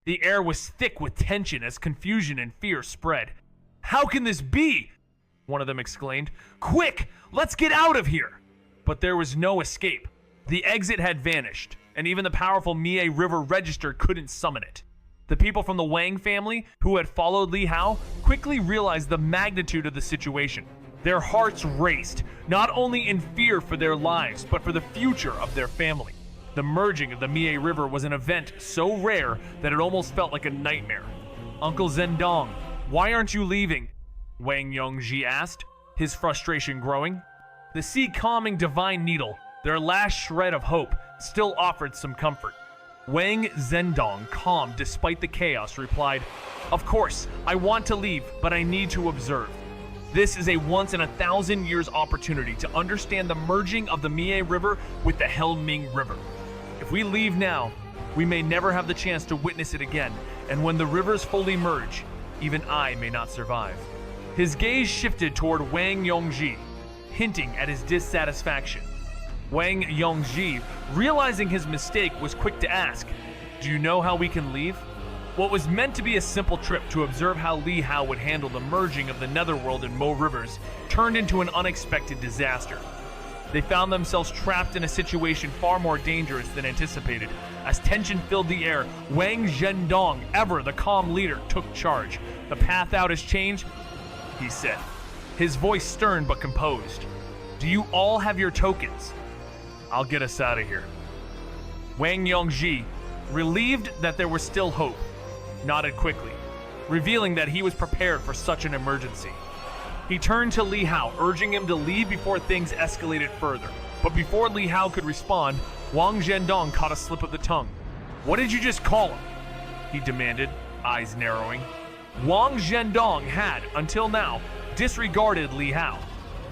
The air was thick with tension as confusion and fear spread. "How can this be?" one of them exclaimed. "Quick, let's get out of here!" But there was no escape. The exit had vanished, and even the powerful Mie River Register couldn't summon it. The people from the Wang family, who had followed Li Hao, quickly realized the magnitude of the situation. Their hearts raced, not only in fear for their lives, but for the future of their family. The merging of the Mie River was an event so rare that it almost felt like a nightmare. "Uncle Zhendong, why aren't you leaving?" Wang Yongzhi asked, his frustration growing. The sea calming divine needle, their last shred of hope, still offered some comfort. Wang Zhendong, calm despite the chaos, replied, "Of course, I want to leave, but I need to observe. This is a once-in-a-thousand-years opportunity to understand the merging of the Mie River with the Helming River. If we leave now, we may never have the chance to witness it again, and when the rivers fully merge, even I may not survive." His gaze shifted toward Wang Yongzhi, hinting at his dissatisfaction. Wang Yongzhi, realizing his mistake, was quick to ask, "Do you know how we can leave?" What was meant to be a simple trip to observe how Li Hao would handle the merging of the Netherworld and Mo Rivers turned into an unexpected disaster. They found themselves trapped in a situation far more dangerous than anticipated. As tension filled the air, Wang Zhendong, ever the calm leader, took charge. "The path out has changed," he said, his voice stern but composed. "Do you all have your tokens? I'll get us out of here." Wang Yongzhi, relieved that there was still hope, nodded quickly, revealing that he was prepared for such an emergency. He turned to Li Hao, urging him to leave before things escalated further. But before Li Hao could respond, Wang Zhendong caught a slip of the tongue. "What did you just call him?" he demanded, eyes narrowing. Wang Zhendong had, until now, disregarded Li Hao,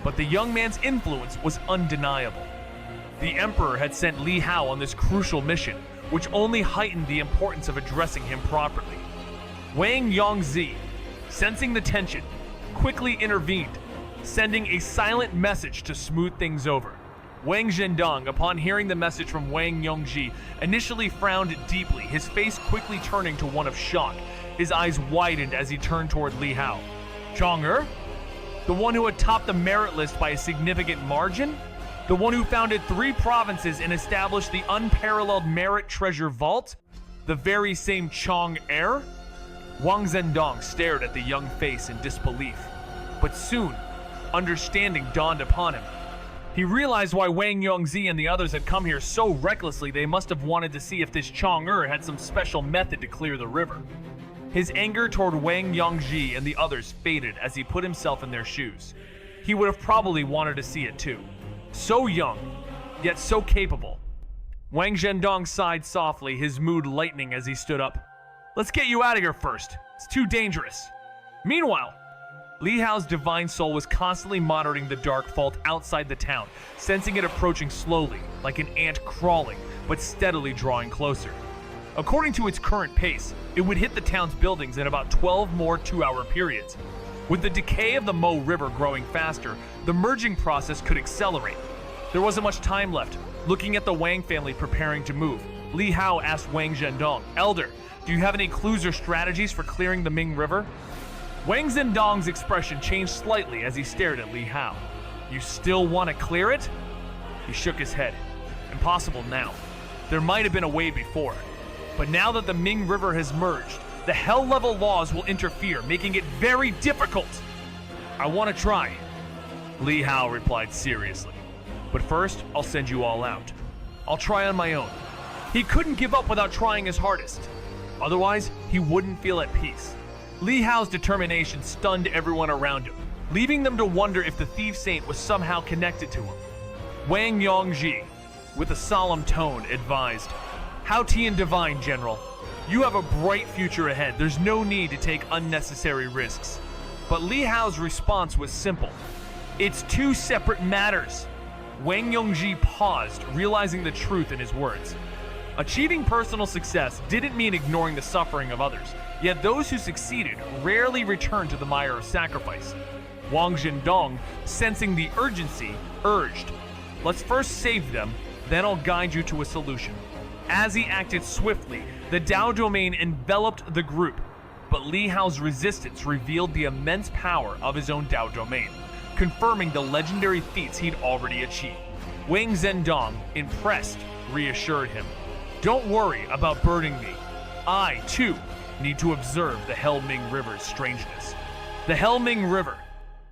but the young man's influence was undeniable. The Emperor had sent Li Hao on this crucial mission, which only heightened the importance of addressing him properly. Wang Yongzhi, sensing the tension, quickly intervened, sending a silent message to smooth things over. Wang Zhendong, upon hearing the message from Wang Yongzhi, initially frowned deeply, his face quickly turning to one of shock. His eyes widened as he turned toward Li Hao. Zhang Er? The one who had topped the merit list by a significant margin? The one who founded 3 provinces and established the unparalleled merit treasure vault? The very same Chang Er? Wang Zhendong stared at the young face in disbelief. But soon, understanding dawned upon him. He realized why Wang Yongzhi and the others had come here so recklessly. They must have wanted to see if this Chang Er had some special method to clear the river. His anger toward Wang Yongzhi and the others faded as he put himself in their shoes. He would have probably wanted to see it too. So young, yet so capable. Wang Zhendong sighed softly, his mood lightening as he stood up. "Let's get you out of here first. It's too dangerous." Meanwhile, Li Hao's divine soul was constantly monitoring the dark vault outside the town, sensing it approaching slowly, like an ant crawling, but steadily drawing closer. According to its current pace, it would hit the town's buildings in about 12 more 2-hour periods. With the decay of the Mo River growing faster, the merging process could accelerate. There wasn't much time left. Looking at the Wang family preparing to move, Li Hao asked Wang Zhendong, "Elder, do you have any clues or strategies for clearing the Ming River?" Wang Zhendong's expression changed slightly as he stared at Li Hao. "You still want to clear it?" He shook his head. "Impossible now. There might have been a way before. But now that the Ming River has merged, the hell-level laws will interfere, making it very difficult. I want to try." Li Hao replied seriously. "But first, I'll send you all out. I'll try on my own." He couldn't give up without trying his hardest. Otherwise, he wouldn't feel at peace. Li Hao's determination stunned everyone around him, leaving them to wonder if the Thief Saint was somehow connected to him. Wang Yongzhi, with a solemn tone, advised, "Hao Tian Divine, General. You have a bright future ahead. There's no need to take unnecessary risks." But Li Hao's response was simple. "It's 2 separate matters." Wang Yongzhi paused, realizing the truth in his words. Achieving personal success didn't mean ignoring the suffering of others, yet those who succeeded rarely returned to the mire of sacrifice. Wang Zhendong, sensing the urgency, urged, "Let's first save them, then I'll guide you to a solution." As he acted swiftly, the Dao domain enveloped the group, but Li Hao's resistance revealed the immense power of his own Dao domain, confirming the legendary feats he'd already achieved. Wang Zhendong, impressed, reassured him, "Don't worry about burning me. I, too, need to observe the Helming River's strangeness." The Helming River,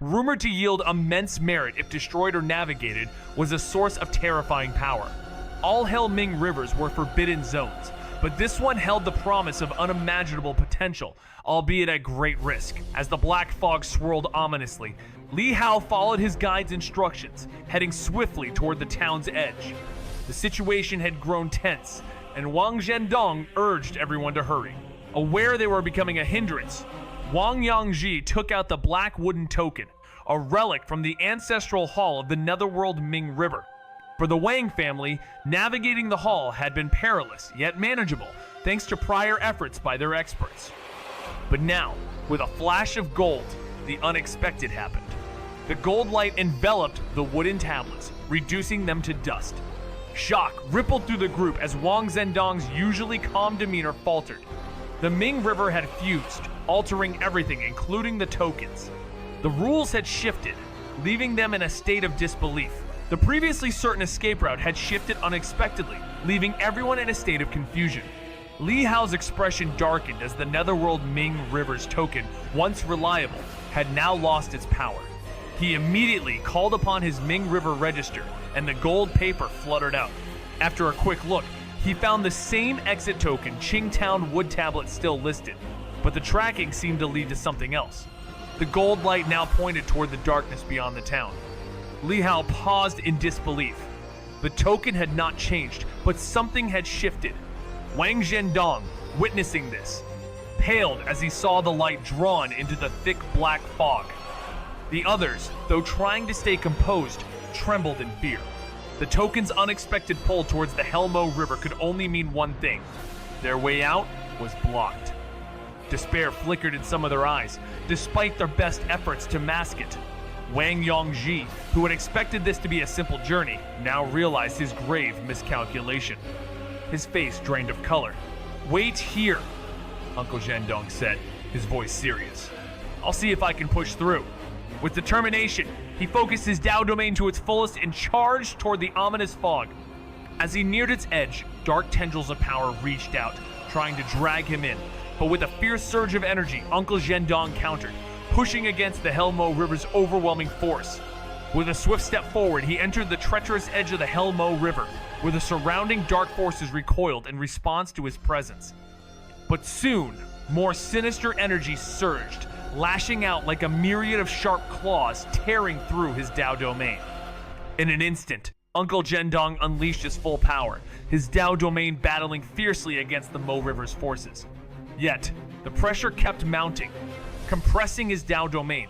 rumored to yield immense merit if destroyed or navigated, was a source of terrifying power. All Helming rivers were forbidden zones, but this one held the promise of unimaginable potential, albeit at great risk. As the black fog swirled ominously, Li Hao followed his guide's instructions, heading swiftly toward the town's edge. The situation had grown tense, and Wang Zhendong urged everyone to hurry. Aware they were becoming a hindrance, Wang Yangji took out the black wooden token, a relic from the ancestral hall of the Netherworld Ming River. For the Wang family, navigating the hall had been perilous, yet manageable, thanks to prior efforts by their experts. But now, with a flash of gold, the unexpected happened. The gold light enveloped the wooden tablets, reducing them to dust. Shock rippled through the group as Wang Zhendong's usually calm demeanor faltered. The Ming River had fused, altering everything, including the tokens. The rules had shifted, leaving them in a state of disbelief. The previously certain escape route had shifted unexpectedly, leaving everyone in a state of confusion. Li Hao's expression darkened as the Netherworld Ming River's token, once reliable, had now lost its power. He immediately called upon his Ming River register, and the gold paper fluttered out. After a quick look, he found the same exit token Qingtown wood tablet still listed, but the tracking seemed to lead to something else. The gold light now pointed toward the darkness beyond the town. Li Hao paused in disbelief. The token had not changed, but something had shifted. Wang Zhendong, witnessing this, paled as he saw the light drawn into the thick black fog. The others, though trying to stay composed, trembled in fear. The token's unexpected pull towards the Helmo River could only mean one thing. Their way out was blocked. Despair flickered in some of their eyes, despite their best efforts to mask it. Wang Yangji, who had expected this to be a simple journey, now realized his grave miscalculation. His face drained of color. "Wait here," Uncle Zhendong said, his voice serious. "I'll see if I can push through." With determination, he focused his Dao domain to its fullest and charged toward the ominous fog. As he neared its edge, dark tendrils of power reached out, trying to drag him in. But with a fierce surge of energy, Uncle Zhendong countered, pushing against the Helmo River's overwhelming force. With a swift step forward, he entered the treacherous edge of the Helmo River, where the surrounding dark forces recoiled in response to his presence. But soon, more sinister energy surged, lashing out like a myriad of sharp claws tearing through his Dao domain. In an instant, Uncle Zhendong unleashed his full power, his Dao domain battling fiercely against the Mo River's forces. Yet, the pressure kept mounting, compressing his Dao domain.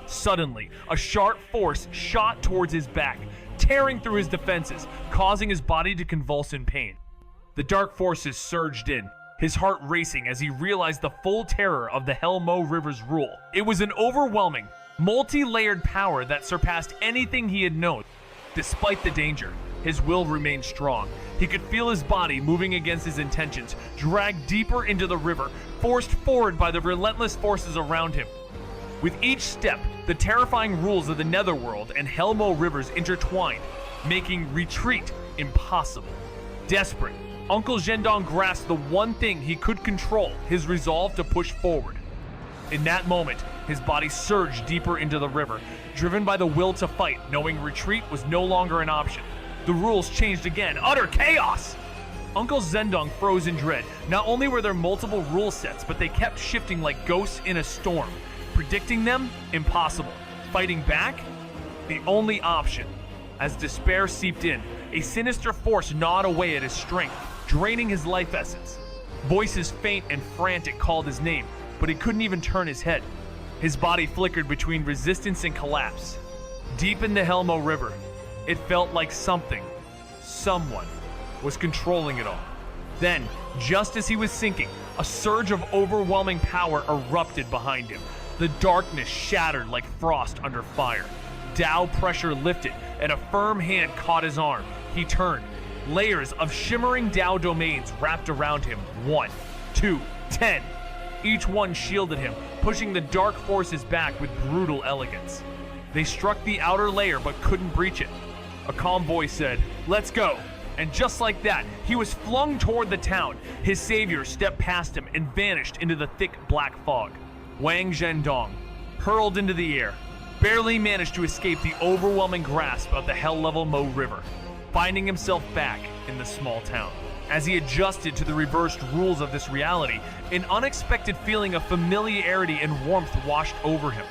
Suddenly, a sharp force shot towards his back, tearing through his defenses, causing his body to convulse in pain. The dark forces surged in, his heart racing as he realized the full terror of the Helmo River's rule. It was an overwhelming, multi-layered power that surpassed anything he had known. Despite the danger, his will remained strong. He could feel his body moving against his intentions, dragged deeper into the river, forced forward by the relentless forces around him. With each step, the terrifying rules of the Netherworld and Helmo rivers intertwined, making retreat impossible. Desperate, Uncle Zhendong grasped the one thing he could control, his resolve to push forward. In that moment, his body surged deeper into the river, driven by the will to fight, knowing retreat was no longer an option. The rules changed again, utter chaos! Uncle Zhendong froze in dread. Not only were there multiple rule sets, but they kept shifting like ghosts in a storm. Predicting them? Impossible. Fighting back? The only option. As despair seeped in, a sinister force gnawed away at his strength, draining his life essence. Voices faint and frantic called his name, but he couldn't even turn his head. His body flickered between resistance and collapse. Deep in the Helmo River, it felt like something, someone, was controlling it all. Then, just as he was sinking, a surge of overwhelming power erupted behind him. The darkness shattered like frost under fire. Dao pressure lifted, and a firm hand caught his arm. He turned, Layers of shimmering Dao domains wrapped around him. 1, 2, 10. Each one shielded him, pushing the dark forces back with brutal elegance. They struck the outer layer but couldn't breach it. A calm voice said, "Let's go." And just like that, he was flung toward the town. His savior stepped past him and vanished into the thick black fog. Wang Zhendong, hurled into the air, barely managed to escape the overwhelming grasp of the hell-level Mo River, finding himself back in the small town. As he adjusted to the reversed rules of this reality, an unexpected feeling of familiarity and warmth washed over him.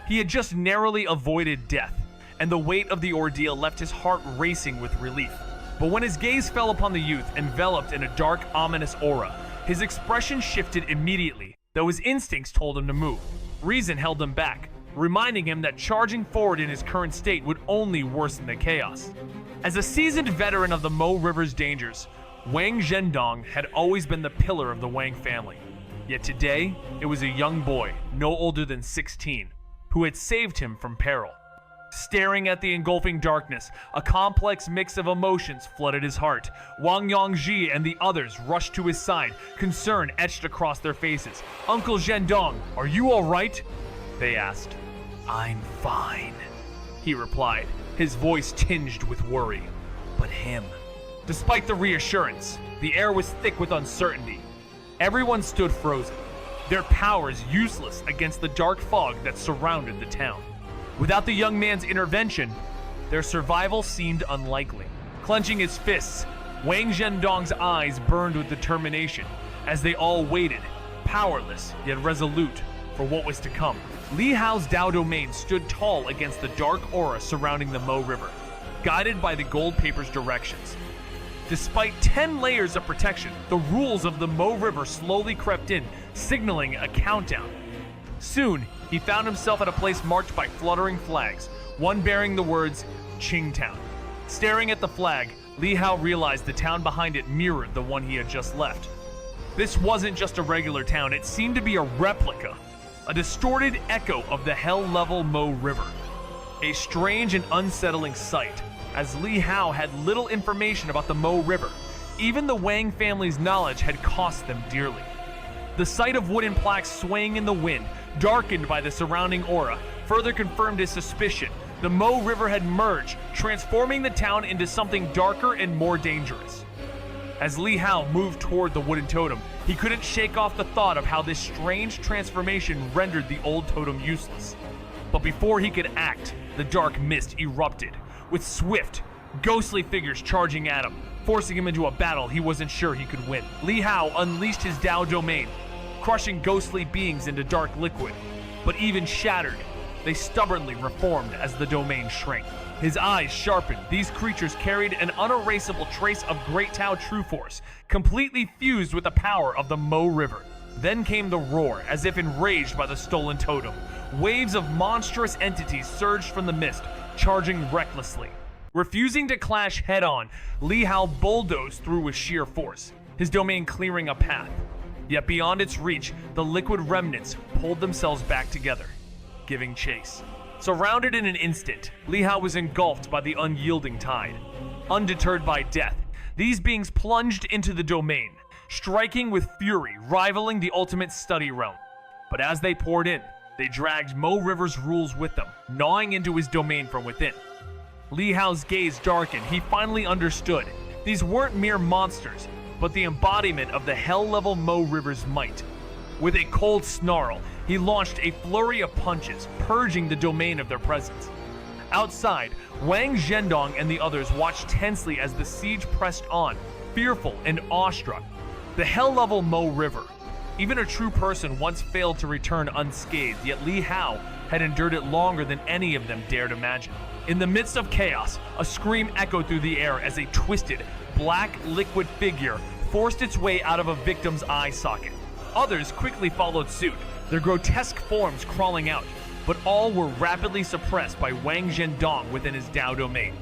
He had just narrowly avoided death, and the weight of the ordeal left his heart racing with relief. But when his gaze fell upon the youth enveloped in a dark, ominous aura, his expression shifted immediately, though his instincts told him to move. Reason held him back, reminding him that charging forward in his current state would only worsen the chaos. As a seasoned veteran of the Mo River's dangers, Wang Zhendong had always been the pillar of the Wang family. Yet today, it was a young boy, no older than 16, who had saved him from peril. Staring at the engulfing darkness, a complex mix of emotions flooded his heart. Wang Yongji and the others rushed to his side, concern etched across their faces. "Uncle Zhendong, are you all right?" they asked. "I'm fine," he replied, his voice tinged with worry. "But him..." Despite the reassurance, the air was thick with uncertainty. Everyone stood frozen, their powers useless against the dark fog that surrounded the town. Without the young man's intervention, their survival seemed unlikely. Clenching his fists, Wang Zhendong's eyes burned with determination as they all waited, powerless yet resolute, for what was to come. Li Hao's Dao domain stood tall against the dark aura surrounding the Mo River, guided by the gold paper's directions. Despite 10 layers of protection, the rules of the Mo River slowly crept in, signaling a countdown. Soon, he found himself at a place marked by fluttering flags, one bearing the words, Qingtown. Staring at the flag, Li Hao realized the town behind it mirrored the one he had just left. This wasn't just a regular town, it seemed to be a replica, a distorted echo of the hell-level Mo River. A strange and unsettling sight, as Li Hao had little information about the Mo River. Even the Wang family's knowledge had cost them dearly. The sight of wooden plaques swaying in the wind, darkened by the surrounding aura, further confirmed his suspicion. The Mo River had merged, transforming the town into something darker and more dangerous. As Li Hao moved toward the wooden totem, he couldn't shake off the thought of how this strange transformation rendered the old totem useless. But before he could act, the dark mist erupted, with swift, ghostly figures charging at him, forcing him into a battle he wasn't sure he could win. Li Hao unleashed his Dao domain, crushing ghostly beings into dark liquid. But even shattered, they stubbornly reformed as the domain shrank. His eyes sharpened. These creatures carried an unerasable trace of Great Tao True Force, completely fused with the power of the Mo River. Then came the roar, as if enraged by the stolen totem. Waves of monstrous entities surged from the mist, charging recklessly. Refusing to clash head-on, Li Hao bulldozed through with sheer force, his domain clearing a path. Yet beyond its reach, the liquid remnants pulled themselves back together, giving chase. Surrounded in an instant, Li Hao was engulfed by the unyielding tide. Undeterred by death, these beings plunged into the domain, striking with fury, rivaling the ultimate study realm. But as they poured in, they dragged Mo River's rules with them, gnawing into his domain from within. Li Hao's gaze darkened. He finally understood. These weren't mere monsters, but the embodiment of the hell-level Mo River's might. With a cold snarl, he launched a flurry of punches, purging the domain of their presence. Outside, Wang Zhendong and the others watched tensely as the siege pressed on, fearful and awestruck. The hell-level Mo River. Even a true person once failed to return unscathed, yet Li Hao had endured it longer than any of them dared imagine. In the midst of chaos, a scream echoed through the air as a twisted, black liquid figure forced its way out of a victim's eye socket. Others quickly followed suit, their grotesque forms crawling out, but all were rapidly suppressed by Wang Zhendong within his Dao domain.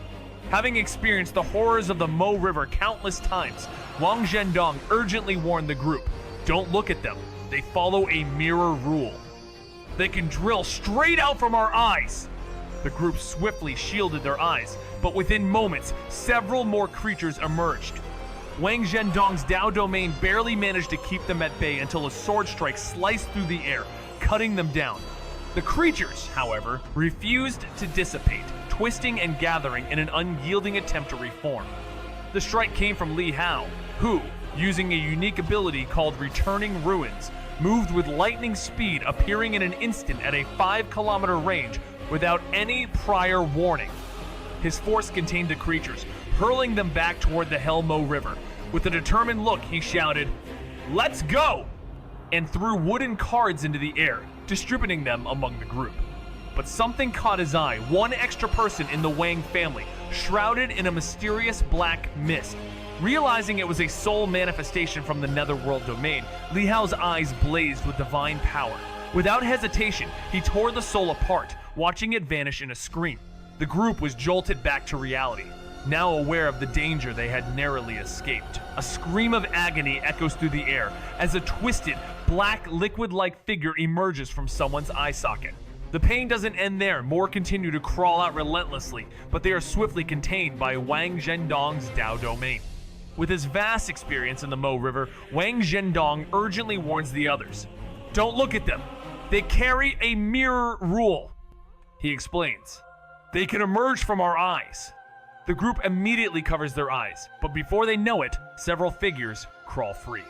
Having experienced the horrors of the Mo River countless times, Wang Zhendong urgently warned the group, "Don't look at them. They follow a mirror rule. They can drill straight out from our eyes." The group swiftly shielded their eyes, but within moments, several more creatures emerged. Wang Zhendong's Dao domain barely managed to keep them at bay until a sword strike sliced through the air, cutting them down. The creatures, however, refused to dissipate, twisting and gathering in an unyielding attempt to reform. The strike came from Li Hao, who, using a unique ability called Returning Ruins, moved with lightning speed, appearing in an instant at a 5-kilometer range without any prior warning. His force contained the creatures, hurling them back toward the Helmo River. With a determined look, he shouted, "Let's go!" and threw wooden cards into the air, distributing them among the group. But something caught his eye, one extra person in the Wang family, shrouded in a mysterious black mist. Realizing it was a soul manifestation from the Netherworld domain, Li Hao's eyes blazed with divine power. Without hesitation, he tore the soul apart, watching it vanish in a scream. The group was jolted back to reality, now aware of the danger they had narrowly escaped. A scream of agony echoes through the air as a twisted, black, liquid-like figure emerges from someone's eye socket. The pain doesn't end there, more continue to crawl out relentlessly, but they are swiftly contained by Wang Zhendong's Dao domain. With his vast experience in the Mo River, Wang Zhendong urgently warns the others. "Don't look at them. They carry a mirror rule." He explains. "They can emerge from our eyes." The group immediately covers their eyes, but before they know it, several figures crawl free.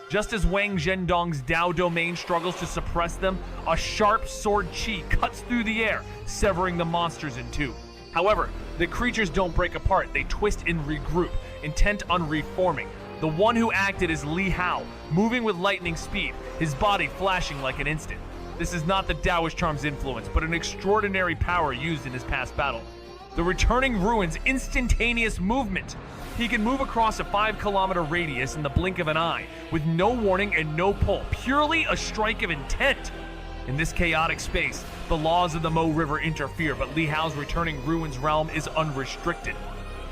Just as Wang Zhendong's Dao domain struggles to suppress them, a sharp sword chi cuts through the air, severing the monsters in two. However, the creatures don't break apart, they twist and regroup, intent on reforming. The one who acted is Li Hao, moving with lightning speed, his body flashing like an instant. This is not the Taoist charm's influence, but an extraordinary power used in his past battle. The Returning Ruins' instantaneous movement. He can move across a 5-kilometer radius in the blink of an eye, with no warning and no pull, purely a strike of intent. In this chaotic space, the laws of the Mo River interfere, but Li Hao's Returning Ruins realm is unrestricted.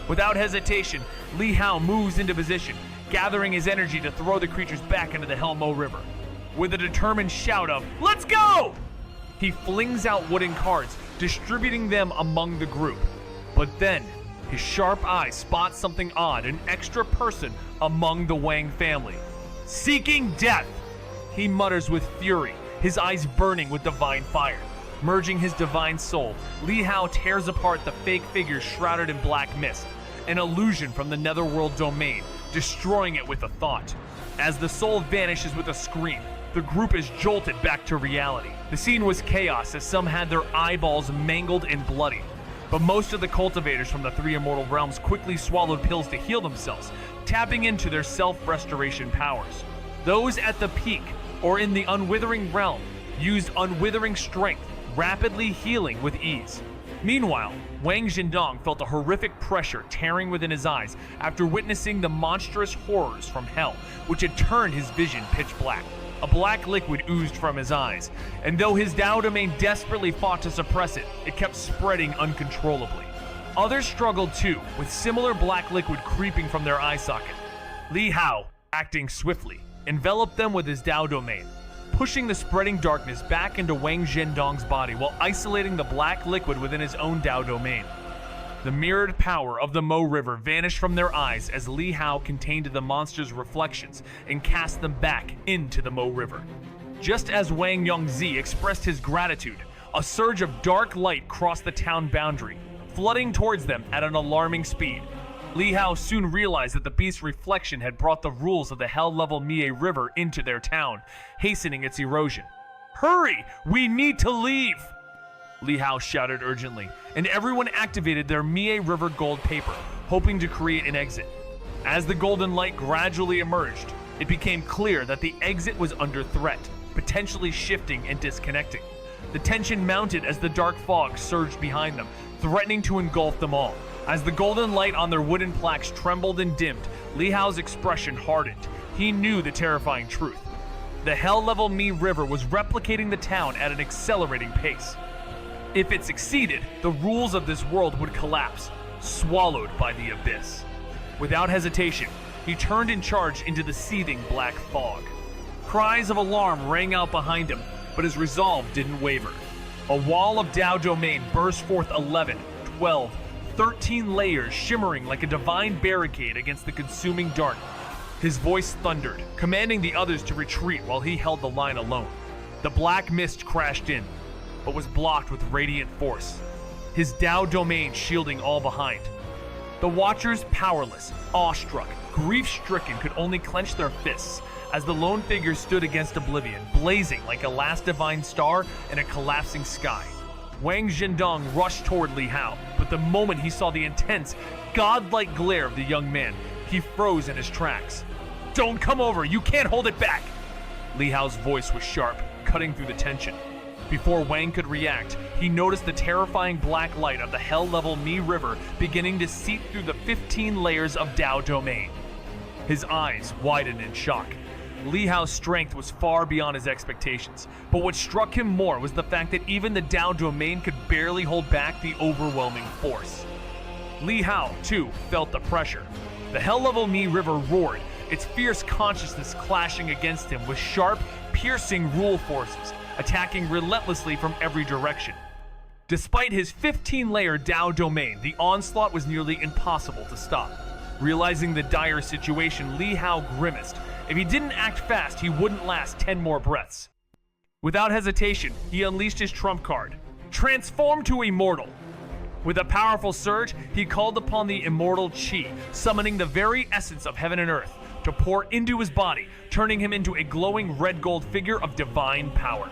Without hesitation, Li Hao moves into position, gathering his energy to throw the creatures back into the Helmo River. With a determined shout of, "Let's go!" he flings out wooden cards, distributing them among the group. But then, his sharp eye spots something odd, an extra person among the Wang family. "Seeking death!" he mutters with fury, his eyes burning with divine fire. Merging his divine soul, Li Hao tears apart the fake figures shrouded in black mist, an illusion from the Netherworld domain, destroying it with a thought. As the soul vanishes with a scream, the group is jolted back to reality. The scene was chaos as some had their eyeballs mangled and bloody, but most of the cultivators from the three immortal realms quickly swallowed pills to heal themselves, tapping into their self-restoration powers. Those at the peak, or in the unwithering realm, used unwithering strength, rapidly healing with ease. Meanwhile, Wang Zhendong felt a horrific pressure tearing within his eyes after witnessing the monstrous horrors from hell, which had turned his vision pitch black. A black liquid oozed from his eyes, and though his Dao domain desperately fought to suppress it, it kept spreading uncontrollably. Others struggled too, with similar black liquid creeping from their eye socket. Li Hao, acting swiftly, enveloped them with his Dao domain, pushing the spreading darkness back into Wang Zhendong's body while isolating the black liquid within his own Dao domain. The mirrored power of the Mo River vanished from their eyes as Li Hao contained the monster's reflections and cast them back into the Mo River. Just as Wang Yongzi expressed his gratitude, a surge of dark light crossed the town boundary, flooding towards them at an alarming speed. Li Hao soon realized that the beast's reflection had brought the rules of the hell-level Mie River into their town, hastening its erosion. "Hurry! We need to leave!" Li Hao shouted urgently, and everyone activated their Mie River gold paper, hoping to create an exit. As the golden light gradually emerged, it became clear that the exit was under threat, potentially shifting and disconnecting. The tension mounted as the dark fog surged behind them, threatening to engulf them all. As the golden light on their wooden plaques trembled and dimmed, Li Hao's expression hardened. He knew the terrifying truth. The hell-level Mie River was replicating the town at an accelerating pace. If it succeeded, the rules of this world would collapse, swallowed by the abyss. Without hesitation, he turned and charged into the seething black fog. Cries of alarm rang out behind him, but his resolve didn't waver. A wall of Tao domain burst forth 11, 12, 13 layers shimmering like a divine barricade against the consuming dark. His voice thundered, commanding the others to retreat while he held the line alone. The black mist crashed in, but was blocked with radiant force, his Tao domain shielding all behind. The Watchers, powerless, awestruck, grief-stricken, could only clench their fists as the lone figure stood against oblivion, blazing like a last divine star in a collapsing sky. Wang Zhendong rushed toward Li Hao, but the moment he saw the intense, godlike glare of the young man, he froze in his tracks. "Don't come over, you can't hold it back!" Li Hao's voice was sharp, cutting through the tension. Before Wang could react, he noticed the terrifying black light of the hell-level Mi River beginning to seep through the 15 layers of Tao domain. His eyes widened in shock. Li Hao's strength was far beyond his expectations, but what struck him more was the fact that even the Tao domain could barely hold back the overwhelming force. Li Hao, too, felt the pressure. The hell-level Mi River roared, its fierce consciousness clashing against him with sharp, piercing rule forces, attacking relentlessly from every direction. Despite his 15-layer Tao domain, the onslaught was nearly impossible to stop. Realizing the dire situation, Li Hao grimaced. If he didn't act fast, he wouldn't last 10 more breaths. Without hesitation, he unleashed his trump card. Transform to Immortal! With a powerful surge, he called upon the immortal Qi, summoning the very essence of heaven and earth, to pour into his body, turning him into a glowing red-gold figure of divine power.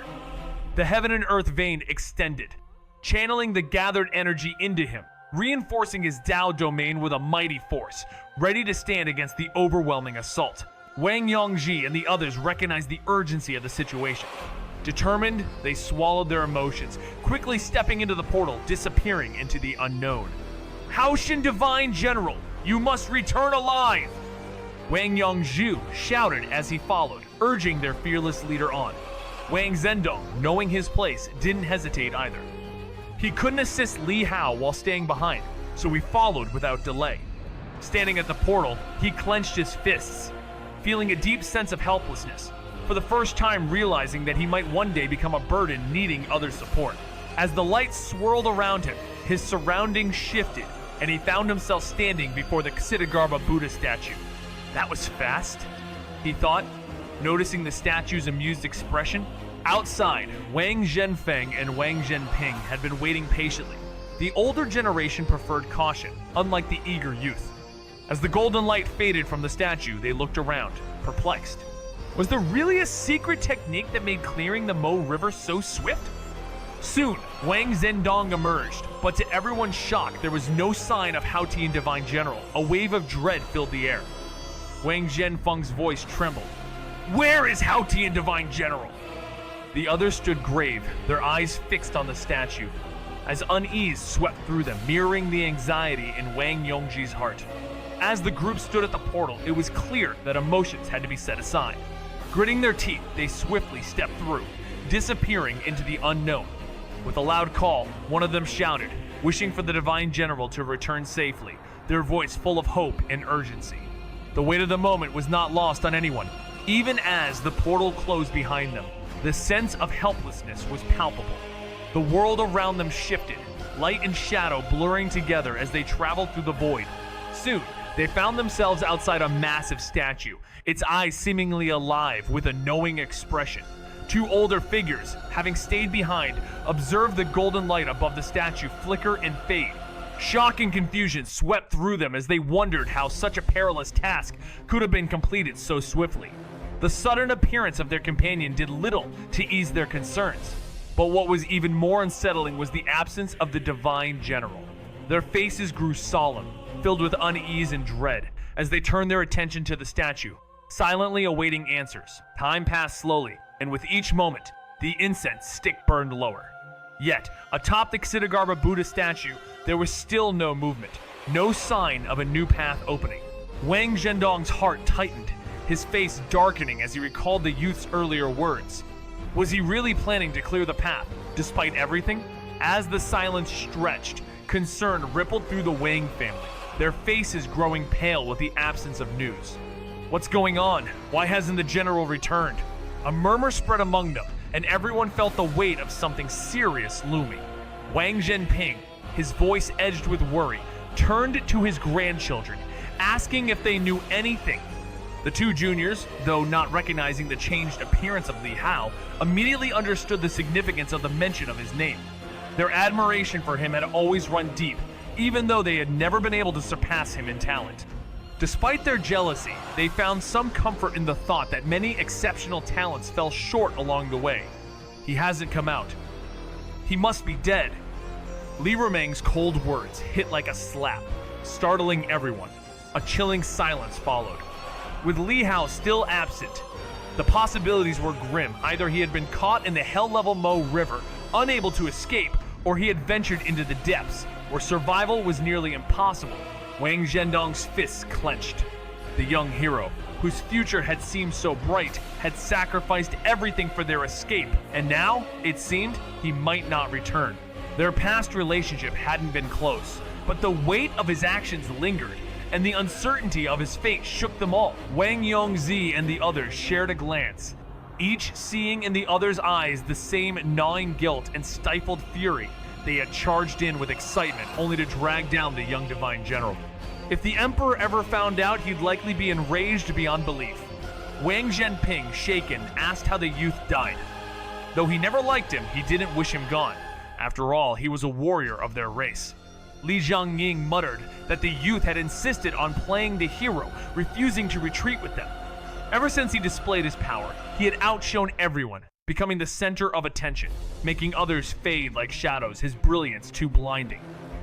The heaven and earth vein extended, channeling the gathered energy into him, reinforcing his Tao domain with a mighty force, ready to stand against the overwhelming assault. Wang Yongji and the others recognized the urgency of the situation. Determined, they swallowed their emotions, quickly stepping into the portal, disappearing into the unknown. "Haoshin Divine General, you must return alive!" Wang Yongzhu shouted as he followed, urging their fearless leader on. Wang Zhendong, knowing his place, didn't hesitate either. He couldn't assist Li Hao while staying behind, so he followed without delay. Standing at the portal, he clenched his fists, feeling a deep sense of helplessness, for the first time realizing that he might one day become a burden needing other support. As the light swirled around him, his surroundings shifted, and he found himself standing before the Ksitigarbha Buddha statue. That was fast, he thought, noticing the statue's amused expression. Outside, Wang Zhenfeng and Wang Zhenping had been waiting patiently. The older generation preferred caution, unlike the eager youth. As the golden light faded from the statue, they looked around, perplexed. Was there really a secret technique that made clearing the Mo River so swift? Soon, Wang Zhendong emerged, but to everyone's shock, there was no sign of Haotian Divine General. A wave of dread filled the air. Wang Zhenfeng's voice trembled. "Where is Haotian Divine General?" The others stood grave, their eyes fixed on the statue, as unease swept through them, mirroring the anxiety in Wang Yongji's heart. As the group stood at the portal, it was clear that emotions had to be set aside. Gritting their teeth, they swiftly stepped through, disappearing into the unknown. With a loud call, one of them shouted, wishing for the Divine General to return safely, their voice full of hope and urgency. The weight of the moment was not lost on anyone. Even as the portal closed behind them, the sense of helplessness was palpable. The world around them shifted, light and shadow blurring together as they traveled through the void. Soon, they found themselves outside a massive statue, its eyes seemingly alive with a knowing expression. Two older figures, having stayed behind, observed the golden light above the statue flicker and fade. Shock and confusion swept through them as they wondered how such a perilous task could have been completed so swiftly. The sudden appearance of their companion did little to ease their concerns, but what was even more unsettling was the absence of the Divine General. Their faces grew solemn, filled with unease and dread, as they turned their attention to the statue, silently awaiting answers. Time passed slowly, and with each moment, the incense stick burned lower. Yet, atop the Ksitigarbha Buddha statue, there was still no movement, no sign of a new path opening. Wang Zhendong's heart tightened, his face darkening as he recalled the youth's earlier words. Was he really planning to clear the path, despite everything? As the silence stretched, concern rippled through the Wang family, their faces growing pale with the absence of news. What's going on? Why hasn't the general returned? A murmur spread among them, and everyone felt the weight of something serious looming. Wang Zhenping, his voice edged with worry, turned to his grandchildren, asking if they knew anything. The two juniors, though not recognizing the changed appearance of Li Hao, immediately understood the significance of the mention of his name. Their admiration for him had always run deep, even though they had never been able to surpass him in talent. Despite their jealousy, they found some comfort in the thought that many exceptional talents fell short along the way. He hasn't come out. He must be dead. Li Rumeng's cold words hit like a slap, startling everyone. A chilling silence followed. With Li Hao still absent, the possibilities were grim. Either he had been caught in the hell-level Mo River, unable to escape, or he had ventured into the depths, where survival was nearly impossible. Wang Zhendong's fists clenched. The young hero, whose future had seemed so bright, had sacrificed everything for their escape, and now, it seemed, he might not return. Their past relationship hadn't been close, but the weight of his actions lingered, and the uncertainty of his fate shook them all. Wang Yongzi and the others shared a glance, each seeing in the other's eyes the same gnawing guilt and stifled fury. They had charged in with excitement, only to drag down the young divine general. If the emperor ever found out, he'd likely be enraged beyond belief. Wang Zhenping, shaken, asked how the youth died. Though he never liked him, he didn't wish him gone. After all, he was a warrior of their race. Li Jiangying muttered that the youth had insisted on playing the hero, refusing to retreat with them. Ever since he displayed his power, he had outshone everyone, becoming the center of attention, making others fade like shadows, his brilliance too blinding.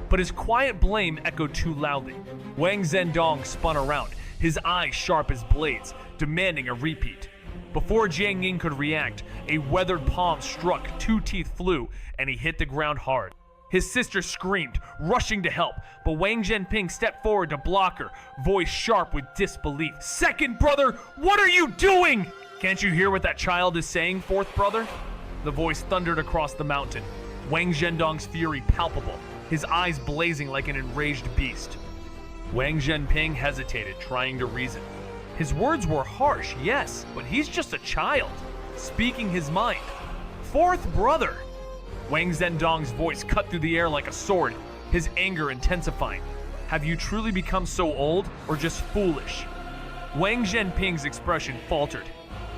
But his quiet blame echoed too loudly. Wang Zhendong spun around, his eyes sharp as blades, demanding a repeat. Before Jiang Ying could react, a weathered palm struck, two teeth flew, and he hit the ground hard. His sister screamed, rushing to help, but Wang Zhenping stepped forward to block her, voice sharp with disbelief. "Second brother, what are you doing? Can't you hear what that child is saying, fourth brother?" The voice thundered across the mountain, Wang Zhendong's fury palpable, his eyes blazing like an enraged beast. Wang Zhenping hesitated, trying to reason. His words were harsh, yes, but he's just a child, speaking his mind. Fourth brother! Wang Zhendong's voice cut through the air like a sword, his anger intensifying. Have you truly become so old, or just foolish? Wang Zhenping's expression faltered,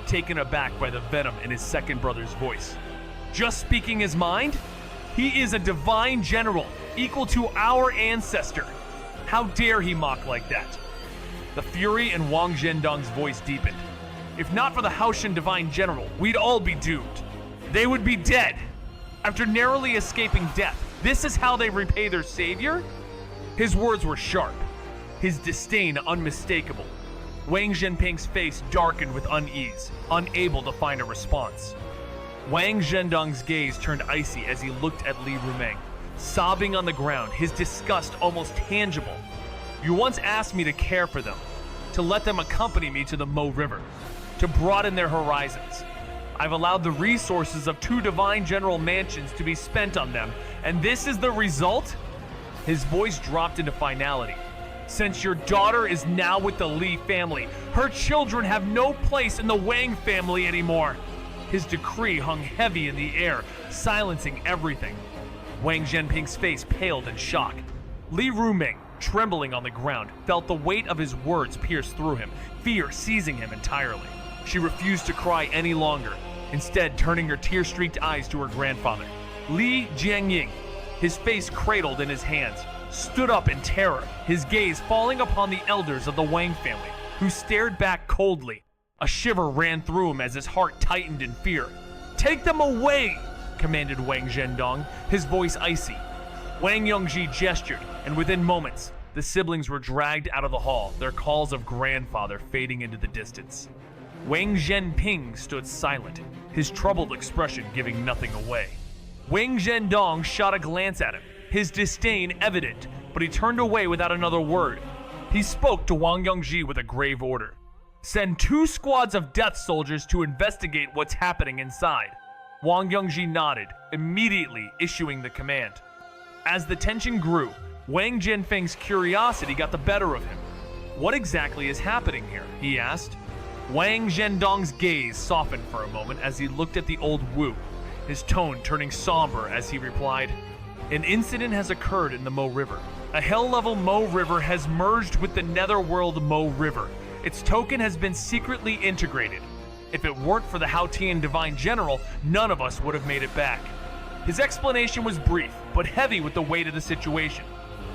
taken aback by the venom in his second brother's voice. Just speaking his mind? He is a divine general, equal to our ancestor. How dare he mock like that? The fury in Wang Zhendong's voice deepened. If not for the Haoshan divine general, we'd all be doomed. They would be dead. After narrowly escaping death, this is how they repay their savior? His words were sharp, his disdain unmistakable. Wang Zhenping's face darkened with unease, unable to find a response. Wang Zhendong's gaze turned icy as he looked at Li Rumeng, sobbing on the ground, his disgust almost tangible. You once asked me to care for them, to let them accompany me to the Mo River, to broaden their horizons. I've allowed the resources of 2 divine general mansions to be spent on them, and this is the result? His voice dropped into finality. Since your daughter is now with the Li family, her children have no place in the Wang family anymore. His decree hung heavy in the air, silencing everything. Wang Zhenping's face paled in shock. Li Rumeng, trembling on the ground, felt the weight of his words pierce through him, fear seizing him entirely. She refused to cry any longer, instead turning her tear-streaked eyes to her grandfather. Li Jiangying, his face cradled in his hands, stood up in terror, his gaze falling upon the elders of the Wang family, who stared back coldly. A shiver ran through him as his heart tightened in fear. "Take them away!" commanded Wang Zhendong, his voice icy. Wang Yongji gestured, and within moments, the siblings were dragged out of the hall, their calls of grandfather fading into the distance. Wang Zhenping stood silent, his troubled expression giving nothing away. Wang Zhendong shot a glance at him, his disdain evident, but he turned away without another word. He spoke to Wang Yongji with a grave order. "Send 2 squads of death soldiers to investigate what's happening inside." Wang Yongji nodded, immediately issuing the command. As the tension grew, Wang Zhenfeng's curiosity got the better of him. "What exactly is happening here?" he asked. Wang Zhendong's gaze softened for a moment as he looked at the old Wu, his tone turning somber as he replied, "An incident has occurred in the Mo River. A hell-level Mo River has merged with the Netherworld Mo River. Its token has been secretly integrated. If it weren't for the Haotian Divine General, none of us would have made it back." His explanation was brief, but heavy with the weight of the situation.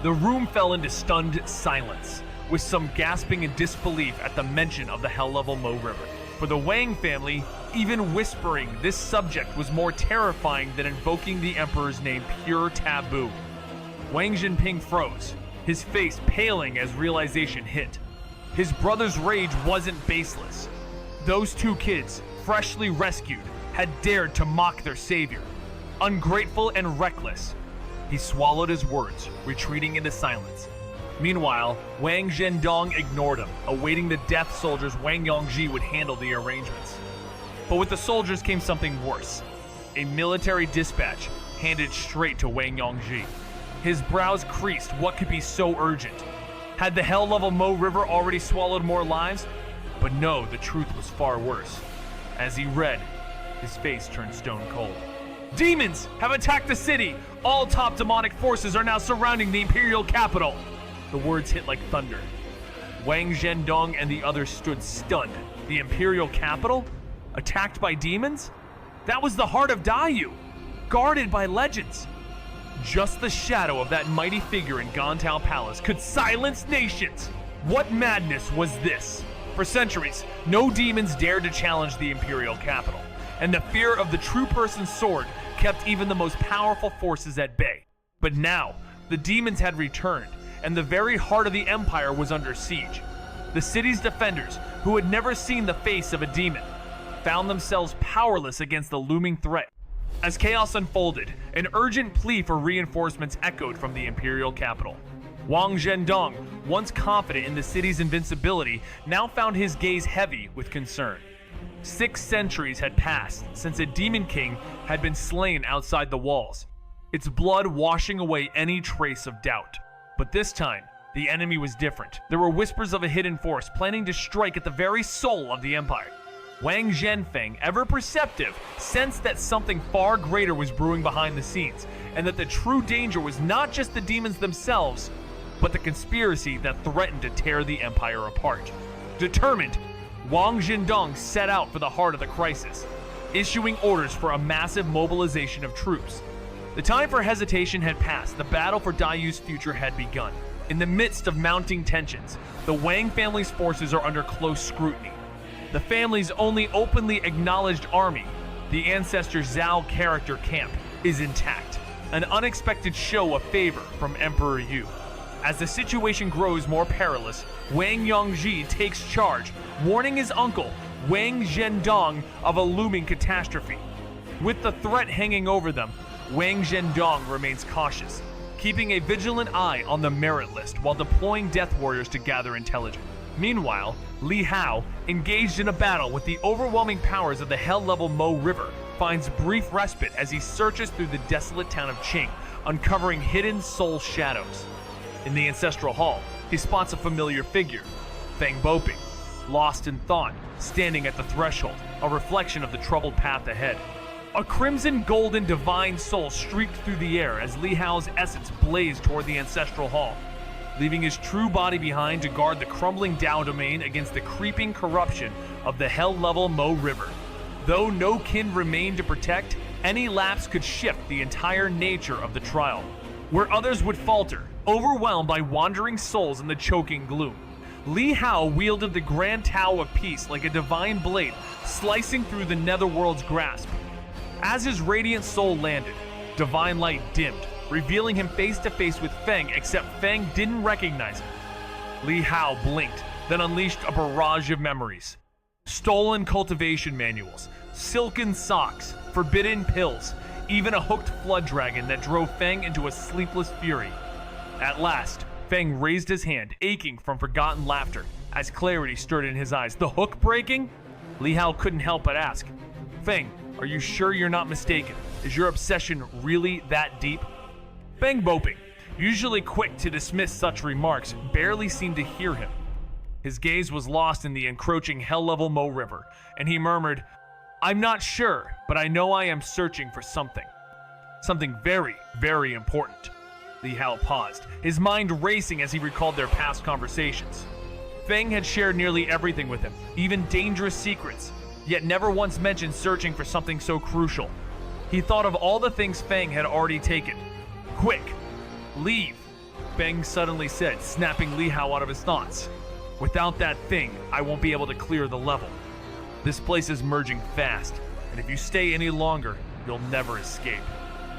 The room fell into stunned silence, with some gasping in disbelief at the mention of the hell-level Mo River. For the Wang family, even whispering this subject was more terrifying than invoking the Emperor's name, pure taboo. Wang Jinping froze, his face paling as realization hit. His brother's rage wasn't baseless. Those two kids, freshly rescued, had dared to mock their savior. Ungrateful and reckless. He swallowed his words, retreating into silence. Meanwhile, Wang Zhendong ignored him, awaiting the death soldiers Wang Yongji would handle the arrangements. But with the soldiers came something worse. A military dispatch handed straight to Wang Yongji. His brows creased. What could be so urgent? Had the hell-level Mo River already swallowed more lives? But no, the truth was far worse. As he read, his face turned stone cold. "Demons have attacked the city! All top demonic forces are now surrounding the imperial capital!" The words hit like thunder. Wang Zhendong and the others stood stunned. The imperial capital? Attacked by demons? That was the heart of Dayu, guarded by legends. Just the shadow of that mighty figure in Gantao Palace could silence nations. What madness was this? For centuries, no demons dared to challenge the imperial capital, and the fear of the true person's sword kept even the most powerful forces at bay. But now, the demons had returned, and the very heart of the empire was under siege. The city's defenders, who had never seen the face of a demon, found themselves powerless against the looming threat. As chaos unfolded, an urgent plea for reinforcements echoed from the imperial capital. Wang Zhendong, once confident in the city's invincibility, now found his gaze heavy with concern. 6 centuries had passed since a demon king had been slain outside the walls, its blood washing away any trace of doubt. But this time, the enemy was different. There were whispers of a hidden force planning to strike at the very soul of the empire. Wang Zhenfeng, ever perceptive, sensed that something far greater was brewing behind the scenes, and that the true danger was not just the demons themselves, but the conspiracy that threatened to tear the empire apart. Determined, Wang Zhendong set out for the heart of the crisis, issuing orders for a massive mobilization of troops. The time for hesitation had passed. The battle for Dayu's future had begun. In the midst of mounting tensions, the Wang family's forces are under close scrutiny. The family's only openly acknowledged army, the ancestor Zhao character camp, is intact. An unexpected show of favor from Emperor Yu. As the situation grows more perilous, Wang Yongji takes charge, warning his uncle, Wang Zhendong, of a looming catastrophe. With the threat hanging over them, Wang Zhendong remains cautious, keeping a vigilant eye on the merit list while deploying death warriors to gather intelligence. Meanwhile, Li Hao, engaged in a battle with the overwhelming powers of the hell-level Mo River, finds brief respite as he searches through the desolate town of Qing, uncovering hidden soul shadows. In the ancestral hall, he spots a familiar figure, Feng Boping, lost in thought, standing at the threshold, a reflection of the troubled path ahead. A crimson golden divine soul streaked through the air as Li Hao's essence blazed toward the ancestral hall, leaving his true body behind to guard the crumbling Dao domain against the creeping corruption of the hell-level Mo River. Though no kin remained to protect, any lapse could shift the entire nature of the trial. Where others would falter, overwhelmed by wandering souls in the choking gloom, Li Hao wielded the Grand Tao of Peace like a divine blade, slicing through the netherworld's grasp. As his radiant soul landed, divine light dimmed, revealing him face to face with Feng, except Feng didn't recognize him. Li Hao blinked, then unleashed a barrage of memories. Stolen cultivation manuals, silken socks, forbidden pills, even a hooked flood dragon that drove Feng into a sleepless fury. At last, Feng raised his hand, aching from forgotten laughter, as clarity stirred in his eyes. The hook breaking? Li Hao couldn't help but ask, "Feng, are you sure you're not mistaken? Is your obsession really that deep?" Feng Boping, usually quick to dismiss such remarks, barely seemed to hear him. His gaze was lost in the encroaching hell-level Mo River, and he murmured, "I'm not sure, but I know I am searching for something. Something very, very important." Li Hao paused, his mind racing as he recalled their past conversations. Feng had shared nearly everything with him, even dangerous secrets, yet never once mentioned searching for something so crucial. He thought of all the things Feng had already taken. "Quick, leave," Feng suddenly said, snapping Li Hao out of his thoughts. "Without that thing, I won't be able to clear the level. This place is merging fast, and if you stay any longer, you'll never escape."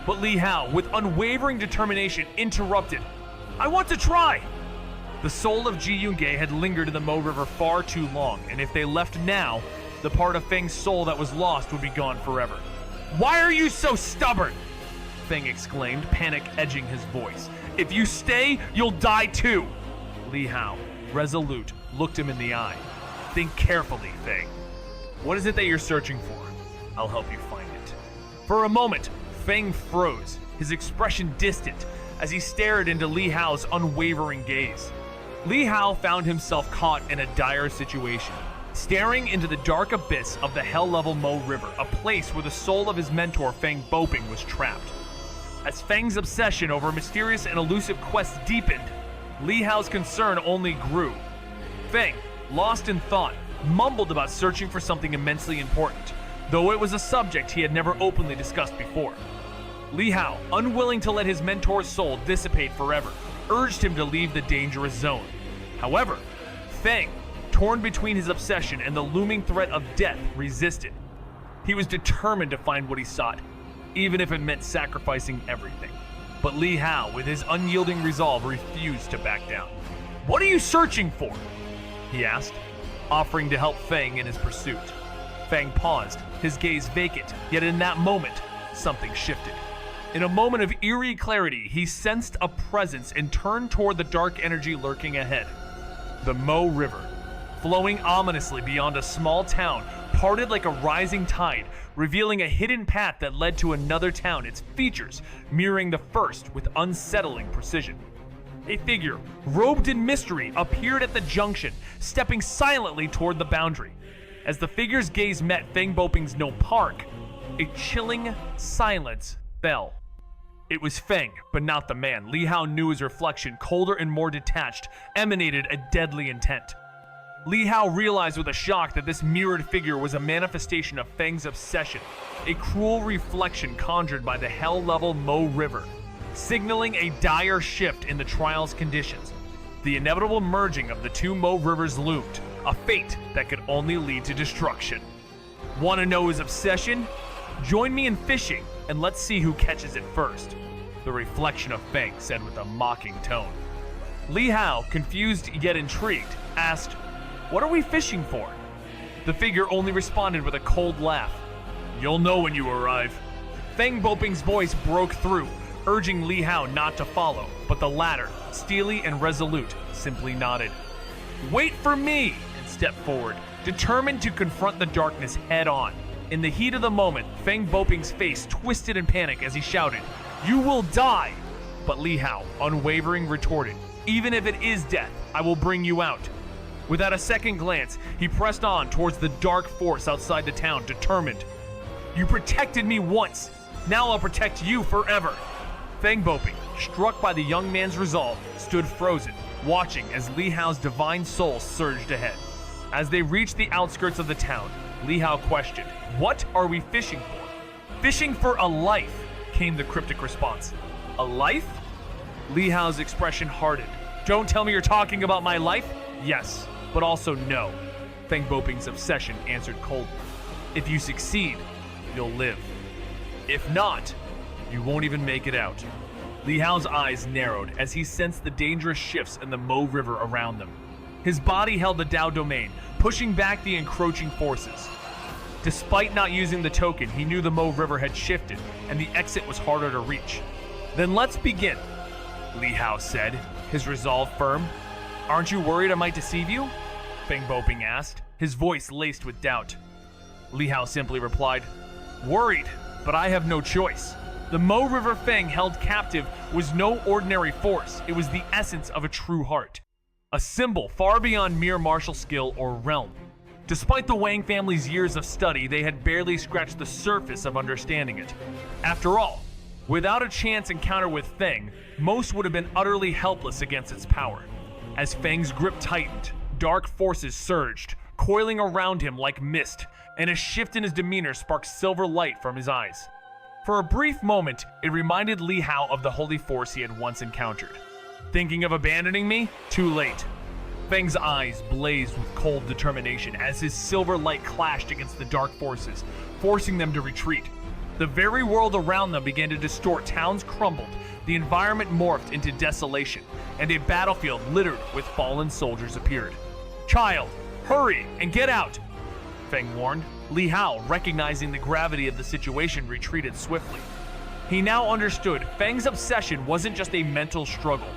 But Li Hao, with unwavering determination, interrupted. "I want to try!" The soul of Ji Yunge had lingered in the Mo River far too long, and if they left now, the part of Feng's soul that was lost would be gone forever. "Why are you so stubborn?" Feng exclaimed, panic edging his voice. "If you stay, you'll die too." Li Hao, resolute, looked him in the eye. "Think carefully, Feng. What is it that you're searching for? I'll help you find it." For a moment, Feng froze, his expression distant, as he stared into Li Hao's unwavering gaze. Li Hao found himself caught in a dire situation, staring into the dark abyss of the hell-level Mo River, a place where the soul of his mentor Feng Boping was trapped. As Feng's obsession over mysterious and elusive quests deepened, Li Hao's concern only grew. Feng, lost in thought, mumbled about searching for something immensely important, though it was a subject he had never openly discussed before. Li Hao, unwilling to let his mentor's soul dissipate forever, urged him to leave the dangerous zone. However, Feng, torn between his obsession and the looming threat of death, resisted. He was determined to find what he sought, even if it meant sacrificing everything. But Li Hao, with his unyielding resolve, refused to back down. "What are you searching for?" he asked, offering to help Feng in his pursuit. Feng paused, his gaze vacant, yet in that moment, something shifted. In a moment of eerie clarity, he sensed a presence and turned toward the dark energy lurking ahead. The Mo River, flowing ominously beyond a small town, parted like a rising tide, revealing a hidden path that led to another town, its features mirroring the first with unsettling precision. A figure, robed in mystery, appeared at the junction, stepping silently toward the boundary. As the figure's gaze met Feng Boping's no park, a chilling silence fell. It was Feng, but not the man. Li Hao knew his reflection, colder and more detached, emanated a deadly intent. Li Hao realized with a shock that this mirrored figure was a manifestation of Feng's obsession, a cruel reflection conjured by the hell-level Mo River, signaling a dire shift in the trial's conditions. The inevitable merging of the two Mo Rivers loomed, a fate that could only lead to destruction. Want to know his obsession? Join me in fishing, and let's see who catches it first, the reflection of Feng said with a mocking tone. Li Hao, confused yet intrigued, asked, "What are we fishing for?" The figure only responded with a cold laugh. "You'll know when you arrive." Feng Boping's voice broke through, urging Li Hao not to follow, but the latter, steely and resolute, simply nodded. "Wait for me!" and stepped forward, determined to confront the darkness head-on. In the heat of the moment, Feng Boping's face twisted in panic as he shouted, "You will die!" But Li Hao, unwavering, retorted, "Even if it is death, I will bring you out." Without a second glance, he pressed on towards the dark force outside the town, determined. "You protected me once, now I'll protect you forever." Feng Boping, struck by the young man's resolve, stood frozen, watching as Li Hao's divine soul surged ahead. As they reached the outskirts of the town, Li Hao questioned, "What are we fishing for?" "Fishing for a life," came the cryptic response. "A life?" Li Hao's expression hardened. "Don't tell me you're talking about my life?" "Yes, but also no," Feng Boping's obsession answered coldly. "If you succeed, you'll live. If not, you won't even make it out." Li Hao's eyes narrowed as he sensed the dangerous shifts in the Mo River around them. His body held the Dao domain, pushing back the encroaching forces. Despite not using the token, he knew the Mo River had shifted, and the exit was harder to reach. "Then let's begin," Li Hao said, his resolve firm. "Aren't you worried I might deceive you?" Feng Boping asked, his voice laced with doubt. Li Hao simply replied, "Worried, but I have no choice. The Mo River Feng held captive was no ordinary force, it was the essence of a true heart. a symbol far beyond mere martial skill or realm. Despite the Wang family's years of study, they had barely scratched the surface of understanding it. After all, without a chance encounter with Feng, most would have been utterly helpless against its power. As Feng's grip tightened, dark forces surged, coiling around him like mist, and a shift in his demeanor sparked silver light from his eyes. For a brief moment, it reminded Li Hao of the holy force he had once encountered. Thinking of abandoning me? Too late. Feng's eyes blazed with cold determination as his silver light clashed against the dark forces, forcing them to retreat. The very world around them began to distort, towns crumbled, the environment morphed into desolation, and a battlefield littered with fallen soldiers appeared. "Child, hurry and get out!" Feng warned. Li Hao, recognizing the gravity of the situation, retreated swiftly. He now understood Feng's obsession wasn't just a mental struggle.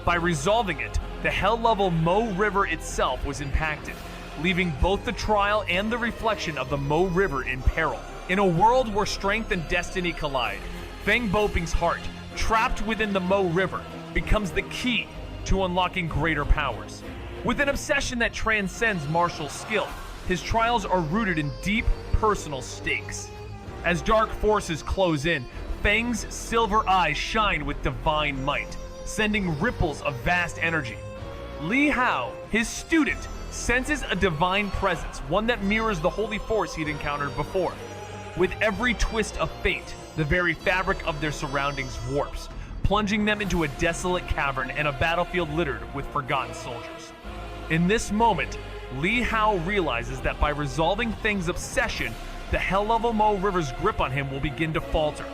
By resolving it, the hell-level Mo River itself was impacted, leaving both the trial and the reflection of the Mo River in peril. In a world where strength and destiny collide, Feng Boping's heart, trapped within the Mo River, becomes the key to unlocking greater powers. With an obsession that transcends martial skill, his trials are rooted in deep personal stakes. As dark forces close in, Feng's silver eyes shine with divine might, sending ripples of vast energy. Li Hao, his student, senses a divine presence, one that mirrors the holy force he'd encountered before. With every twist of fate, the very fabric of their surroundings warps, plunging them into a desolate cavern and a battlefield littered with forgotten soldiers. In this moment, Li Hao realizes that by resolving Feng's obsession, the hell-level Mo River's grip on him will begin to falter.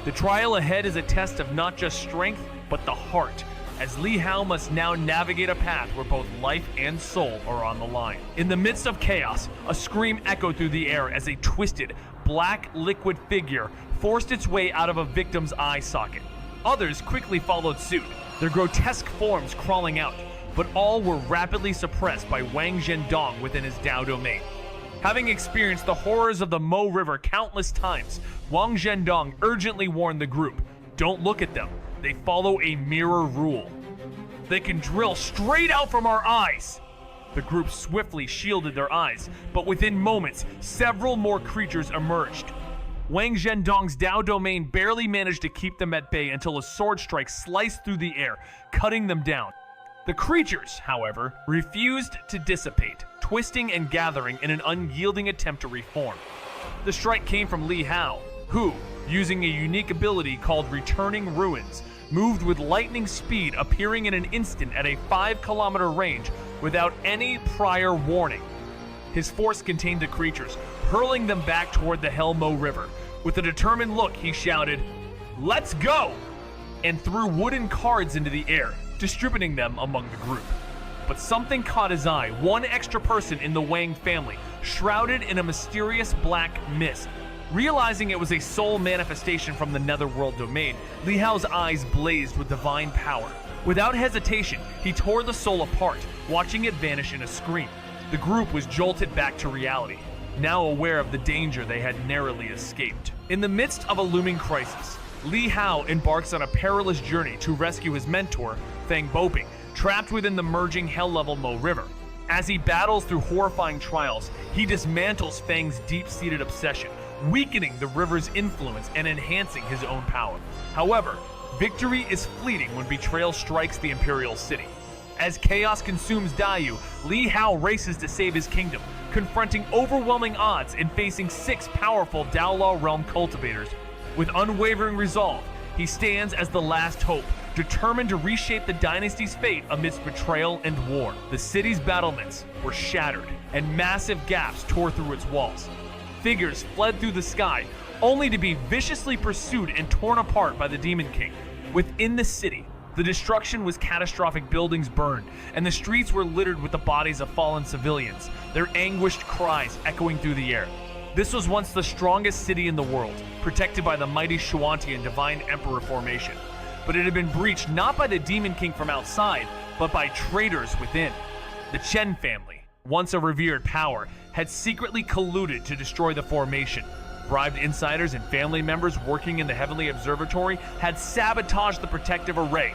The trial ahead is a test of not just strength, but the heart, as Li Hao must now navigate a path where both life and soul are on the line. In the midst of chaos, a scream echoed through the air as a twisted, black liquid figure forced its way out of a victim's eye socket. Others quickly followed suit, their grotesque forms crawling out, but all were rapidly suppressed by Wang Zhendong within his Dao domain. Having experienced the horrors of the Mo River countless times, Wang Zhendong urgently warned the group, "Don't look at them. They follow a mirror rule. They can drill straight out from our eyes." The group swiftly shielded their eyes, but within moments, several more creatures emerged. Wang Zhendong's Dao domain barely managed to keep them at bay until a sword strike sliced through the air, cutting them down. The creatures, however, refused to dissipate, twisting and gathering in an unyielding attempt to reform. The strike came from Li Hao, who, using a unique ability called Returning Ruins, moved with lightning speed, appearing in an instant at a 5-kilometer range without any prior warning. His force contained the creatures, hurling them back toward the Hell Mo River. With a determined look, he shouted, "Let's go!" and threw wooden cards into the air, distributing them among the group. But something caught his eye, one extra person in the Wang family, shrouded in a mysterious black mist. Realizing it was a soul manifestation from the Netherworld domain, Li Hao's eyes blazed with divine power. Without hesitation, he tore the soul apart, watching it vanish in a scream. The group was jolted back to reality, now aware of the danger they had narrowly escaped. In the midst of a looming crisis, Li Hao embarks on a perilous journey to rescue his mentor, Feng Boping, trapped within the merging hell-level Mo River. As he battles through horrifying trials, he dismantles Feng's deep-seated obsession, weakening the river's influence and enhancing his own power. However, victory is fleeting when betrayal strikes the Imperial City. As chaos consumes Dayu, Li Hao races to save his kingdom, confronting overwhelming odds and facing 6 powerful Dao Law Realm cultivators. With unwavering resolve, he stands as the last hope, determined to reshape the dynasty's fate amidst betrayal and war. The city's battlements were shattered, and massive gaps tore through its walls. Figures fled through the sky, only to be viciously pursued and torn apart by the Demon King. Within the city, the destruction was catastrophic. Buildings burned, and the streets were littered with the bodies of fallen civilians, their anguished cries echoing through the air. This was once the strongest city in the world, protected by the mighty Xianxia Divine Emperor formation. But it had been breached not by the Demon King from outside, but by traitors within. The Chen family, once a revered power, had secretly colluded to destroy the formation. Bribed insiders and family members working in the Heavenly Observatory had sabotaged the protective array,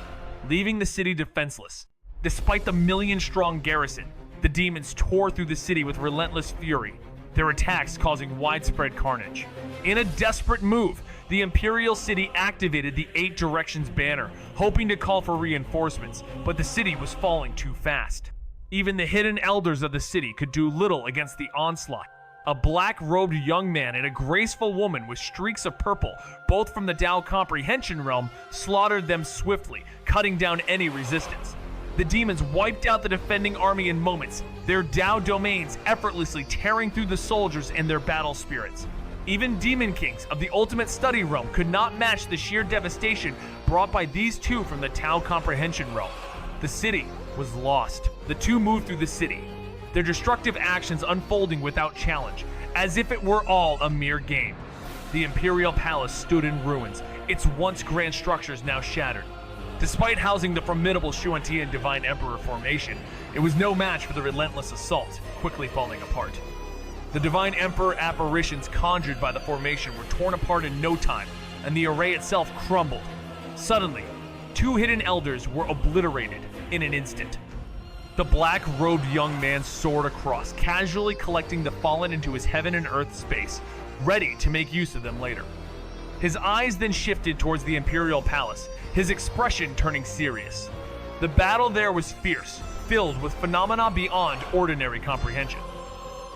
leaving the city defenseless. Despite the million-strong garrison, the demons tore through the city with relentless fury, their attacks causing widespread carnage. In a desperate move, the Imperial City activated the 8 Directions banner, hoping to call for reinforcements, but the city was falling too fast. Even the hidden elders of the city could do little against the onslaught. A black-robed young man and a graceful woman with streaks of purple, both from the Tao Comprehension realm, slaughtered them swiftly, cutting down any resistance. The demons wiped out the defending army in moments, their Tao domains effortlessly tearing through the soldiers and their battle spirits. Even demon kings of the ultimate study realm could not match the sheer devastation brought by these two from the Tao Comprehension realm. The city was lost. The two moved through the city, their destructive actions unfolding without challenge, as if it were all a mere game. The Imperial Palace stood in ruins, its once grand structures now shattered. Despite housing the formidable Xianxia and Divine Emperor formation, it was no match for the relentless assault, quickly falling apart. The Divine Emperor apparitions conjured by the formation were torn apart in no time, and the array itself crumbled. Suddenly, 2 hidden elders were obliterated in an instant. The black-robed young man soared across, casually collecting the fallen into his heaven and earth space, ready to make use of them later. His eyes then shifted towards the Imperial Palace, his expression turning serious. The battle there was fierce, filled with phenomena beyond ordinary comprehension.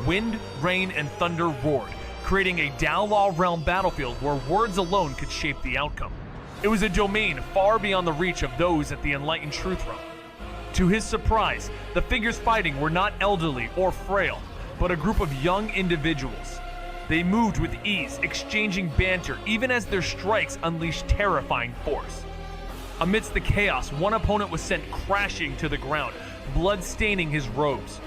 Wind, rain, and thunder roared, creating a Tao Law realm battlefield where words alone could shape the outcome. It was a domain far beyond the reach of those at the Enlightened Truth realm. To his surprise, the figures fighting were not elderly or frail, but a group of young individuals. They moved with ease, exchanging banter even as their strikes unleashed terrifying force. Amidst the chaos, one opponent was sent crashing to the ground, blood staining his robes.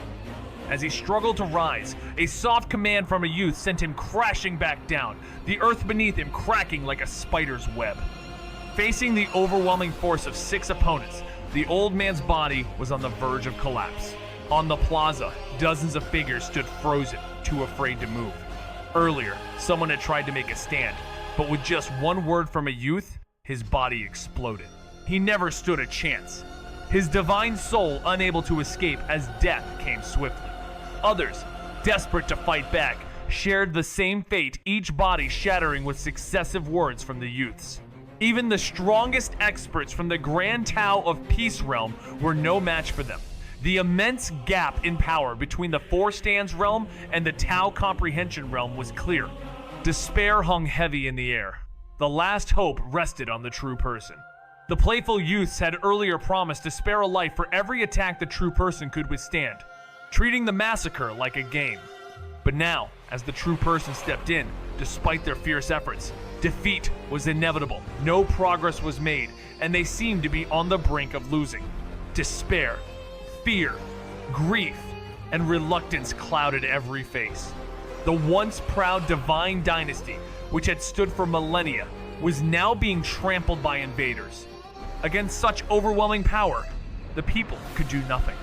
As he struggled to rise, a soft command from a youth sent him crashing back down, the earth beneath him cracking like a spider's web. Facing the overwhelming force of 6 opponents, the old man's body was on the verge of collapse. On the plaza, dozens of figures stood frozen, too afraid to move. Earlier, someone had tried to make a stand, but with just one word from a youth, his body exploded. He never stood a chance. His divine soul unable to escape as death came swiftly. Others, desperate to fight back, shared the same fate, each body shattering with successive words from the youths. Even the strongest experts from the Grand Tao of Peace realm were no match for them. The immense gap in power between the Four Stands realm and the Tao Comprehension realm was clear. Despair hung heavy in the air. The last hope rested on the true person. The playful youths had earlier promised to spare a life for every attack the true person could withstand, treating the massacre like a game. But now, as the true person stepped in, despite their fierce efforts, defeat was inevitable, no progress was made, and they seemed to be on the brink of losing. Despair, fear, grief, and reluctance clouded every face. The once proud divine dynasty, which had stood for millennia, was now being trampled by invaders. Against such overwhelming power, the people could do nothing.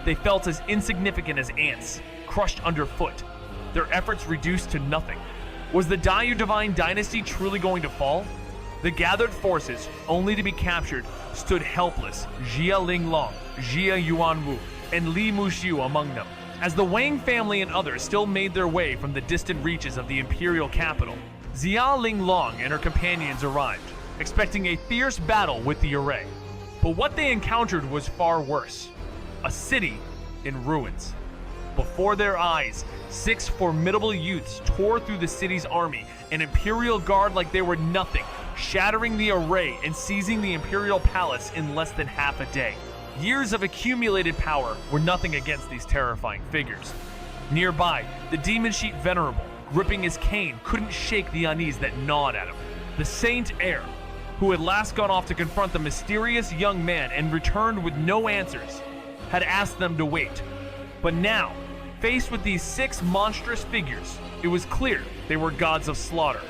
They felt as insignificant as ants, crushed underfoot, their efforts reduced to nothing. Was the Daiyu Divine Dynasty truly going to fall? The gathered forces, only to be captured, stood helpless, Jia Linglong, Jia Yuanwu, and Li Muxiu among them. As the Wang family and others still made their way from the distant reaches of the imperial capital, Jia Linglong and her companions arrived, expecting a fierce battle with the array. But what they encountered was far worse. A city in ruins. Before their eyes, 6 formidable youths tore through the city's army, an imperial guard like they were nothing, shattering the array and seizing the imperial palace in less than half a day. Years of accumulated power were nothing against these terrifying figures. Nearby, the demon sheep venerable, gripping his cane, couldn't shake the unease that gnawed at him. The Saint Heir, who had last gone off to confront the mysterious young man and returned with no answers, had asked them to wait. But now, faced with these 6 monstrous figures, it was clear they were gods of slaughter.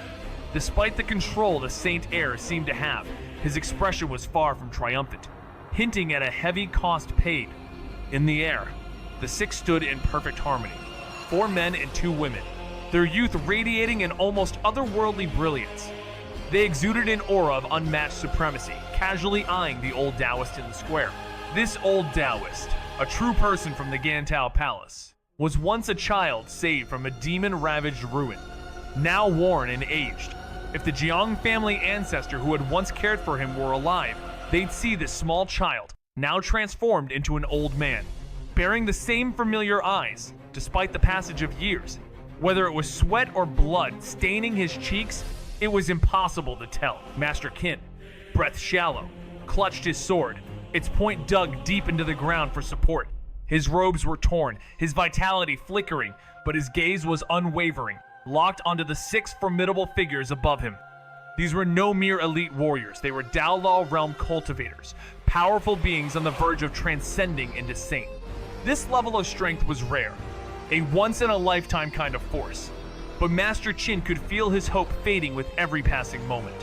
Despite the control the Saint Heir seemed to have, his expression was far from triumphant, hinting at a heavy cost paid. In the air, the 6 stood in perfect harmony, 4 men and 2 women, their youth radiating an almost otherworldly brilliance. They exuded an aura of unmatched supremacy, casually eyeing the old Taoist in the square. This old Taoist, a true person from the Gantao Palace, was once a child saved from a demon-ravaged ruin, now worn and aged. If the Jiang family ancestor who had once cared for him were alive, they'd see this small child, now transformed into an old man, bearing the same familiar eyes, despite the passage of years. Whether it was sweat or blood staining his cheeks, it was impossible to tell. Master Qin, breath shallow, clutched his sword, its point dug deep into the ground for support. His robes were torn, his vitality flickering, but his gaze was unwavering, locked onto the 6 formidable figures above him. These were no mere elite warriors, they were Dao Law realm cultivators, powerful beings on the verge of transcending into saint. This level of strength was rare, a once-in-a-lifetime kind of force, but Master Qin could feel his hope fading with every passing moment.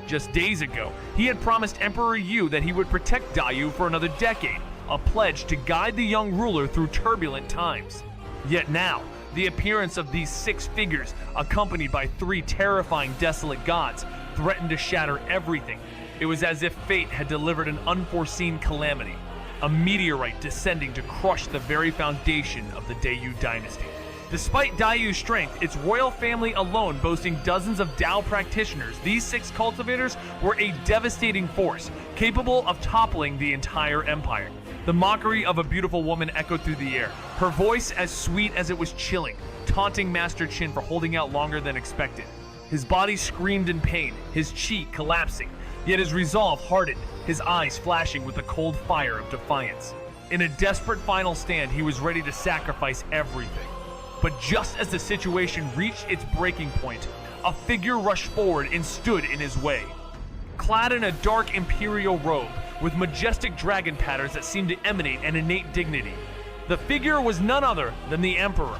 Just days ago, he had promised Emperor Yu that he would protect Dayu for another decade, a pledge to guide the young ruler through turbulent times. Yet now, the appearance of these 6 figures, accompanied by 3 terrifying desolate gods, threatened to shatter everything. It was as if fate had delivered an unforeseen calamity, a meteorite descending to crush the very foundation of the Dayu dynasty. Despite Dayu's strength, its royal family alone boasting dozens of Dao practitioners, these 6 cultivators were a devastating force, capable of toppling the entire empire. The mockery of a beautiful woman echoed through the air, her voice as sweet as it was chilling, taunting Master Qin for holding out longer than expected. His body screamed in pain, his chi collapsing, yet his resolve hardened, his eyes flashing with the cold fire of defiance. In a desperate final stand, he was ready to sacrifice everything. But just as the situation reached its breaking point, a figure rushed forward and stood in his way. Clad in a dark imperial robe, with majestic dragon patterns that seemed to emanate an innate dignity, the figure was none other than the Emperor.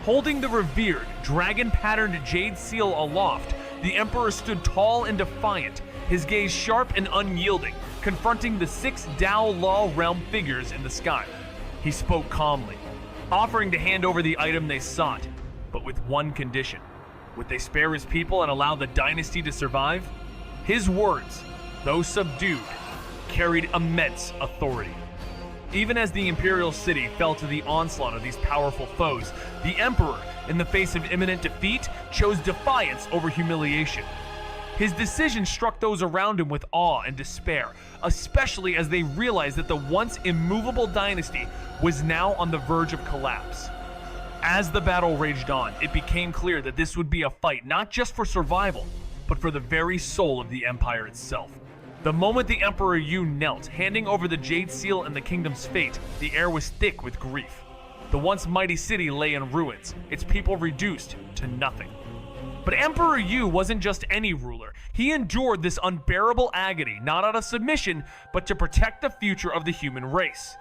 Holding the revered, dragon-patterned jade seal aloft, the Emperor stood tall and defiant, his gaze sharp and unyielding, confronting the 6 Dao Law realm figures in the sky. He spoke calmly, offering to hand over the item they sought, but with one condition. Would they spare his people and allow the dynasty to survive? His words, though subdued, carried immense authority. Even as the imperial city fell to the onslaught of these powerful foes, the Emperor, in the face of imminent defeat, chose defiance over humiliation. His decision struck those around him with awe and despair, especially as they realized that the once immovable dynasty was now on the verge of collapse. As the battle raged on, it became clear that this would be a fight not just for survival, but for the very soul of the empire itself. The moment the Emperor Yu knelt, handing over the Jade Seal and the kingdom's fate, the air was thick with grief. The once mighty city lay in ruins, its people reduced to nothing. But Emperor Yu wasn't just any ruler. He endured this unbearable agony, not out of submission, but to protect the future of the human race.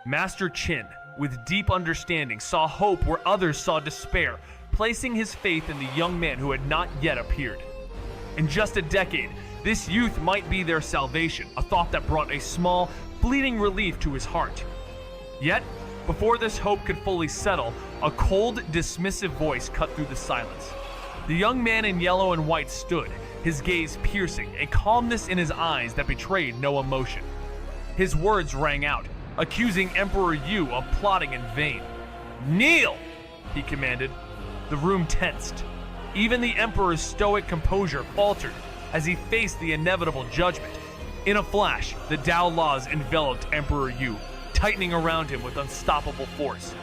Master Qin, with deep understanding, saw hope where others saw despair, placing his faith in the young man who had not yet appeared. In just a decade, this youth might be their salvation, a thought that brought a small, fleeting relief to his heart. Yet, before this hope could fully settle, a cold, dismissive voice cut through the silence. The young man in yellow and white stood, his gaze piercing, a calmness in his eyes that betrayed no emotion. His words rang out, accusing Emperor Yu of plotting in vain. "Kneel!" he commanded. The room tensed. Even the Emperor's stoic composure faltered as he faced the inevitable judgment. In a flash, the Dao laws enveloped Emperor Yu, tightening around him with unstoppable force.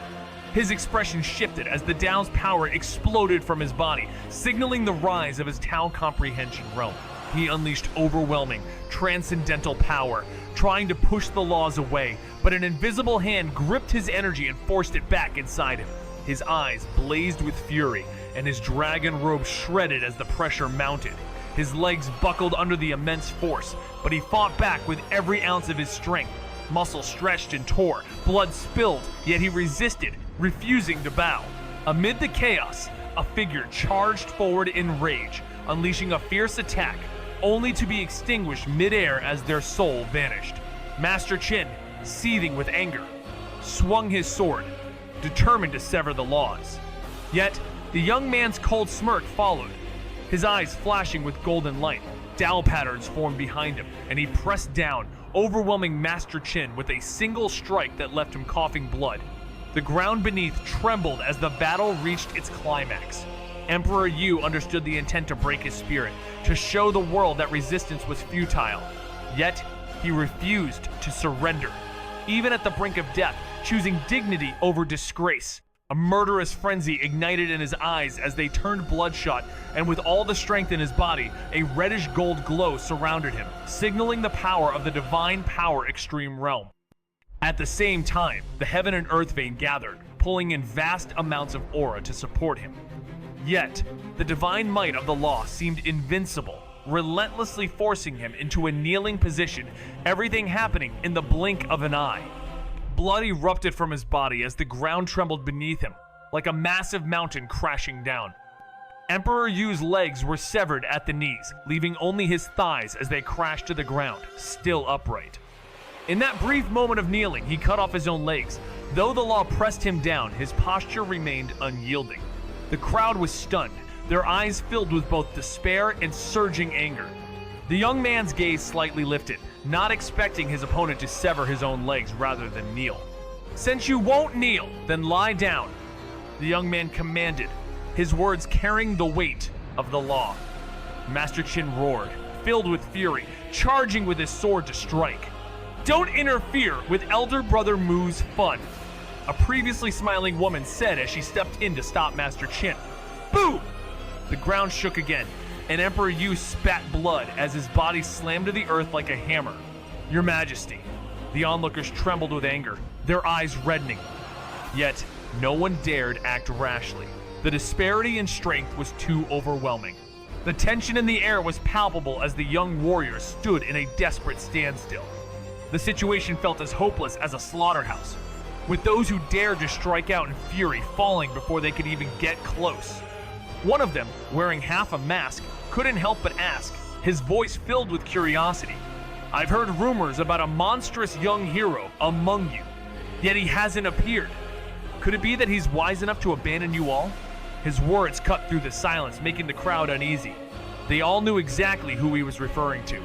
His expression shifted as the Dao's power exploded from his body, signaling the rise of his Tao comprehension realm. He unleashed overwhelming, transcendental power, trying to push the laws away, but an invisible hand gripped his energy and forced it back inside him. His eyes blazed with fury, and his dragon robe shredded as the pressure mounted. His legs buckled under the immense force, but he fought back with every ounce of his strength. Muscle stretched and tore, blood spilled, yet he resisted, refusing to bow. Amid the chaos, a figure charged forward in rage, unleashing a fierce attack, only to be extinguished midair as their soul vanished. Master Qin, seething with anger, swung his sword, determined to sever the laws. Yet, the young man's cold smirk followed. his eyes flashing with golden light. Dao patterns formed behind him, and he pressed down, overwhelming Master Qin with a single strike that left him coughing blood. The ground beneath trembled as the battle reached its climax. Emperor Yu understood the intent to break his spirit, to show the world that resistance was futile. Yet, he refused to surrender. Even at the brink of death, choosing dignity over disgrace. A murderous frenzy ignited in his eyes as they turned bloodshot, and with all the strength in his body, a reddish gold glow surrounded him, signaling the power of the divine power extreme realm. At the same time, the heaven and earth vein gathered, pulling in vast amounts of aura to support him. Yet, the divine might of the law seemed invincible, relentlessly forcing him into a kneeling position, everything happening in the blink of an eye. Blood erupted from his body as the ground trembled beneath him, like a massive mountain crashing down. Emperor Yu's legs were severed at the knees, leaving only his thighs as they crashed to the ground, still upright. In that brief moment of kneeling, he cut off his own legs. Though the law pressed him down, his posture remained unyielding. The crowd was stunned, their eyes filled with both despair and surging anger. The young man's gaze slightly lifted, not expecting his opponent to sever his own legs rather than kneel. "Since you won't kneel, then lie down," the young man commanded, his words carrying the weight of the law. Master Qin roared, filled with fury, charging with his sword to strike. "Don't interfere with Elder Brother Mu's fun," a previously smiling woman said as she stepped in to stop Master Qin. Boom! The ground shook again, and Emperor Yu spat blood as his body slammed to the earth like a hammer. "Your Majesty." The onlookers trembled with anger, their eyes reddening. Yet, no one dared act rashly. The disparity in strength was too overwhelming. The tension in the air was palpable as the young warriors stood in a desperate standstill. The situation felt as hopeless as a slaughterhouse, with those who dared to strike out in fury falling before they could even get close. One of them, wearing half a mask, couldn't help but ask, his voice filled with curiosity. "I've heard rumors about a monstrous young hero among you, yet he hasn't appeared. Could it be that he's wise enough to abandon you all?" His words cut through the silence, making the crowd uneasy. They all knew exactly who he was referring to.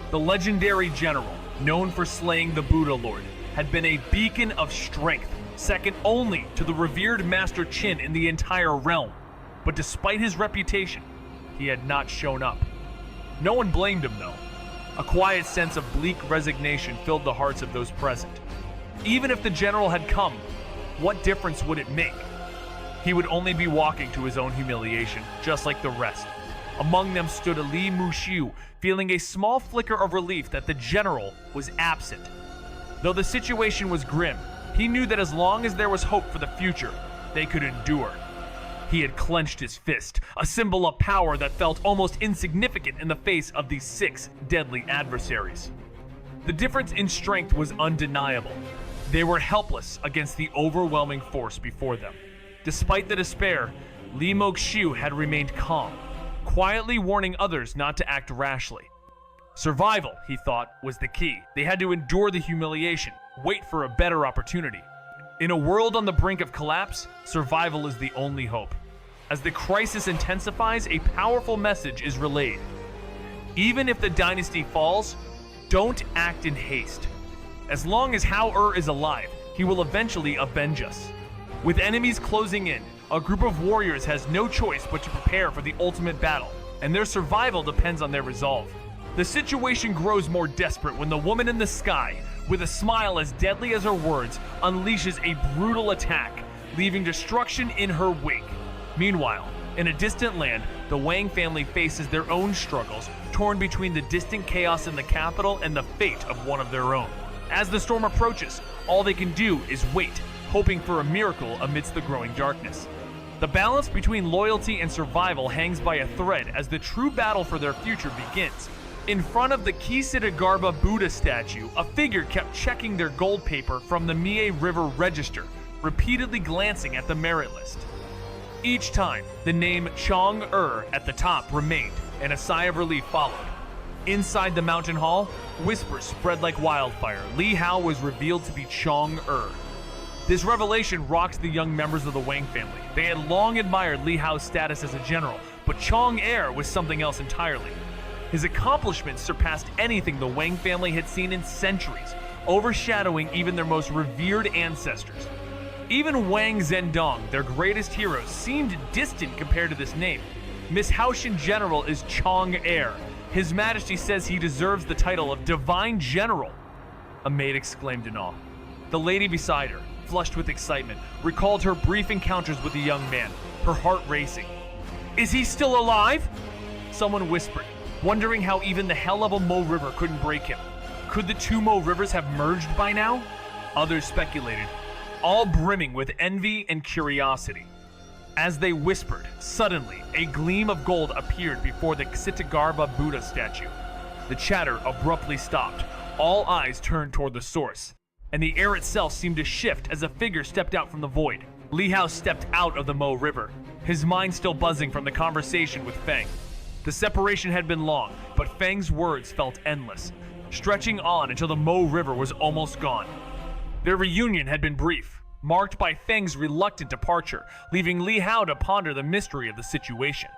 The legendary general, known for slaying the Buddha Lord, had been a beacon of strength, second only to the revered Master Qin in the entire realm. But despite his reputation, he had not shown up. No one blamed him, though. A quiet sense of bleak resignation filled the hearts of those present. Even if the general had come, what difference would it make? He would only be walking to his own humiliation, just like the rest. Among them stood Li Muxiu, feeling a small flicker of relief that the general was absent. Though the situation was grim, he knew that as long as there was hope for the future, they could endure. He had clenched his fist, a symbol of power that felt almost insignificant in the face of these 6 deadly adversaries. The difference in strength was undeniable. They were helpless against the overwhelming force before them. Despite the despair, Li Muxiu had remained calm, quietly warning others not to act rashly. Survival, he thought, was the key. They had to endure the humiliation, wait for a better opportunity. In a world on the brink of collapse, survival is the only hope. As the crisis intensifies, a powerful message is relayed. Even if the dynasty falls, don't act in haste. As long as Hao is alive, he will eventually avenge us. With enemies closing in, a group of warriors has no choice but to prepare for the ultimate battle, and their survival depends on their resolve. The situation grows more desperate when the woman in the sky, with a smile as deadly as her words, unleashes a brutal attack, leaving destruction in her wake. Meanwhile, in a distant land, the Wang family faces their own struggles, torn between the distant chaos in the capital and the fate of one of their own. As the storm approaches, all they can do is wait, hoping for a miracle amidst the growing darkness. The balance between loyalty and survival hangs by a thread as the true battle for their future begins. In front of the Kishidagarba Buddha statue, a figure kept checking their gold paper from the Mie River register, repeatedly glancing at the merit list. Each time, the name Chong at the top remained, and a sigh of relief followed. Inside the mountain hall, whispers spread like wildfire. Li Hao was revealed to be Chong This revelation rocked the young members of the Wang family. They had long admired Li Hao's status as a general, but But Chong Heir was something else entirely. His accomplishments surpassed anything the Wang family had seen in centuries, overshadowing even their most revered ancestors. Even Wang Zhendong, their greatest hero, seemed distant compared to this name. Miss Haoshan General is Chong Heir. His Majesty says he deserves the title of Divine General. A maid exclaimed in awe. The lady beside her, flushed with excitement, recalled her brief encounters with the young man, her heart racing. Is he still alive? Someone whispered, wondering how even the hell-level Mo River couldn't break him. Could the two Mo Rivers have merged by now? Others speculated, all brimming with envy and curiosity. As they whispered, suddenly, a gleam of gold appeared before the Ksitigarbha Buddha statue. The chatter abruptly stopped. All eyes turned toward the source, and the air itself seemed to shift as a figure stepped out from the void. Li Hao stepped out of the Mo River, his mind still buzzing from the conversation with Feng. The separation had been long, but Feng's words felt endless, stretching on until the Mo River was almost gone. Their reunion had been brief, marked by Feng's reluctant departure, leaving Li Hao to ponder the mystery of the situation.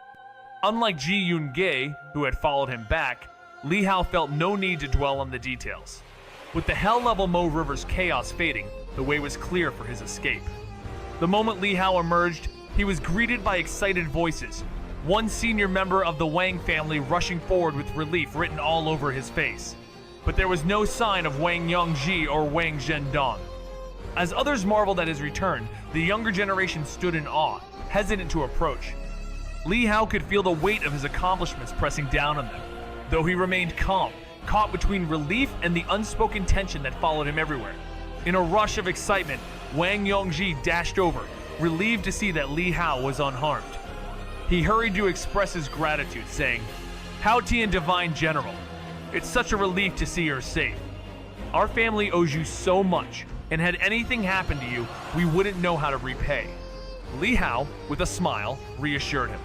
Unlike Ji Yun-ge, who had followed him back, Li Hao felt no need to dwell on the details. With the hell-level Mo River's chaos fading, the way was clear for his escape. The moment Li Hao emerged, he was greeted by excited voices, one senior member of the Wang family rushing forward with relief written all over his face. But there was no sign of Wang Yongji or Wang Zhendong. As others marveled at his return, the younger generation stood in awe, hesitant to approach. Li Hao could feel the weight of his accomplishments pressing down on them, though he remained calm, caught between relief and the unspoken tension that followed him everywhere. In a rush of excitement, Wang Yongji dashed over, relieved to see that Li Hao was unharmed. He hurried to express his gratitude, saying, "Hao Tian Divine General, it's such a relief to see you're safe. Our family owes you so much, and had anything happened to you, we wouldn't know how to repay." Li Hao, with a smile, reassured him.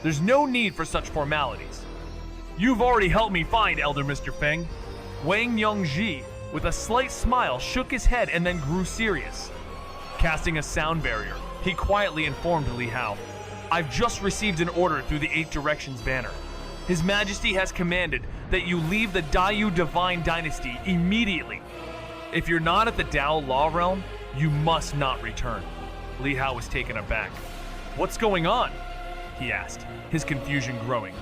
"There's no need for such formalities. You've already helped me find Elder Mr. Feng." Wang Yongji, with a slight smile, shook his head and then grew serious. Casting a sound barrier, he quietly informed Li Hao, "I've just received an order through the Eight Directions banner. His Majesty has commanded that you leave the Daiyu Divine Dynasty immediately. If you're not at the Dao Law Realm, you must not return." Li Hao was taken aback. "What's going on?" he asked, his confusion growing.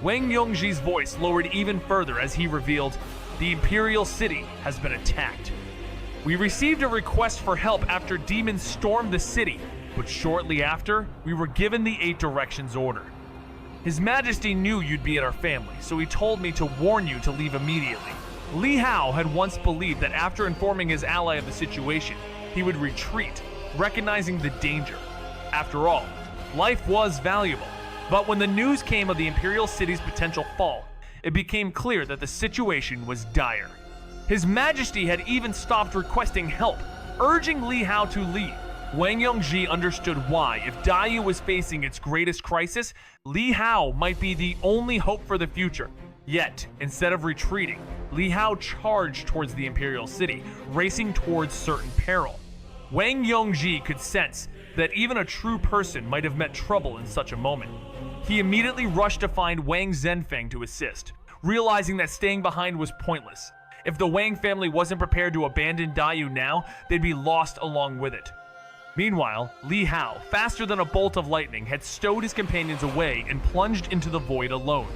Wang Yongji's voice lowered even further as he revealed, "The Imperial City has been attacked. We received a request for help after demons stormed the city, but shortly after, we were given the Eight Directions order. His Majesty knew you'd be at our family, so he told me to warn you to leave immediately." Li Hao had once believed that after informing his ally of the situation, he would retreat, recognizing the danger. After all, life was valuable. But when the news came of the Imperial City's potential fall, it became clear that the situation was dire. His Majesty had even stopped requesting help, urging Li Hao to leave. Wang Yongji understood why, if Daiyu was facing its greatest crisis, Li Hao might be the only hope for the future. Yet, instead of retreating, Li Hao charged towards the Imperial City, racing towards certain peril. Wang Yongji could sense that even a true person might have met trouble in such a moment. He immediately rushed to find Wang Zhenfeng to assist, realizing that staying behind was pointless. If the Wang family wasn't prepared to abandon Daiyu now, they'd be lost along with it. Meanwhile, Li Hao, faster than a bolt of lightning, had stowed his companions away and plunged into the void alone.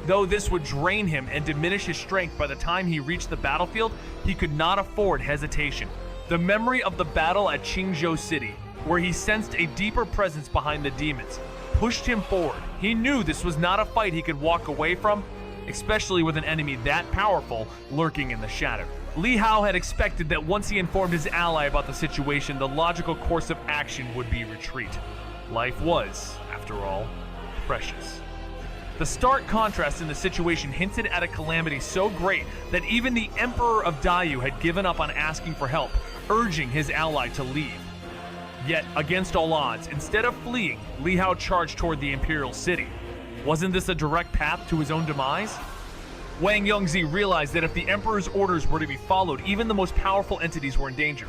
Though this would drain him and diminish his strength by the time he reached the battlefield, he could not afford hesitation. The memory of the battle at Qingzhou City, where he sensed a deeper presence behind the demons, pushed him forward. He knew this was not a fight he could walk away from, especially with an enemy that powerful lurking in the shadow. Li Hao had expected that once he informed his ally about the situation, the logical course of action would be retreat. Life was, after all, precious. The stark contrast in the situation hinted at a calamity so great that even the Emperor of Daiyu had given up on asking for help, urging his ally to leave. Yet, against all odds, instead of fleeing, Li Hao charged toward the Imperial City. Wasn't this a direct path to his own demise? Wang Yongzi realized that if the Emperor's orders were to be followed, even the most powerful entities were in danger.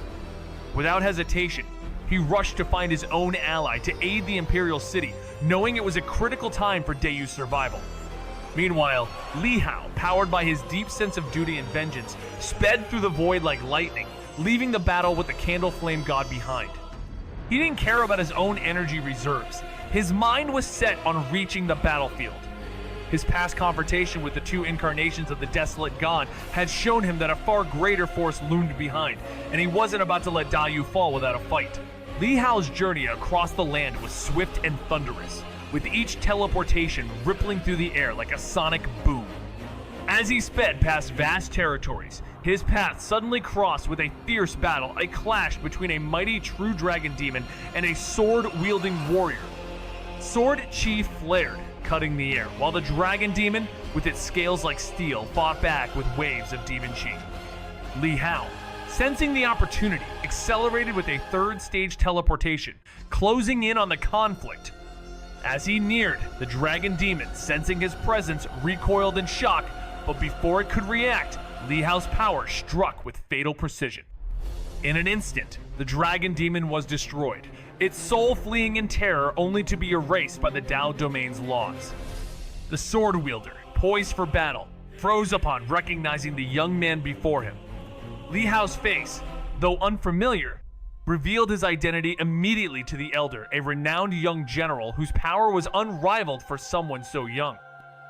Without hesitation, he rushed to find his own ally to aid the Imperial City, knowing it was a critical time for Daeyu's survival. Meanwhile, Li Hao, powered by his deep sense of duty and vengeance, sped through the void like lightning, leaving the battle with the Candle Flame God behind. He didn't care about his own energy reserves. His mind was set on reaching the battlefield. His past confrontation with the two incarnations of the Desolate God had shown him that a far greater force loomed behind, and he wasn't about to let Daeyu fall without a fight. Li Hao's journey across the land was swift and thunderous, with each teleportation rippling through the air like a sonic boom. As he sped past vast territories, his path suddenly crossed with a fierce battle, a clash between a mighty true dragon demon and a sword-wielding warrior. Sword Chi flared, cutting the air, while the dragon demon, with its scales like steel, fought back with waves of demon chi. Li Hao, sensing the opportunity, accelerated with a third-stage teleportation, closing in on the conflict. As he neared, the dragon demon, sensing his presence, recoiled in shock, but before it could react, Li Hao's power struck with fatal precision. In an instant, the dragon demon was destroyed, its soul fleeing in terror only to be erased by the Dao Domain's laws. The sword wielder, poised for battle, froze upon recognizing the young man before him. Li Hao's face, though unfamiliar, revealed his identity immediately to the elder, a renowned young general whose power was unrivaled for someone so young.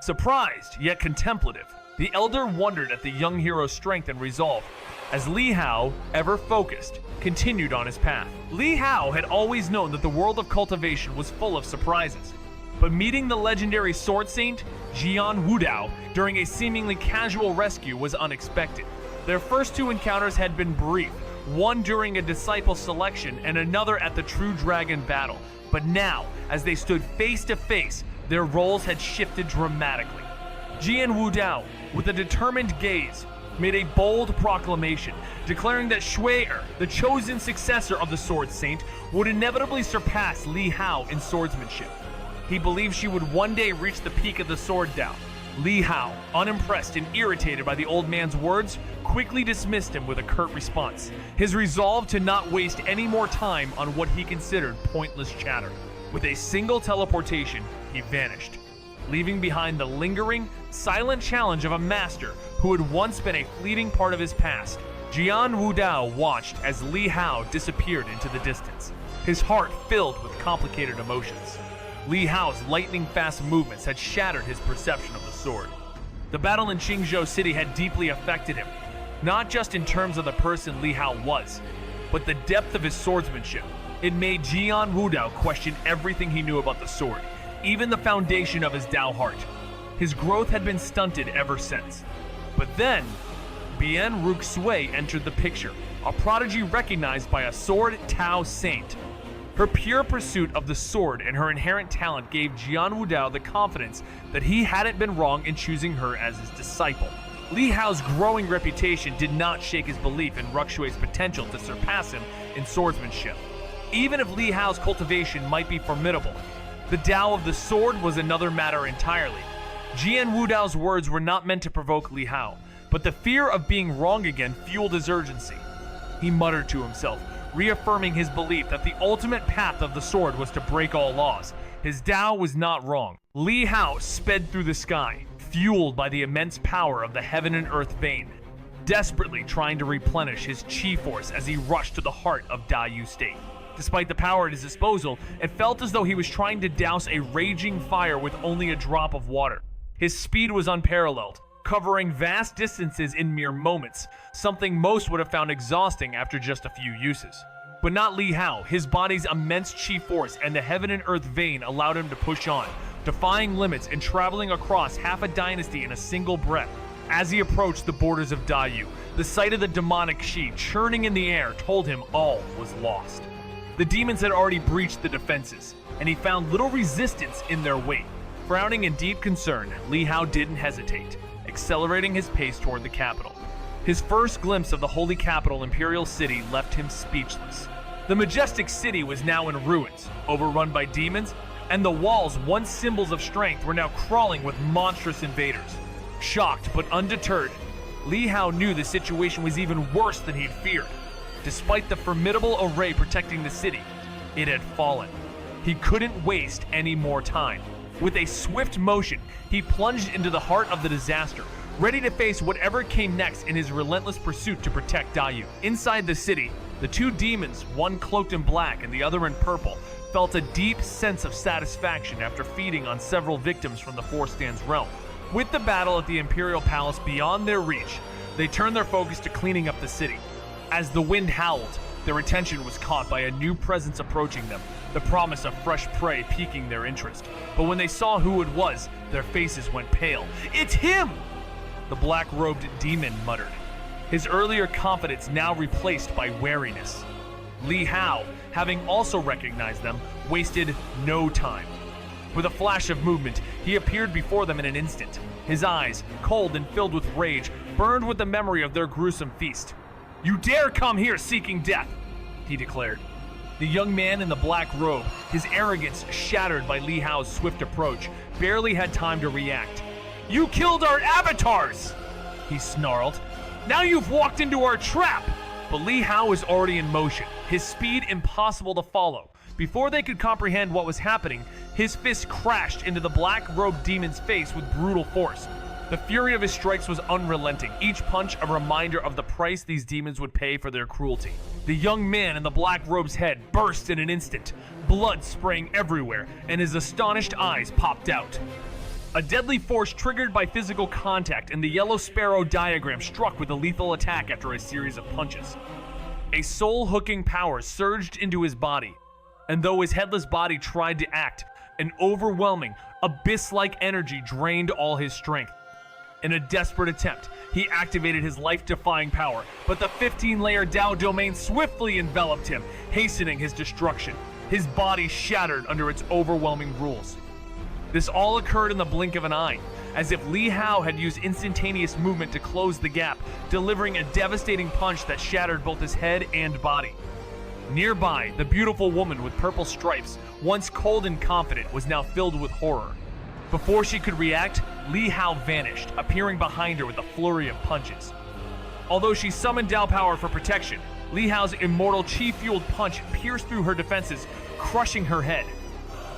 Surprised, yet contemplative, the elder wondered at the young hero's strength and resolve, as Li Hao, ever focused, continued on his path. Li Hao had always known that the world of cultivation was full of surprises, but meeting the legendary sword saint, Jian Wudao, during a seemingly casual rescue was unexpected. Their first two encounters had been brief, one during a disciple selection and another at the True Dragon battle, but now, as they stood face to face, their roles had shifted dramatically. Jian Wudao, with a determined gaze, made a bold proclamation, declaring that Shuai, the chosen successor of the Sword Saint, would inevitably surpass Li Hao in swordsmanship. He believed she would one day reach the peak of the Sword Dao. Li Hao, unimpressed and irritated by the old man's words, quickly dismissed him with a curt response, his resolve to not waste any more time on what he considered pointless chatter. With a single teleportation, he vanished, leaving behind the lingering, silent challenge of a master who had once been a fleeting part of his past. Jian Wudao watched as Li Hao disappeared into the distance, his heart filled with complicated emotions. Li Hao's lightning-fast movements had shattered his perception of the sword. The battle in Qingzhou City had deeply affected him, not just in terms of the person Li Hao was, but the depth of his swordsmanship. It made Jian Wudao question everything he knew about the sword, even the foundation of his Dao heart. His growth had been stunted ever since. But then, Bian Ruxue entered the picture, a prodigy recognized by a sword Tao saint. Her pure pursuit of the sword and her inherent talent gave Jian Wudao the confidence that he hadn't been wrong in choosing her as his disciple. Li Hao's growing reputation did not shake his belief in Ruxue's potential to surpass him in swordsmanship. Even if Li Hao's cultivation might be formidable, the Dao of the sword was another matter entirely. Jian Wudao's words were not meant to provoke Li Hao, but the fear of being wrong again fueled his urgency. He muttered to himself, reaffirming his belief that the ultimate path of the sword was to break all laws. His Dao was not wrong. Li Hao sped through the sky, fueled by the immense power of the heaven and earth vein, desperately trying to replenish his chi force as he rushed to the heart of Daeyu State. Despite the power at his disposal, it felt as though he was trying to douse a raging fire with only a drop of water. His speed was unparalleled, covering vast distances in mere moments, something most would have found exhausting after just a few uses. But not Li Hao. His body's immense chi force and the heaven and earth vein allowed him to push on, defying limits and traveling across half a dynasty in a single breath. As he approached the borders of Daeyu, the sight of the demonic chi churning in the air told him all was lost. The demons had already breached the defenses, and he found little resistance in their wake. Frowning in deep concern, Li Hao didn't hesitate, accelerating his pace toward the capital. His first glimpse of the holy capital, Imperial City, left him speechless. The majestic city was now in ruins, overrun by demons, and the walls, once symbols of strength, were now crawling with monstrous invaders. Shocked but undeterred, Li Hao knew the situation was even worse than he'd feared. Despite the formidable array protecting the city, it had fallen. He couldn't waste any more time. With a swift motion, he plunged into the heart of the disaster, ready to face whatever came next in his relentless pursuit to protect Dayu. Inside the city, the two demons, one cloaked in black and the other in purple, felt a deep sense of satisfaction after feeding on several victims from the Four Stands realm. With the battle at the Imperial Palace beyond their reach, they turned their focus to cleaning up the city. As the wind howled, their attention was caught by a new presence approaching them, the promise of fresh prey piquing their interest. But when they saw who it was, their faces went pale. "It's him!" the black-robed demon muttered, his earlier confidence now replaced by wariness. Li Hao, having also recognized them, wasted no time. With a flash of movement, he appeared before them in an instant. His eyes, cold and filled with rage, burned with the memory of their gruesome feast. "You dare come here seeking death!" he declared. The young man in the black robe, his arrogance shattered by Li Hao's swift approach, barely had time to react. "You killed our avatars!" he snarled. "Now you've walked into our trap!" But Li Hao was already in motion, his speed impossible to follow. Before they could comprehend what was happening, his fist crashed into the black-robed demon's face with brutal force. The fury of his strikes was unrelenting, each punch a reminder of the price these demons would pay for their cruelty. The young man in the black robe's head burst in an instant, blood spraying everywhere, and his astonished eyes popped out. A deadly force triggered by physical contact, and the Yellow Sparrow diagram struck with a lethal attack after a series of punches. A soul-hooking power surged into his body, and though his headless body tried to act, an overwhelming, abyss-like energy drained all his strength. In a desperate attempt, he activated his life-defying power, but the 15-layer Dao domain swiftly enveloped him, hastening his destruction. His body shattered under its overwhelming rules. This all occurred in the blink of an eye, as if Li Hao had used instantaneous movement to close the gap, delivering a devastating punch that shattered both his head and body. Nearby, the beautiful woman with purple stripes, once cold and confident, was now filled with horror. Before she could react, Li Hao vanished, appearing behind her with a flurry of punches. Although she summoned Dao power for protection, Li Hao's immortal chi-fueled punch pierced through her defenses, crushing her head.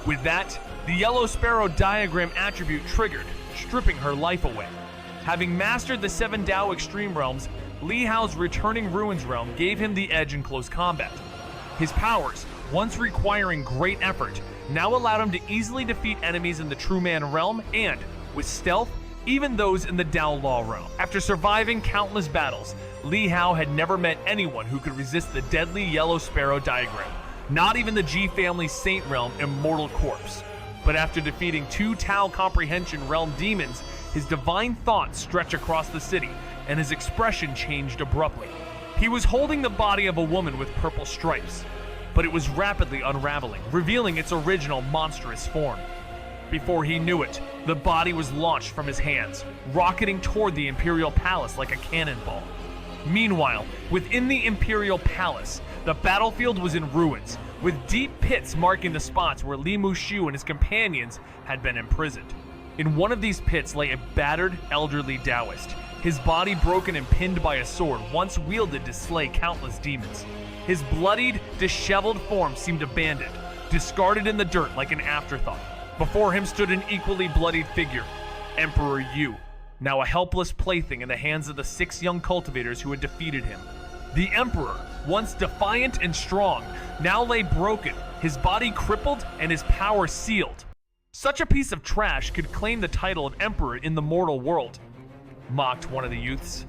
With that, the Yellow Sparrow diagram attribute triggered, stripping her life away. Having mastered the 7 Dao extreme realms, Li Hao's returning Ruins realm gave him the edge in close combat. His powers, once requiring great effort, now allowed him to easily defeat enemies in the True Man realm and, with stealth, even those in the Dao Law realm. After surviving countless battles, Li Hao had never met anyone who could resist the deadly Yellow Sparrow diagram, not even the G Family Saint realm Immortal Corpse. But after defeating 2 Tao Comprehension realm demons, his divine thoughts stretched across the city, and his expression changed abruptly. He was holding the body of a woman with purple stripes, but it was rapidly unraveling, revealing its original monstrous form. Before he knew it, the body was launched from his hands, rocketing toward the Imperial Palace like a cannonball. Meanwhile, within the Imperial Palace, the battlefield was in ruins, with deep pits marking the spots where Li Mushu and his companions had been imprisoned. In one of these pits lay a battered, elderly Taoist, his body broken and pinned by a sword once wielded to slay countless demons. His bloodied, disheveled form seemed abandoned, discarded in the dirt like an afterthought. Before him stood an equally bloodied figure, Emperor Yu, now a helpless plaything in the hands of the 6 young cultivators who had defeated him. The Emperor, once defiant and strong, now lay broken, his body crippled and his power sealed. Such a piece of trash could claim the title of Emperor in the mortal world, mocked one of the youths.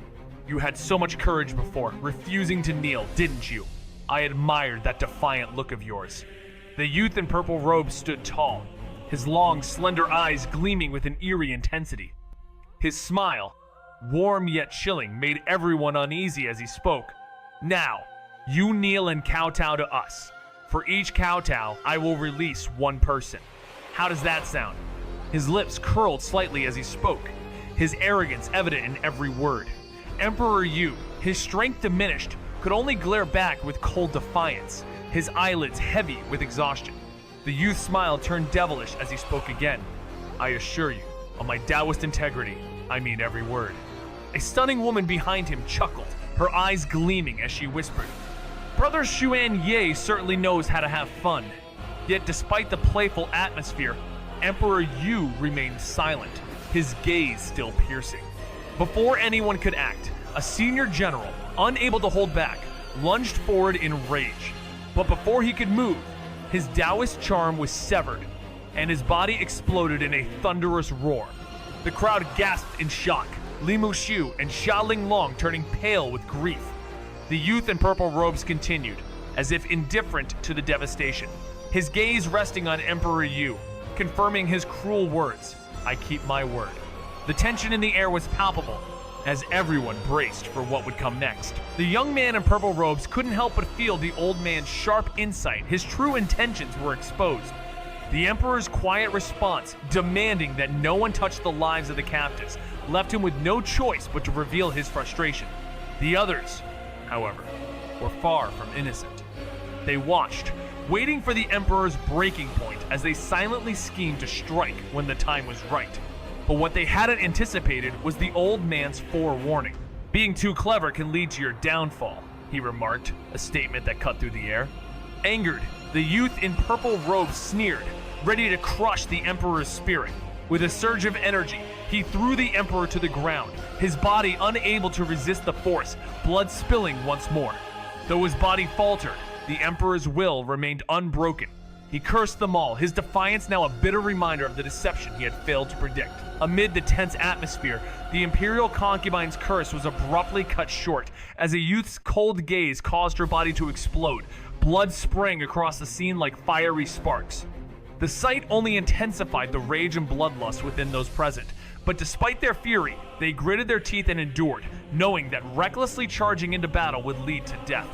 You had so much courage before, refusing to kneel, didn't you? I admired that defiant look of yours. The youth in purple robes stood tall, his long, slender eyes gleaming with an eerie intensity. His smile, warm yet chilling, made everyone uneasy as he spoke. Now, you kneel and kowtow to us. For each kowtow, I will release one person. How does that sound? His lips curled slightly as he spoke, his arrogance evident in every word. Emperor Yu, his strength diminished, could only glare back with cold defiance, his eyelids heavy with exhaustion. The youth's smile turned devilish as he spoke again. I assure you, on my Taoist integrity, I mean every word. A stunning woman behind him chuckled, her eyes gleaming as she whispered, Brother Xianxia certainly knows how to have fun. Yet despite the playful atmosphere, Emperor Yu remained silent, his gaze still piercing. Before anyone could act, a senior general, unable to hold back, lunged forward in rage. But before he could move, his Taoist charm was severed, and his body exploded in a thunderous roar. The crowd gasped in shock, Li Muxiu and Xia Linglong turning pale with grief. The youth in purple robes continued, as if indifferent to the devastation, his gaze resting on Emperor Yu, confirming his cruel words, "I keep my word." The tension in the air was palpable, as everyone braced for what would come next. The young man in purple robes couldn't help but feel the old man's sharp insight. His true intentions were exposed. The Emperor's quiet response, demanding that no one touch the lives of the captives, left him with no choice but to reveal his frustration. The others, however, were far from innocent. They watched, waiting for the Emperor's breaking point as they silently schemed to strike when the time was right. But what they hadn't anticipated was the old man's forewarning. "Being too clever can lead to your downfall," he remarked, a statement that cut through the air. Angered, the youth in purple robes sneered, ready to crush the Emperor's spirit. With a surge of energy, he threw the Emperor to the ground, his body unable to resist the force, blood spilling once more. Though his body faltered, the Emperor's will remained unbroken. He cursed them all, his defiance now a bitter reminder of the deception he had failed to predict. Amid the tense atmosphere, the Imperial concubine's curse was abruptly cut short as a youth's cold gaze caused her body to explode. Blood sprang across the scene like fiery sparks. The sight only intensified the rage and bloodlust within those present, but despite their fury, they gritted their teeth and endured, knowing that recklessly charging into battle would lead to death.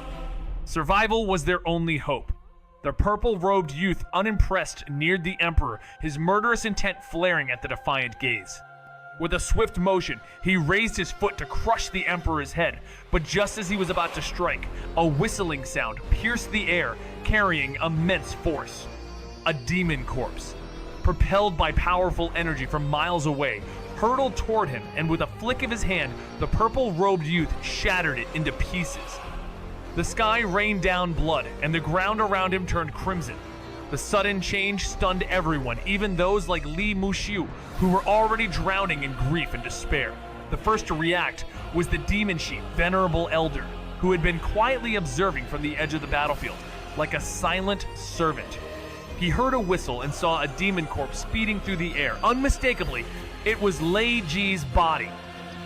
Survival was their only hope. The purple-robed youth, unimpressed, neared the Emperor, his murderous intent flaring at the defiant gaze. With a swift motion, he raised his foot to crush the Emperor's head, but just as he was about to strike, a whistling sound pierced the air, carrying immense force. A demon corpse, propelled by powerful energy from miles away, hurtled toward him, and with a flick of his hand, the purple-robed youth shattered it into pieces. The sky rained down blood, and the ground around him turned crimson. The sudden change stunned everyone, even those like Li Muxiu, who were already drowning in grief and despair. The first to react was the demon chief, Venerable Elder, who had been quietly observing from the edge of the battlefield, like a silent servant. He heard a whistle and saw a demon corpse speeding through the air. Unmistakably, it was Lei Ji's body.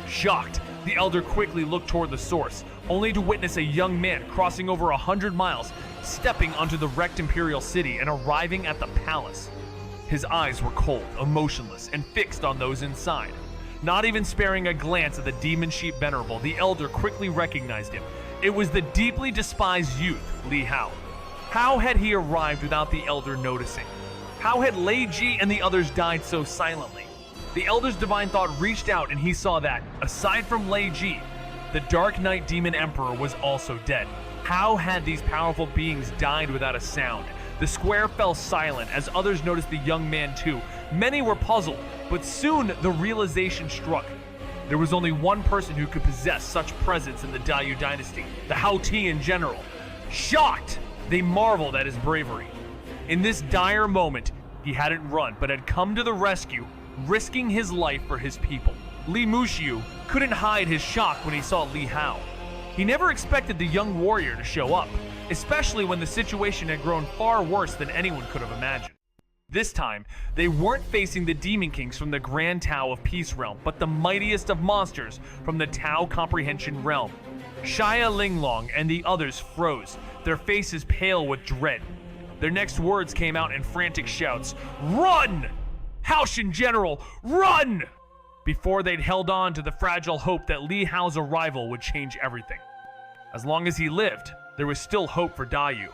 Shocked, the elder quickly looked toward the source, only to witness a young man crossing over 100 miles, stepping onto the wrecked imperial city and arriving at the palace. His eyes were cold, emotionless, and fixed on those inside. Not even sparing a glance at the demon chief Venerable, the elder quickly recognized him. It was the deeply despised youth, Li Hao. How had he arrived without the elder noticing? How had Lei Ji and the others died so silently? The elder's divine thought reached out and he saw that, aside from Lei Ji, the Dark Knight Demon Emperor was also dead. How had these powerful beings died without a sound? The square fell silent as others noticed the young man too. Many were puzzled, but soon the realization struck. There was only one person who could possess such presence in the Dayu dynasty, the Haotian general. Shocked, they marveled at his bravery. In this dire moment, he hadn't run, but had come to the rescue, risking his life for his people. Li Muxiu couldn't hide his shock when he saw Li Hao. He never expected the young warrior to show up, especially when the situation had grown far worse than anyone could have imagined. This time, they weren't facing the Demon Kings from the Grand Tao of Peace Realm, but the mightiest of monsters from the Tao Comprehension Realm. Xia Linglong and the others froze, their faces pale with dread. Their next words came out in frantic shouts, "Run! Haoshan General, run!" Before they'd held on to the fragile hope that Li Hao's arrival would change everything. As long as he lived, there was still hope for Dayu.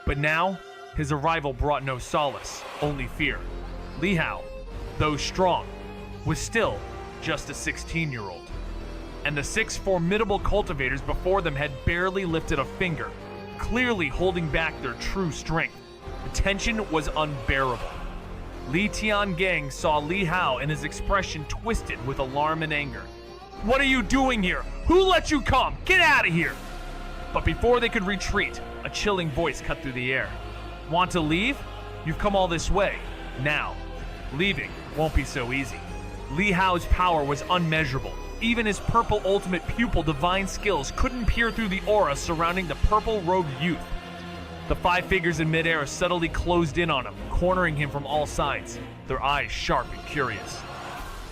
But now, his arrival brought no solace, only fear. Li Hao, though strong, was still just a 16-year-old. And the 6 formidable cultivators before them had barely lifted a finger, clearly holding back their true strength. The tension was unbearable. Li Tiangang saw Li Hao and his expression twisted with alarm and anger. "What are you doing here? Who let you come? Get out of here!" But before they could retreat, a chilling voice cut through the air. Want to leave? You've come all this way. Now, leaving won't be so easy. Li Hao's power was unmeasurable. Even his purple ultimate pupil divine skills couldn't peer through the aura surrounding the purple-robed youth. The 5 figures in midair subtly closed in on him, cornering him from all sides, their eyes sharp and curious.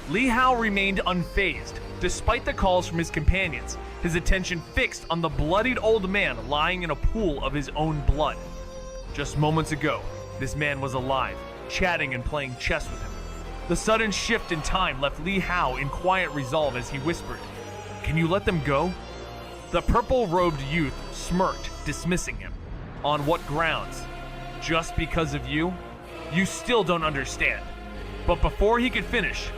Li Hao remained unfazed, despite the calls from his companions, his attention fixed on the bloodied old man lying in a pool of his own blood. Just moments ago, this man was alive, chatting and playing chess with him. The sudden shift in time left Li Hao in quiet resolve as he whispered, "Can you let them go?" The purple-robed youth smirked, dismissing him. On what grounds? Just because of you? You still don't understand. But before he could finish,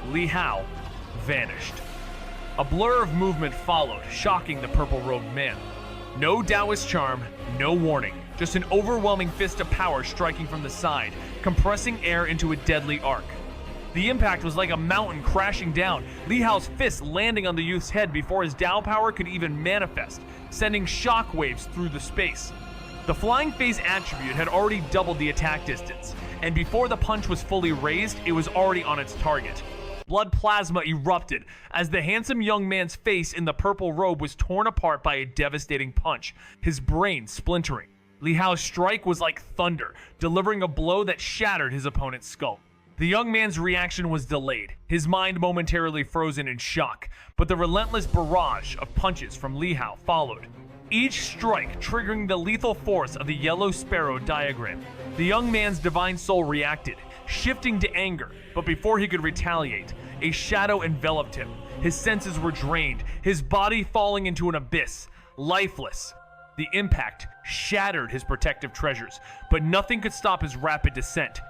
Li Hao vanished. A blur of movement followed, shocking the purple-robed man. No Taoist charm, no warning, just an overwhelming fist of power striking from the side, compressing air into a deadly arc. The impact was like a mountain crashing down, Li Hao's fist landing on the youth's head before his Tao power could even manifest, sending shockwaves through the space. The flying phase attribute had already doubled the attack distance, and before the punch was fully raised, it was already on its target. Blood plasma erupted as the handsome young man's face in the purple robe was torn apart by a devastating punch, his brain splintering. Li Hao's strike was like thunder, delivering a blow that shattered his opponent's skull. The young man's reaction was delayed, his mind momentarily frozen in shock, but the relentless barrage of punches from Li Hao followed, each strike triggering the lethal force of the yellow sparrow diagram. The young man's divine soul reacted, shifting to anger, but before he could retaliate, a shadow enveloped him. His senses were drained, his body falling into an abyss, lifeless. The impact shattered his protective treasures, but nothing could stop his rapid descent.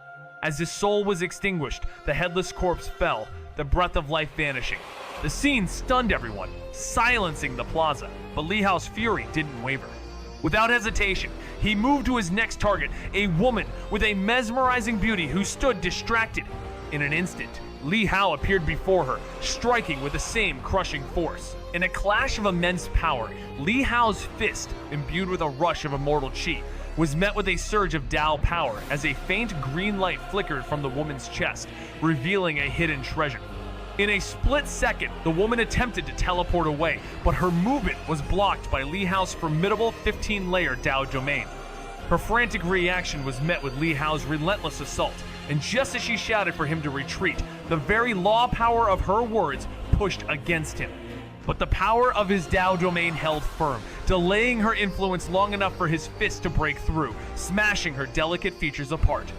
As his soul was extinguished, the headless corpse fell, the breath of life vanishing. The scene stunned everyone, silencing the plaza, but Li Hao's fury didn't waver. Without hesitation, he moved to his next target, a woman with a mesmerizing beauty who stood distracted. In an instant, Li Hao appeared before her, striking with the same crushing force. In a clash of immense power, Li Hao's fist, imbued with a rush of immortal chi, was met with a surge of Tao power as a faint green light flickered from the woman's chest, revealing a hidden treasure. In a split second, the woman attempted to teleport away, but her movement was blocked by Li Hao's formidable 15-layer Tao domain. Her frantic reaction was met with Li Hao's relentless assault, and just as she shouted for him to retreat, the very law power of her words pushed against him. But the power of his Tao domain held firm, delaying her influence long enough for his fist to break through, smashing her delicate features apart.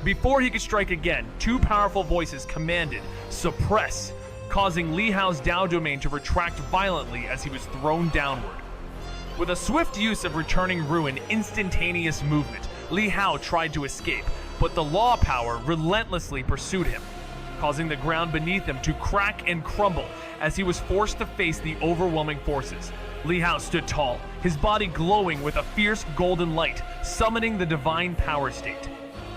Before he could strike again, 2 powerful voices commanded, "Suppress," causing Li Hao's Tao domain to retract violently as he was thrown downward. With a swift use of Returning Ruin instantaneous movement, Li Hao tried to escape, but the law power relentlessly pursued him, causing the ground beneath him to crack and crumble as he was forced to face the overwhelming forces. Li Hao stood tall, his body glowing with a fierce golden light, summoning the divine power state.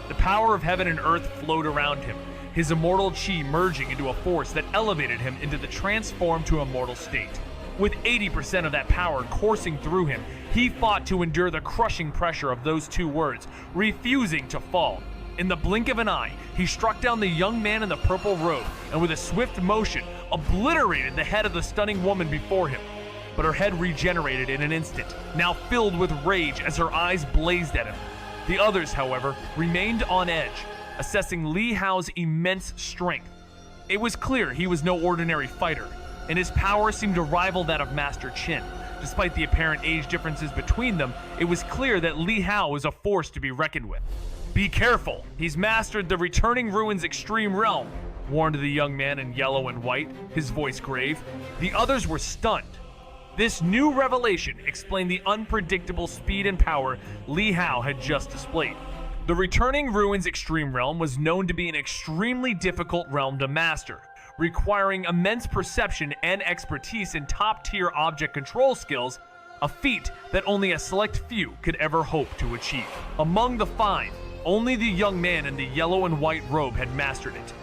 The power of heaven and earth flowed around him, his immortal chi merging into a force that elevated him into the transformed to immortal state. With 80% of that power coursing through him, he fought to endure the crushing pressure of those 2 words, refusing to fall. In the blink of an eye, he struck down the young man in the purple robe and with a swift motion, obliterated the head of the stunning woman before him. But her head regenerated in an instant, now filled with rage as her eyes blazed at him. The others, however, remained on edge, assessing Li Hao's immense strength. It was clear he was no ordinary fighter, and his power seemed to rival that of Master Qin. Despite the apparent age differences between them, it was clear that Li Hao was a force to be reckoned with. "Be careful, he's mastered the Returning Ruins Extreme Realm," warned the young man in yellow and white, his voice grave. The others were stunned. This new revelation explained the unpredictable speed and power Li Hao had just displayed. The Returning Ruins Extreme Realm was known to be an extremely difficult realm to master, requiring immense perception and expertise in top-tier object control skills, a feat that only a select few could ever hope to achieve. Among the 5, only the young man in the yellow and white robe had mastered it.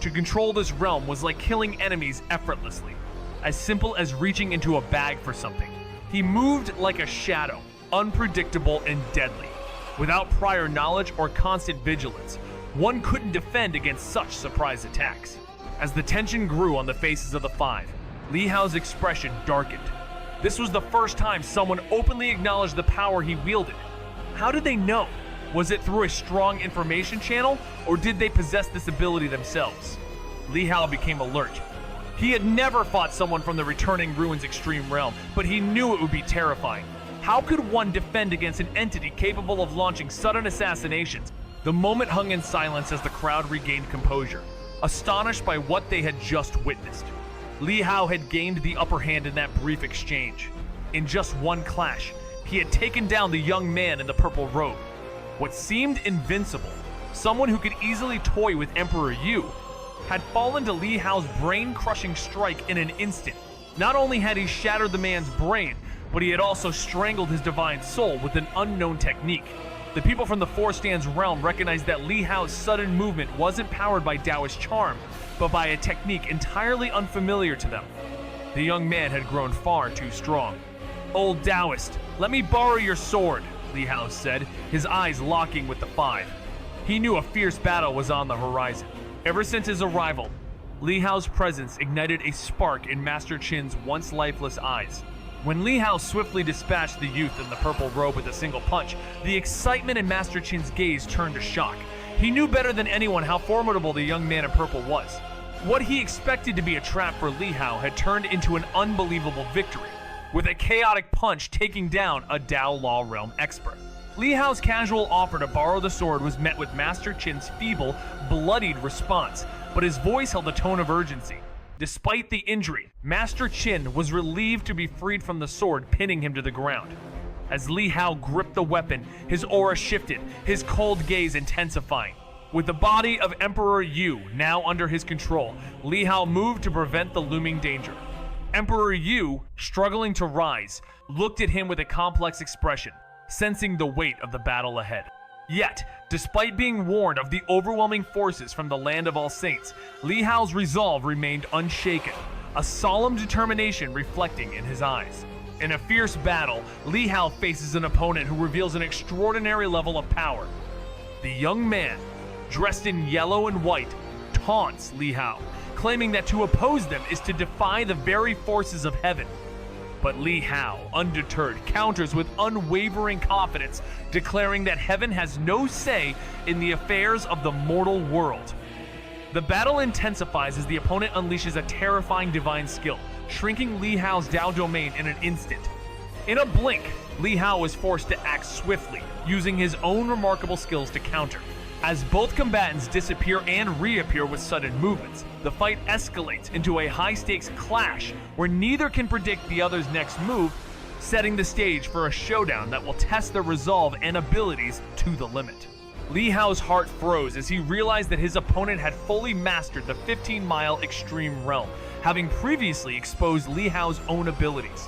To control this realm was like killing enemies effortlessly, as simple as reaching into a bag for something. He moved like a shadow, unpredictable and deadly. Without prior knowledge or constant vigilance, one couldn't defend against such surprise attacks. As the tension grew on the faces of the five, Li Hao's expression darkened. This was the first time someone openly acknowledged the power he wielded. How did they know? Was it through a strong information channel, or did they possess this ability themselves? Li Hao became alert. He had never fought someone from the returning ruins extreme realm, but he knew it would be terrifying. How could one defend against an entity capable of launching sudden assassinations? The moment hung in silence as the crowd regained composure, astonished by what they had just witnessed. Li Hao had gained the upper hand in that brief exchange. In just one clash, he had taken down the young man in the purple robe. What seemed invincible, someone who could easily toy with Emperor Yu, had fallen to Li Hao's brain-crushing strike in an instant. Not only had he shattered the man's brain, but he had also strangled his divine soul with an unknown technique. The people from the Four Stands realm recognized that Li Hao's sudden movement wasn't powered by Taoist charm, but by a technique entirely unfamiliar to them. The young man had grown far too strong. "Old Taoist, let me borrow your sword," Li Hao said, his eyes locking with the five. He knew a fierce battle was on the horizon. Ever since his arrival, Li Hao's presence ignited a spark in Master Qin's once lifeless eyes. When Li Hao swiftly dispatched the youth in the purple robe with a single punch, the excitement in Master Qin's gaze turned to shock. He knew better than anyone how formidable the young man in purple was. What he expected to be a trap for Li Hao had turned into an unbelievable victory, with a chaotic punch taking down a Dao Law Realm expert. Li Hao's casual offer to borrow the sword was met with Master Qin's feeble, bloodied response, but his voice held a tone of urgency. Despite the injury, Master Qin was relieved to be freed from the sword pinning him to the ground. As Li Hao gripped the weapon, his aura shifted, his cold gaze intensifying. With the body of Emperor Yu now under his control, Li Hao moved to prevent the looming danger. Emperor Yu, struggling to rise, looked at him with a complex expression, sensing the weight of the battle ahead. Yet, despite being warned of the overwhelming forces from the Land of All Saints, Li Hao's resolve remained unshaken, a solemn determination reflecting in his eyes. In a fierce battle, Li Hao faces an opponent who reveals an extraordinary level of power. The young man, dressed in yellow and white, taunts Li Hao, claiming that to oppose them is to defy the very forces of heaven. But Li Hao, undeterred, counters with unwavering confidence, declaring that heaven has no say in the affairs of the mortal world. The battle intensifies as the opponent unleashes a terrifying divine skill, shrinking Li Hao's Dao domain in an instant. In a blink, Li Hao was forced to act swiftly, using his own remarkable skills to counter. As both combatants disappear and reappear with sudden movements, the fight escalates into a high-stakes clash where neither can predict the other's next move, setting the stage for a showdown that will test their resolve and abilities to the limit. Li Hao's heart froze as he realized that his opponent had fully mastered the 15-mile extreme realm, having previously exposed Li Hao's own abilities.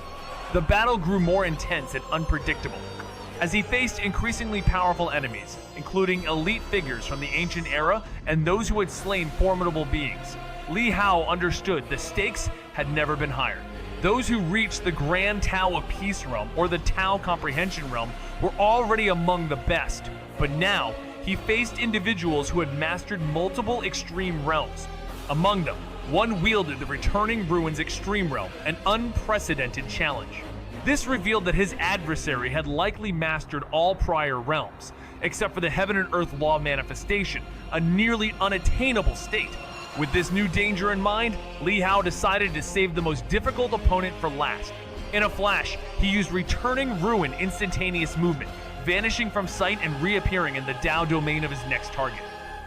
The battle grew more intense and unpredictable, as he faced increasingly powerful enemies, including elite figures from the ancient era and those who had slain formidable beings. Li Hao understood the stakes had never been higher. Those who reached the Grand Tao of Peace realm or the Tao Comprehension realm were already among the best, but now he faced individuals who had mastered multiple extreme realms. Among them, one wielded the returning ruins extreme realm, an unprecedented challenge. This revealed that his adversary had likely mastered all prior realms, except for the Heaven and Earth Law manifestation, a nearly unattainable state. With this new danger in mind, Li Hao decided to save the most difficult opponent for last. In a flash, he used Returning Ruin instantaneous movement, vanishing from sight and reappearing in the Dao domain of his next target.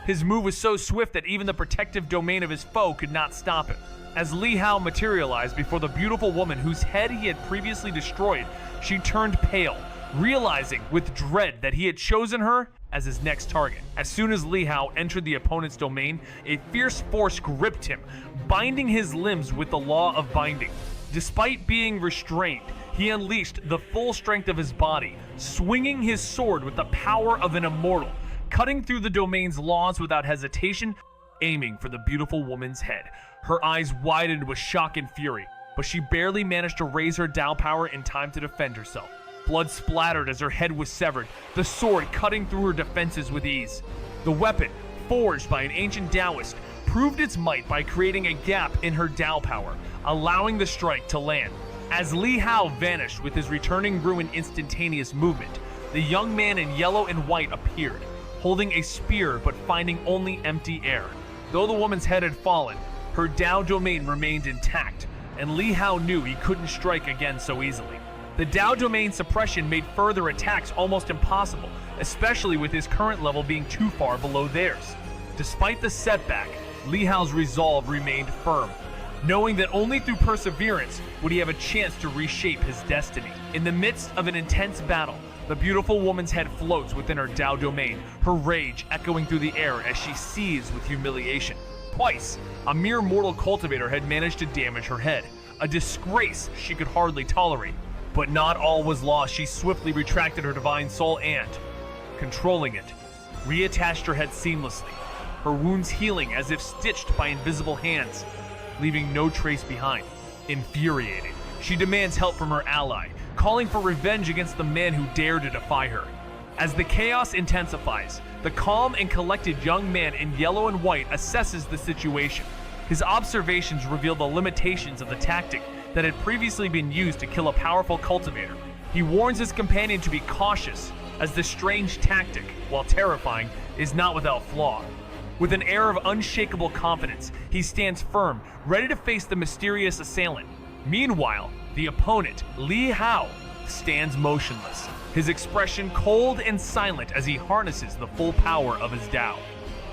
His move was so swift that even the protective domain of his foe could not stop him. As Li Hao materialized before the beautiful woman whose head he had previously destroyed, she turned pale, realizing with dread that he had chosen her as his next target. As soon as Li Hao entered the opponent's domain, a fierce force gripped him, binding his limbs with the law of binding. Despite being restrained, he unleashed the full strength of his body, swinging his sword with the power of an immortal, cutting through the domain's laws without hesitation, aiming for the beautiful woman's head. Her eyes widened with shock and fury, but she barely managed to raise her Dao power in time to defend herself. Blood splattered as her head was severed, the sword cutting through her defenses with ease. The weapon, forged by an ancient Taoist, proved its might by creating a gap in her Dao power, allowing the strike to land. As Li Hao vanished with his returning ruin instantaneous movement, the young man in yellow and white appeared, holding a spear but finding only empty air. Though the woman's head had fallen, her Dao domain remained intact, and Li Hao knew he couldn't strike again so easily. The Dao domain suppression made further attacks almost impossible, especially with his current level being too far below theirs. Despite the setback, Li Hao's resolve remained firm, knowing that only through perseverance would he have a chance to reshape his destiny. In the midst of an intense battle, the beautiful woman's head floats within her Dao domain, her rage echoing through the air as she seethes with humiliation. Twice, a mere mortal cultivator had managed to damage her head, a disgrace she could hardly tolerate. But not all was lost. She swiftly retracted her divine soul and, controlling it, reattached her head seamlessly, her wounds healing as if stitched by invisible hands, leaving no trace behind. Infuriated, she demands help from her ally, calling for revenge against the man who dared to defy her. As the chaos intensifies, the calm and collected young man in yellow and white assesses the situation. His observations reveal the limitations of the tactic that had previously been used to kill a powerful cultivator. He warns his companion to be cautious, as the strange tactic, while terrifying, is not without flaw. With an air of unshakable confidence, he stands firm, ready to face the mysterious assailant. Meanwhile, the opponent, Li Hao, stands motionless, his expression cold and silent as he harnesses the full power of his Dao,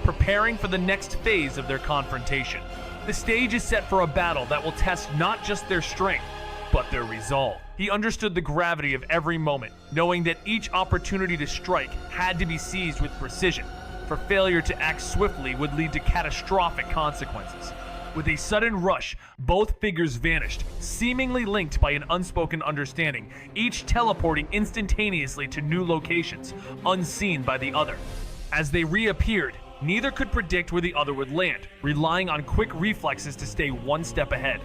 preparing for the next phase of their confrontation. The stage is set for a battle that will test not just their strength, but their resolve. He understood the gravity of every moment, knowing that each opportunity to strike had to be seized with precision, for failure to act swiftly would lead to catastrophic consequences. With a sudden rush, both figures vanished, seemingly linked by an unspoken understanding, each teleporting instantaneously to new locations, unseen by the other. As they reappeared, neither could predict where the other would land, relying on quick reflexes to stay one step ahead.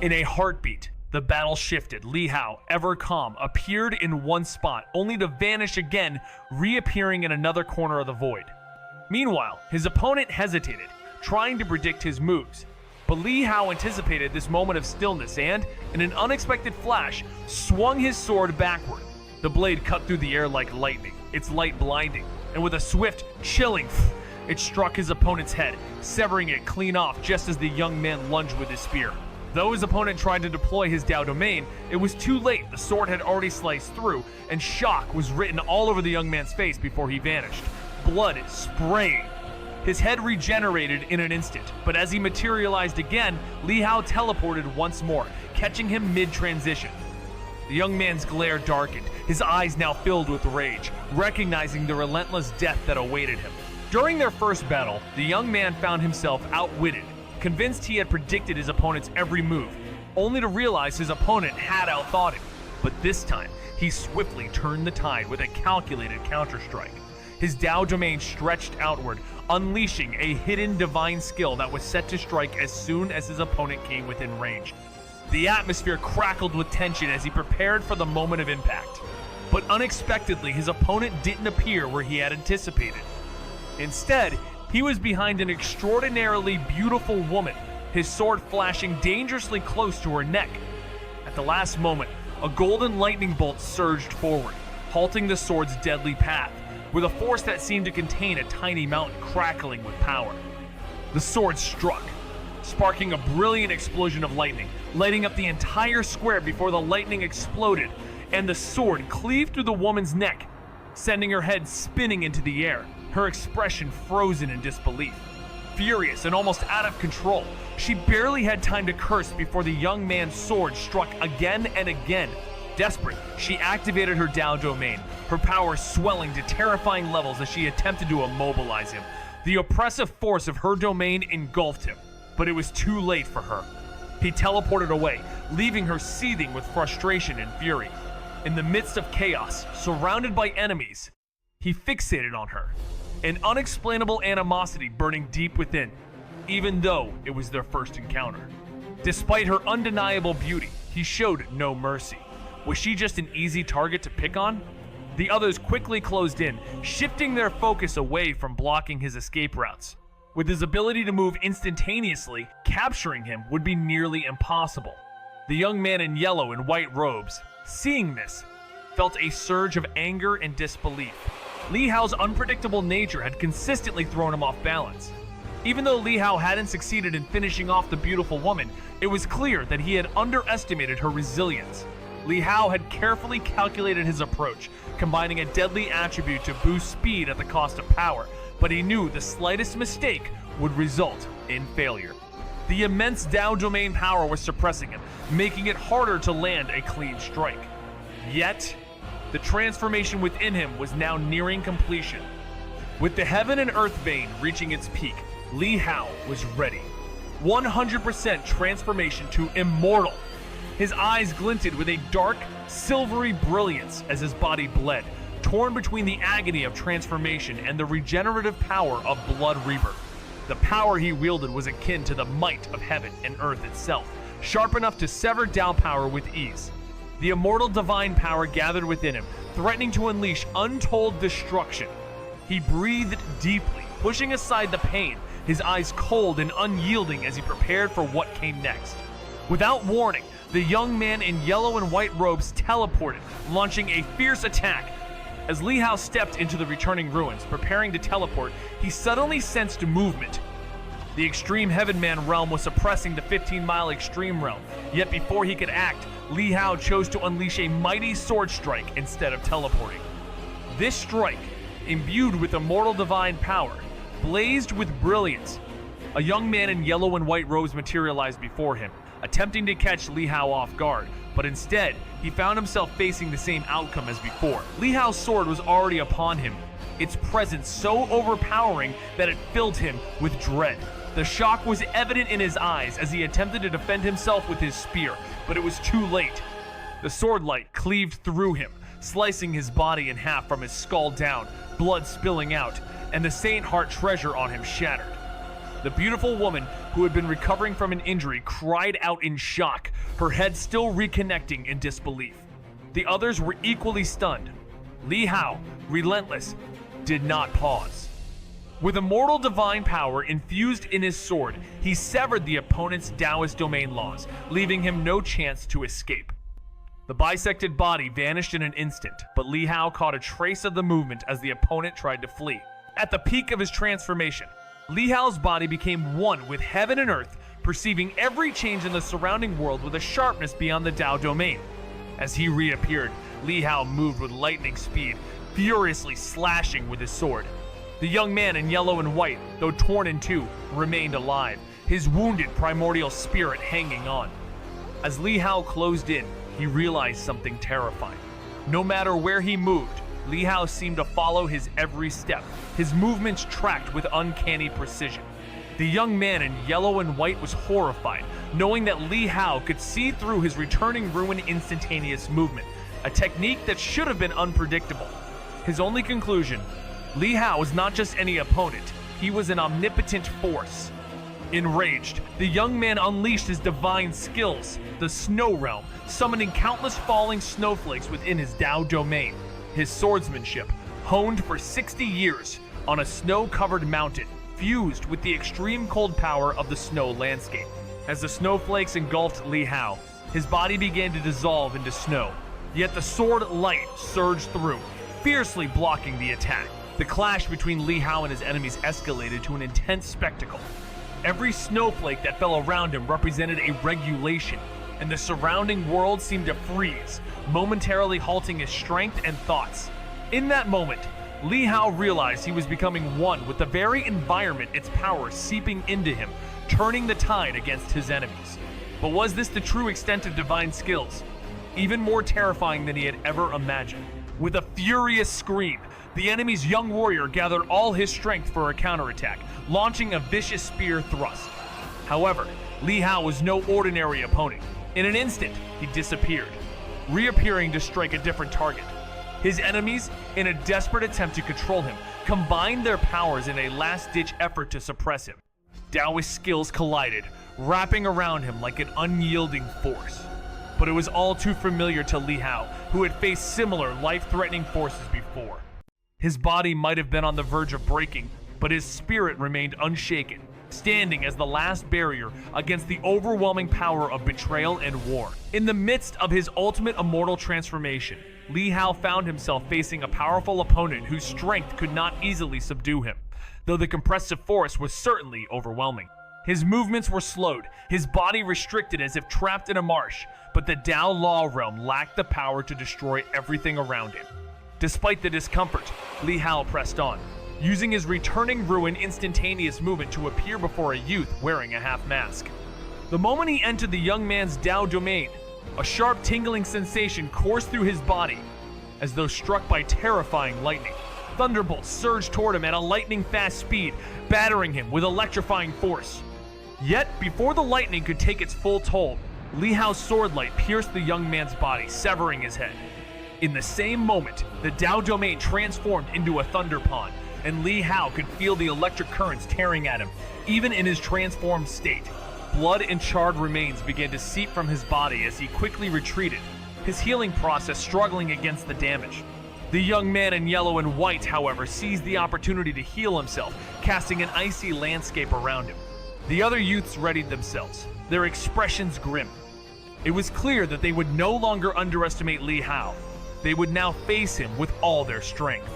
In a heartbeat, the battle shifted. Li Hao, ever calm, appeared in one spot, only to vanish again, reappearing in another corner of the void. Meanwhile, his opponent hesitated, trying to predict his moves. But Li Hao anticipated this moment of stillness and, in an unexpected flash, swung his sword backward. The blade cut through the air like lightning, its light blinding, and with a swift, chilling it struck his opponent's head, severing it clean off just as the young man lunged with his spear. Though his opponent tried to deploy his Dao domain, it was too late. The sword had already sliced through, and shock was written all over the young man's face before he vanished, blood spraying. His head regenerated in an instant, but as he materialized again, Li Hao teleported once more, catching him mid-transition. The young man's glare darkened, his eyes now filled with rage, recognizing the relentless death that awaited him. During their first battle, the young man found himself outwitted, convinced he had predicted his opponent's every move, only to realize his opponent had outthought him. But this time, he swiftly turned the tide with a calculated counterstrike. His Dao domain stretched outward, unleashing a hidden divine skill that was set to strike as soon as his opponent came within range. The atmosphere crackled with tension as he prepared for the moment of impact. But unexpectedly, his opponent didn't appear where he had anticipated. Instead, he was behind an extraordinarily beautiful woman, his sword flashing dangerously close to her neck. At the last moment, a golden lightning bolt surged forward, halting the sword's deadly path, with a force that seemed to contain a tiny mountain crackling with power. The sword struck, sparking a brilliant explosion of lightning, lighting up the entire square before the lightning exploded, and the sword cleaved through the woman's neck, sending her head spinning into the air, her expression frozen in disbelief. Furious and almost out of control, she barely had time to curse before the young man's sword struck again and again. Desperate, she activated her Dao domain, her power swelling to terrifying levels as she attempted to immobilize him. The oppressive force of her domain engulfed him, but it was too late for her. He teleported away, leaving her seething with frustration and fury. In the midst of chaos, surrounded by enemies, he fixated on her, an unexplainable animosity burning deep within, even though it was their first encounter. Despite her undeniable beauty, he showed no mercy. Was she just an easy target to pick on? The others quickly closed in, shifting their focus away from blocking his escape routes. With his ability to move instantaneously, capturing him would be nearly impossible. The young man in yellow and white robes, seeing this, felt a surge of anger and disbelief. Li Hao's unpredictable nature had consistently thrown him off balance. Even though Li Hao hadn't succeeded in finishing off the beautiful woman, it was clear that he had underestimated her resilience. Li Hao had carefully calculated his approach, combining a deadly attribute to boost speed at the cost of power, but he knew the slightest mistake would result in failure. The immense Dao domain power was suppressing him, making it harder to land a clean strike. Yet, the transformation within him was now nearing completion. With the heaven and earth vein reaching its peak, Li Hao was ready. 100% transformation to immortal. His eyes glinted with a dark, silvery brilliance as his body bled, torn between the agony of transformation and the regenerative power of blood rebirth. The power he wielded was akin to the might of heaven and earth itself, sharp enough to sever Dao power with ease. The immortal divine power gathered within him, threatening to unleash untold destruction. He breathed deeply, pushing aside the pain, his eyes cold and unyielding as he prepared for what came next. Without warning, the young man in yellow and white robes teleported, launching a fierce attack. As Li Hao stepped into the returning ruins, preparing to teleport, he suddenly sensed movement. The Extreme Heaven Man realm was suppressing the 15-mile Extreme realm, yet before he could act, Li Hao chose to unleash a mighty sword strike instead of teleporting. This strike, imbued with immortal divine power, blazed with brilliance. A young man in yellow and white robes materialized before him, attempting to catch Li Hao off guard, but instead, he found himself facing the same outcome as before. Li Hao's sword was already upon him, its presence so overpowering that it filled him with dread. The shock was evident in his eyes as he attempted to defend himself with his spear, but it was too late. The sword light cleaved through him, slicing his body in half from his skull down, blood spilling out, and the Saint Heart treasure on him shattered. The beautiful woman, who had been recovering from an injury, cried out in shock, her head still reconnecting in disbelief. The others were equally stunned. Li Hao, relentless, did not pause. With immortal divine power infused in his sword, he severed the opponent's Taoist domain laws, leaving him no chance to escape. The bisected body vanished in an instant, but Li Hao caught a trace of the movement as the opponent tried to flee. At the peak of his transformation, Li Hao's body became one with heaven and earth, perceiving every change in the surrounding world with a sharpness beyond the Dao domain. As he reappeared, Li Hao moved with lightning speed, furiously slashing with his sword. The young man in yellow and white, though torn in two, remained alive, his wounded primordial spirit hanging on. As Li Hao closed in, he realized something terrifying. No matter where he moved, Li Hao seemed to follow his every step, his movements tracked with uncanny precision. The young man in yellow and white was horrified, knowing that Li Hao could see through his returning ruin instantaneous movement, a technique that should have been unpredictable. His only conclusion: Li Hao was not just any opponent, he was an omnipotent force. Enraged, the young man unleashed his divine skills, the Snow Realm, summoning countless falling snowflakes within his Dao domain. His swordsmanship, honed for 60 years on a snow-covered mountain, fused with the extreme cold power of the snow landscape. As the snowflakes engulfed Li Hao, his body began to dissolve into snow, yet the sword light surged through, fiercely blocking the attack. The clash between Li Hao and his enemies escalated to an intense spectacle. Every snowflake that fell around him represented a regulation, and the surrounding world seemed to freeze, momentarily halting his strength and thoughts. In that moment, Li Hao realized he was becoming one with the very environment, its power seeping into him, turning the tide against his enemies. But was this the true extent of divine skills? Even more terrifying than he had ever imagined. With a furious scream, the enemy's young warrior gathered all his strength for a counterattack, launching a vicious spear thrust. However, Li Hao was no ordinary opponent. In an instant, he disappeared, reappearing to strike a different target. His enemies, in a desperate attempt to control him, combined their powers in a last-ditch effort to suppress him. Taoist skills collided, wrapping around him like an unyielding force. But it was all too familiar to Li Hao, who had faced similar life-threatening forces before. His body might have been on the verge of breaking, but his spirit remained unshaken, standing as the last barrier against the overwhelming power of betrayal and war. In the midst of his ultimate immortal transformation, Li Hao found himself facing a powerful opponent whose strength could not easily subdue him, though the compressive force was certainly overwhelming. His movements were slowed, his body restricted as if trapped in a marsh, but the Tao Law realm lacked the power to destroy everything around him. Despite the discomfort, Li Hao pressed on, using his returning ruin instantaneous movement to appear before a youth wearing a half mask. The moment he entered the young man's Tao domain, a sharp tingling sensation coursed through his body, as though struck by terrifying lightning. Thunderbolts surged toward him at a lightning-fast speed, battering him with electrifying force. Yet, before the lightning could take its full toll, Li Hao's sword light pierced the young man's body, severing his head. In the same moment, the Tao domain transformed into a thunder pond, and Li Hao could feel the electric currents tearing at him, even in his transformed state. Blood and charred remains began to seep from his body as he quickly retreated, his healing process struggling against the damage. The young man in yellow and white, however, seized the opportunity to heal himself, casting an icy landscape around him. The other youths readied themselves, their expressions grim. It was clear that they would no longer underestimate Li Hao. They would now face him with all their strength.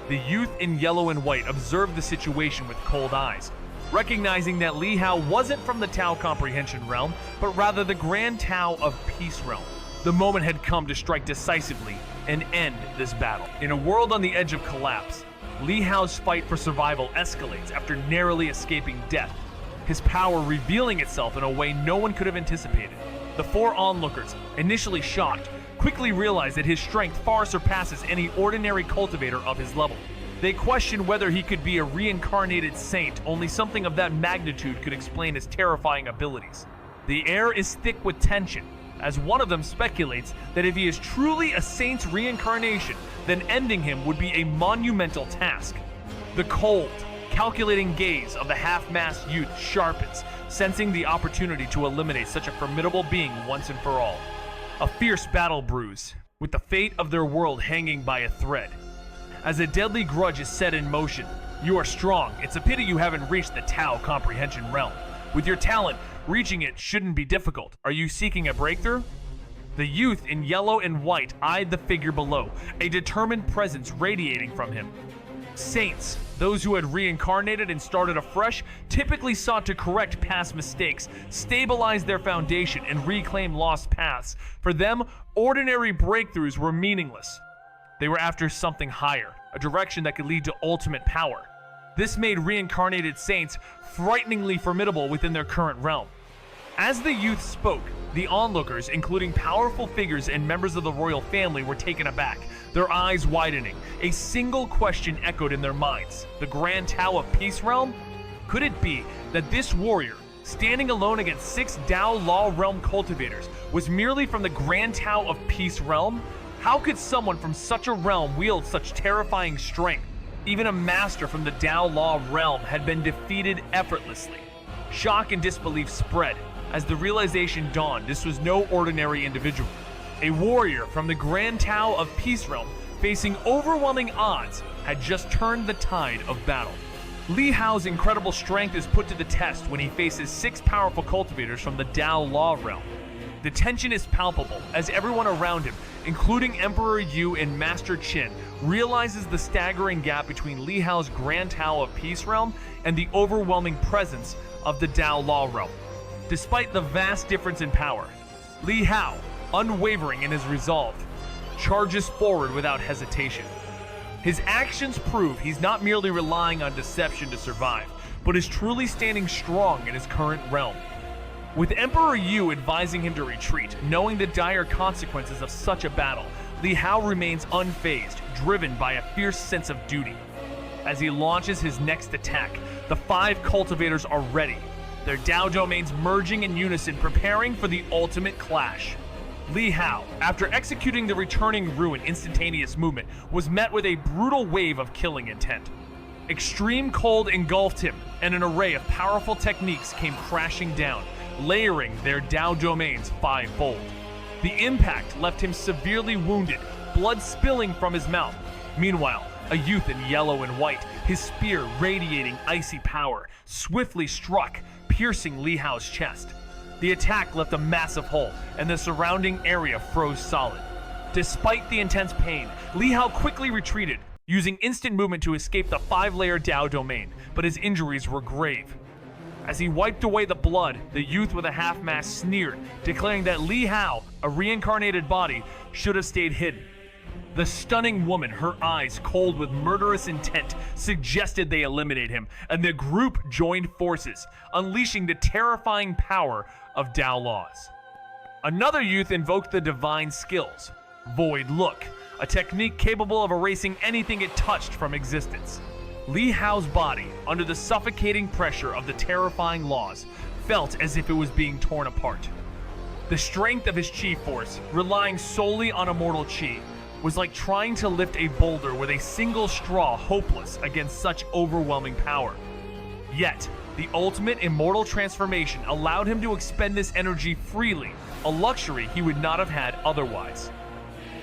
The youth in yellow and white observed the situation with cold eyes, recognizing that Li Hao wasn't from the Tao Comprehension realm, but rather the Grand Tao of Peace realm. The moment had come to strike decisively and end this battle. In a world on the edge of collapse, Li Hao's fight for survival escalates after narrowly escaping death, his power revealing itself in a way no one could have anticipated. The four onlookers, initially shocked, quickly realized that his strength far surpasses any ordinary cultivator of his level. They questioned whether he could be a reincarnated saint. Only something of that magnitude could explain his terrifying abilities. The air is thick with tension, as one of them speculates that if he is truly a saint's reincarnation, then ending him would be a monumental task. The cold, calculating gaze of the half-masked youth sharpens, sensing the opportunity to eliminate such a formidable being once and for all. A fierce battle brews, with the fate of their world hanging by a thread. As a deadly grudge is set in motion, you are strong. It's a pity you haven't reached the Tao Comprehension realm. With your talent, reaching it shouldn't be difficult. Are you seeking a breakthrough? The youth in yellow and white eyed the figure below, a determined presence radiating from him. Saints, those who had reincarnated and started afresh, typically sought to correct past mistakes, stabilize their foundation, and reclaim lost paths. For them, ordinary breakthroughs were meaningless. They were after something higher, a direction that could lead to ultimate power. This made reincarnated saints frighteningly formidable within their current realm. As the youth spoke, the onlookers, including powerful figures and members of the royal family, were taken aback, their eyes widening. A single question echoed in their minds. The Grand Tao of Peace Realm? Could it be that this warrior, standing alone against 6 Tao Law Realm cultivators, was merely from the Grand Tao of Peace Realm? How could someone from such a realm wield such terrifying strength? Even a master from the Tao Law Realm had been defeated effortlessly. Shock and disbelief spread as the realization dawned this was no ordinary individual. A warrior from the Grand Tao of Peace Realm, facing overwhelming odds, had just turned the tide of battle. Li Hao's incredible strength is put to the test when he faces 6 powerful cultivators from the Tao Law Realm. The tension is palpable as everyone around him, including Emperor Yu and Master Qin, realizes the staggering gap between Li Hao's Grand Tao of Peace Realm and the overwhelming presence of the Tao Law Realm. Despite the vast difference in power, Li Hao, unwavering in his resolve, charges forward without hesitation. His actions prove he's not merely relying on deception to survive, but is truly standing strong in his current realm. With Emperor Yu advising him to retreat, knowing the dire consequences of such a battle, Li Hao remains unfazed, driven by a fierce sense of duty. As he launches his next attack, the 5 cultivators are ready, their Tao domains merging in unison, preparing for the ultimate clash. Li Hao, after executing the returning ruin instantaneous movement, was met with a brutal wave of killing intent. Extreme cold engulfed him, and an array of powerful techniques came crashing down, layering their Tao domains fivefold. The impact left him severely wounded, blood spilling from his mouth. Meanwhile, a youth in yellow and white, his spear radiating icy power, swiftly struck, piercing Li Hao's chest. The attack left a massive hole, and the surrounding area froze solid. Despite the intense pain, Li Hao quickly retreated, using instant movement to escape the 5-layer Tao domain, but his injuries were grave. As he wiped away the blood, the youth with a half-mask sneered, declaring that Li Hao, a reincarnated body, should have stayed hidden. The stunning woman, her eyes cold with murderous intent, suggested they eliminate him, and the group joined forces, unleashing the terrifying power of Tao laws. Another youth invoked the divine skills, Void Look, a technique capable of erasing anything it touched from existence. Li Hao's body, under the suffocating pressure of the terrifying laws, felt as if it was being torn apart. The strength of his chi force, relying solely on immortal chi, was like trying to lift a boulder with a single straw, hopeless against such overwhelming power. Yet, the ultimate immortal transformation allowed him to expend this energy freely, a luxury he would not have had otherwise.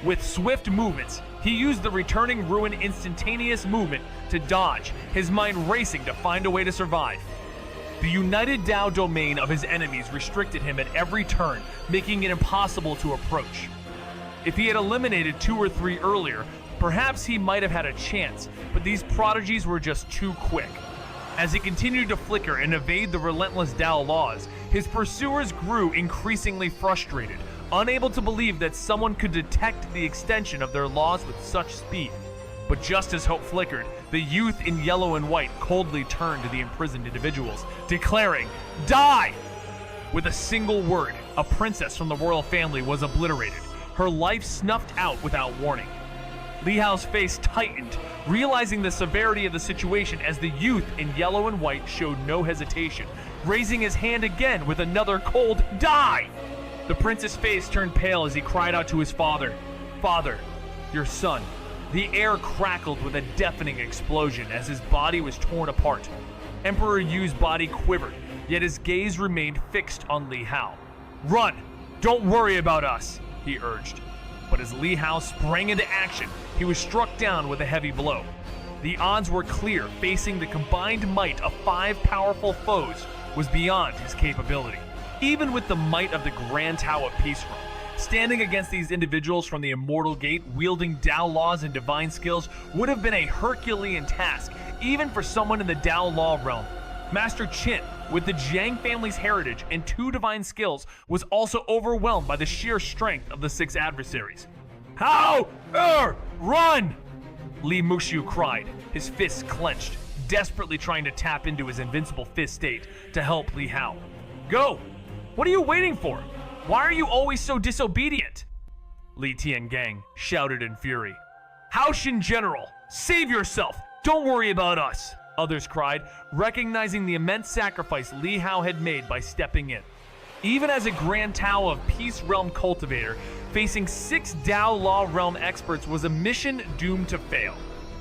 With swift movements, he used the returning ruin instantaneous movement to dodge, his mind racing to find a way to survive. The united Tao domain of his enemies restricted him at every turn, making it impossible to approach. If he had eliminated 2 or 3 earlier, perhaps he might have had a chance, but these prodigies were just too quick. As he continued to flicker and evade the relentless Tao laws, his pursuers grew increasingly frustrated, unable to believe that someone could detect the extension of their laws with such speed. But just as hope flickered, the youth in yellow and white coldly turned to the imprisoned individuals, declaring, "Die!" With a single word, a princess from the royal family was obliterated, her life snuffed out without warning. Li Hao's face tightened, realizing the severity of the situation as the youth in yellow and white showed no hesitation, raising his hand again with another cold "Die!" The prince's face turned pale as he cried out to his father, "Father, your son." The air crackled with a deafening explosion as his body was torn apart. Emperor Yu's body quivered, yet his gaze remained fixed on Li Hao. "Run! Don't worry about us!" he urged. But as Li Hao sprang into action, he was struck down with a heavy blow. The odds were clear. Facing the combined might of 5 powerful foes was beyond his capability. Even with the might of the Grand Tao of Peace Realm, standing against these individuals from the Immortal Gate wielding Tao laws and divine skills would have been a Herculean task, even for someone in the Tao law realm. Master Qin, with the Jiang family's heritage and 2 divine skills, was also overwhelmed by the sheer strength of the 6 adversaries. "How? Run!" Li Muxiu cried, his fists clenched, desperately trying to tap into his invincible fist state to help Li Hao. "Go! What are you waiting for? Why are you always so disobedient?" Li Tiangang shouted in fury. "Haoshin General, save yourself! Don't worry about us!" Others cried, recognizing the immense sacrifice Li Hao had made by stepping in. Even as a Grand Tao of Peace Realm cultivator, facing 6 Tao Law Realm experts was a mission doomed to fail.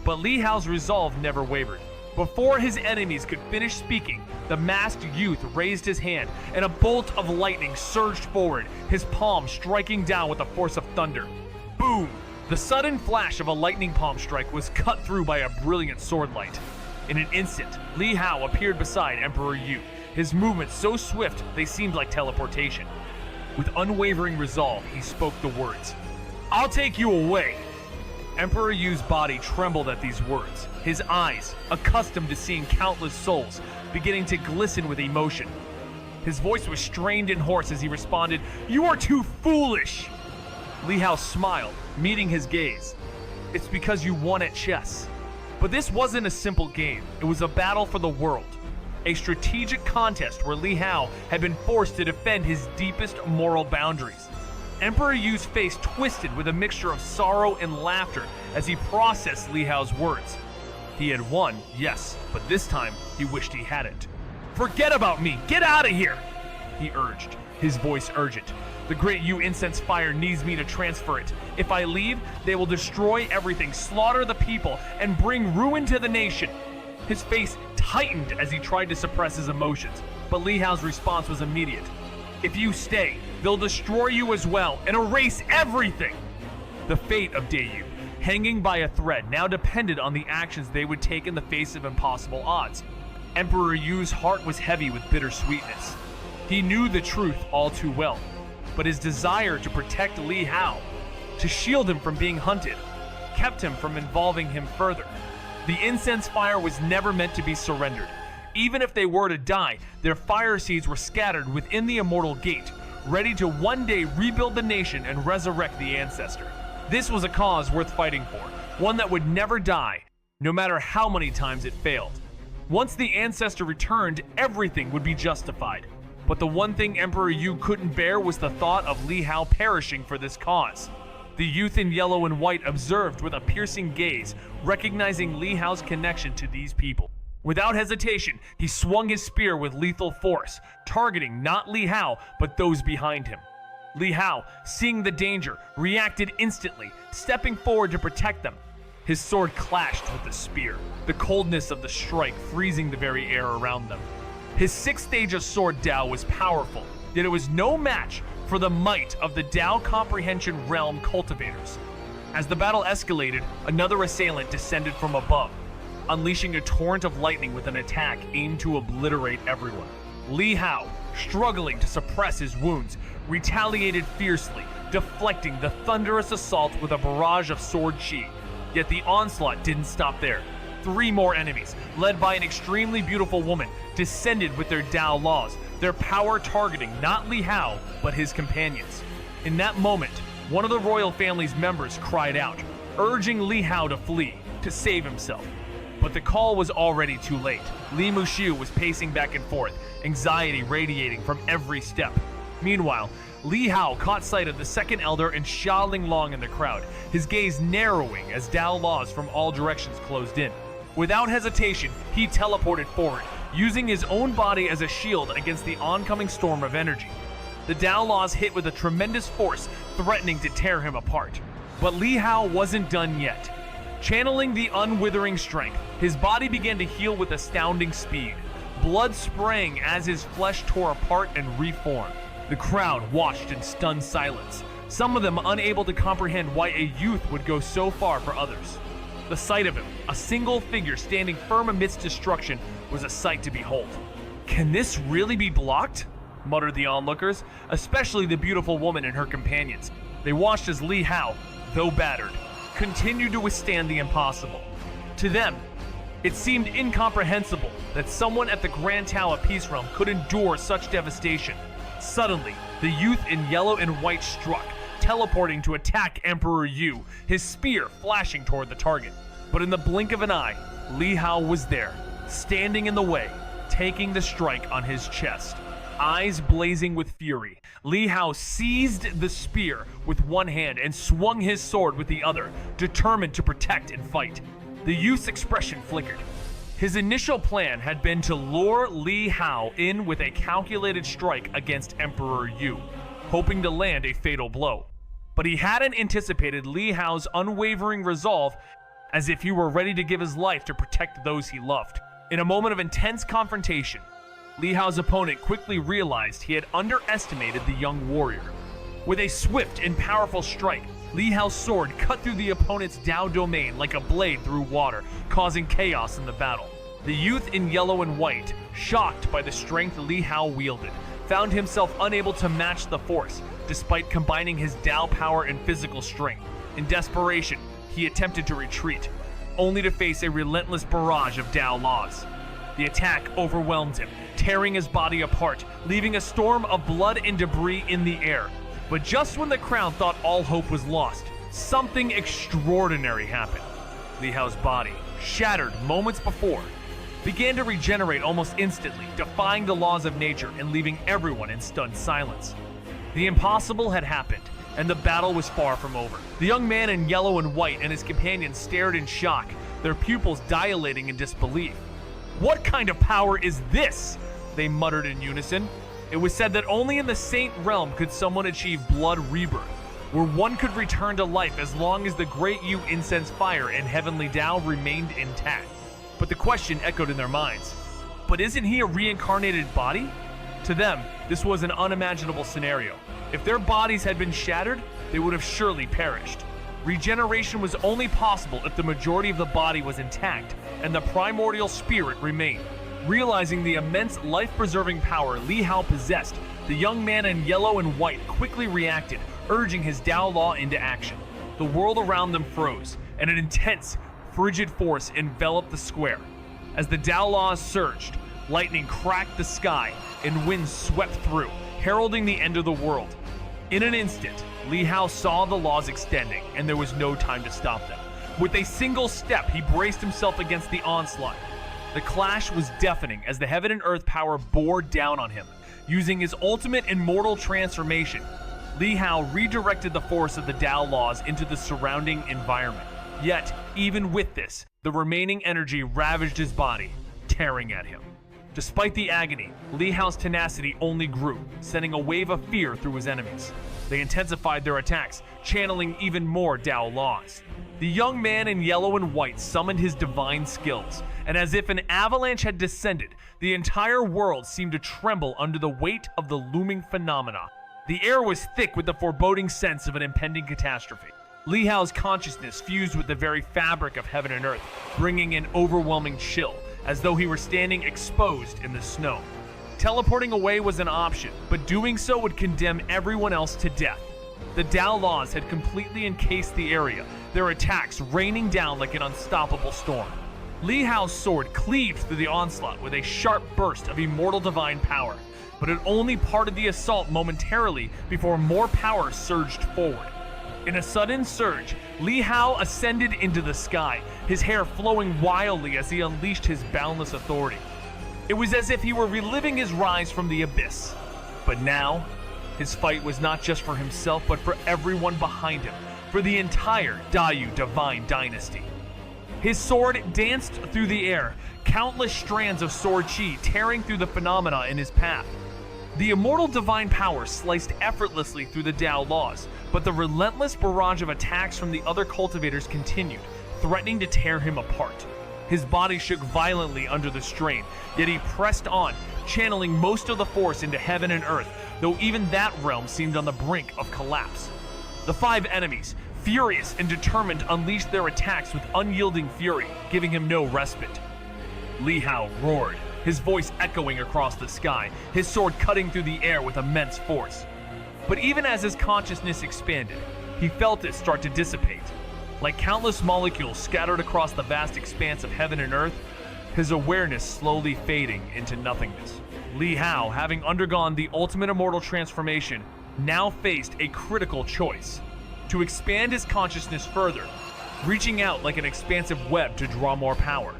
But Li Hao's resolve never wavered. Before his enemies could finish speaking, the masked youth raised his hand, and a bolt of lightning surged forward, his palm striking down with the force of thunder. Boom! The sudden flash of a lightning palm strike was cut through by a brilliant sword light. In an instant, Li Hao appeared beside Emperor Yu, his movements so swift they seemed like teleportation. With unwavering resolve, he spoke the words, "I'll take you away." Emperor Yu's body trembled at these words, his eyes, accustomed to seeing countless souls, beginning to glisten with emotion. His voice was strained and hoarse as he responded, "You are too foolish!" Li Hao smiled, meeting his gaze. "It's because you won at chess." But this wasn't a simple game, it was a battle for the world. A strategic contest where Li Hao had been forced to defend his deepest moral boundaries. Emperor Yu's face twisted with a mixture of sorrow and laughter as he processed Li Hao's words. He had won, yes, but this time he wished he hadn't. "Forget about me! Get out of here!" he urged, his voice urgent. "The great Yu incense fire needs me to transfer it. If I leave, they will destroy everything, slaughter the people, and bring ruin to the nation." His face tightened as he tried to suppress his emotions, but Li Hao's response was immediate. If you stay, they'll destroy you as well and erase everything. The fate of Dayu, hanging by a thread, now depended on the actions they would take in the face of impossible odds. Emperor Yu's heart was heavy with bittersweetness. He knew the truth all too well, but his desire to protect Li Hao, to shield him from being hunted, kept him from involving him further. The incense fire was never meant to be surrendered. Even if they were to die, their fire seeds were scattered within the immortal gate, ready to one day rebuild the nation and resurrect the ancestor. This was a cause worth fighting for, one that would never die, no matter how many times it failed. Once the ancestor returned, everything would be justified. But the one thing Emperor Yu couldn't bear was the thought of Li Hao perishing for this cause. The youth in yellow and white observed with a piercing gaze, recognizing Li Hao's connection to these people. Without hesitation, he swung his spear with lethal force, targeting not Li Hao, but those behind him. Li Hao, seeing the danger, reacted instantly, stepping forward to protect them. His sword clashed with the spear, the coldness of the strike freezing the very air around them. His sixth stage of sword Dao was powerful, yet it was no match for the might of the Dao Comprehension Realm cultivators. As the battle escalated, another assailant descended from above, unleashing a torrent of lightning with an attack aimed to obliterate everyone. Li Hao, struggling to suppress his wounds, retaliated fiercely, deflecting the thunderous assault with a barrage of sword chi. Yet the onslaught didn't stop there. 3 more enemies, led by an extremely beautiful woman, descended with their Dao laws, their power targeting not Li Hao, but his companions. In that moment, one of the royal family's members cried out, urging Li Hao to flee, to save himself. But the call was already too late. Li Muxiu was pacing back and forth, anxiety radiating from every step. Meanwhile, Li Hao caught sight of the second elder and Xia Linglong in the crowd, his gaze narrowing as Dao laws from all directions closed in. Without hesitation, he teleported forward, using his own body as a shield against the oncoming storm of energy. The Dao laws hit with a tremendous force, threatening to tear him apart. But Li Hao wasn't done yet. Channeling the unwithering strength, his body began to heal with astounding speed. Blood spraying as his flesh tore apart and reformed. The crowd watched in stunned silence, some of them unable to comprehend why a youth would go so far for others. The sight of him, a single figure standing firm amidst destruction, was a sight to behold. "Can this really be blocked?" muttered the onlookers, especially the beautiful woman and her companions. They watched as Li Hao, though battered, continued to withstand the impossible. To them, it seemed incomprehensible that someone at the Grand Tao of Peace Realm could endure such devastation. Suddenly, the youth in yellow and white struck, teleporting to attack Emperor Yu, his spear flashing toward the target. But in the blink of an eye, Li Hao was there, standing in the way, taking the strike on his chest. Eyes blazing with fury, Li Hao seized the spear with one hand and swung his sword with the other, determined to protect and fight. The youth's expression flickered. His initial plan had been to lure Li Hao in with a calculated strike against Emperor Yu, hoping to land a fatal blow. But he hadn't anticipated Li Hao's unwavering resolve, as if he were ready to give his life to protect those he loved. In a moment of intense confrontation, Li Hao's opponent quickly realized he had underestimated the young warrior. With a swift and powerful strike, Li Hao's sword cut through the opponent's Dao domain like a blade through water, causing chaos in the battle. The youth in yellow and white, shocked by the strength Li Hao wielded, found himself unable to match the force, despite combining his Dao power and physical strength. In desperation, he attempted to retreat, only to face a relentless barrage of Dao laws. The attack overwhelmed him, tearing his body apart, leaving a storm of blood and debris in the air. But just when the crowd thought all hope was lost, something extraordinary happened. Li Hao's body, shattered moments before, began to regenerate almost instantly, defying the laws of nature and leaving everyone in stunned silence. The impossible had happened, and the battle was far from over. The young man in yellow and white and his companions stared in shock, their pupils dilating in disbelief. "What kind of power is this?" they muttered in unison. It was said that only in the Saint Realm could someone achieve blood rebirth, where one could return to life as long as the Great Yu incense fire and heavenly Dao remained intact. But the question echoed in their minds. But isn't he a reincarnated body? To them, this was an unimaginable scenario. If their bodies had been shattered, they would have surely perished. Regeneration was only possible if the majority of the body was intact and the primordial spirit remained. Realizing the immense life-preserving power Li Hao possessed, the young man in yellow and white quickly reacted, urging his Dao Law into action. The world around them froze, and an intense, frigid force enveloped the square. As the Dao Laws surged, lightning cracked the sky and winds swept through, heralding the end of the world. In an instant, Li Hao saw the laws extending, and there was no time to stop them. With a single step, he braced himself against the onslaught. The clash was deafening as the heaven and earth power bore down on him. Using his ultimate immortal transformation, Li Hao redirected the force of the Dao laws into the surrounding environment. Yet, even with this, the remaining energy ravaged his body, tearing at him. Despite the agony, Li Hao's tenacity only grew, sending a wave of fear through his enemies. They intensified their attacks, channeling even more Dao laws. The young man in yellow and white summoned his divine skills, and as if an avalanche had descended, the entire world seemed to tremble under the weight of the looming phenomena. The air was thick with the foreboding sense of an impending catastrophe. Li Hao's consciousness fused with the very fabric of heaven and earth, bringing an overwhelming chill, as though he were standing exposed in the snow. Teleporting away was an option, but doing so would condemn everyone else to death. The Dao laws had completely encased the area, their attacks raining down like an unstoppable storm. Li Hao's sword cleaved through the onslaught with a sharp burst of immortal divine power, but it only parted the assault momentarily before more power surged forward. In a sudden surge, Li Hao ascended into the sky, his hair flowing wildly as he unleashed his boundless authority. It was as if he were reliving his rise from the abyss. But now, his fight was not just for himself, but for everyone behind him, for the entire Dayu divine dynasty. His sword danced through the air, countless strands of sword chi tearing through the phenomena in his path. The immortal divine power sliced effortlessly through the Dao laws, but the relentless barrage of attacks from the other cultivators continued, threatening to tear him apart. His body shook violently under the strain, yet he pressed on, channeling most of the force into heaven and earth, though even that realm seemed on the brink of collapse. The five enemies, furious and determined, unleashed their attacks with unyielding fury, giving him no respite. Li Hao roared, his voice echoing across the sky, his sword cutting through the air with immense force. But even as his consciousness expanded, he felt it start to dissipate. Like countless molecules scattered across the vast expanse of heaven and earth, his awareness slowly fading into nothingness. Li Hao, having undergone the ultimate immortal transformation, now faced a critical choice: to expand his consciousness further, reaching out like an expansive web to draw more power.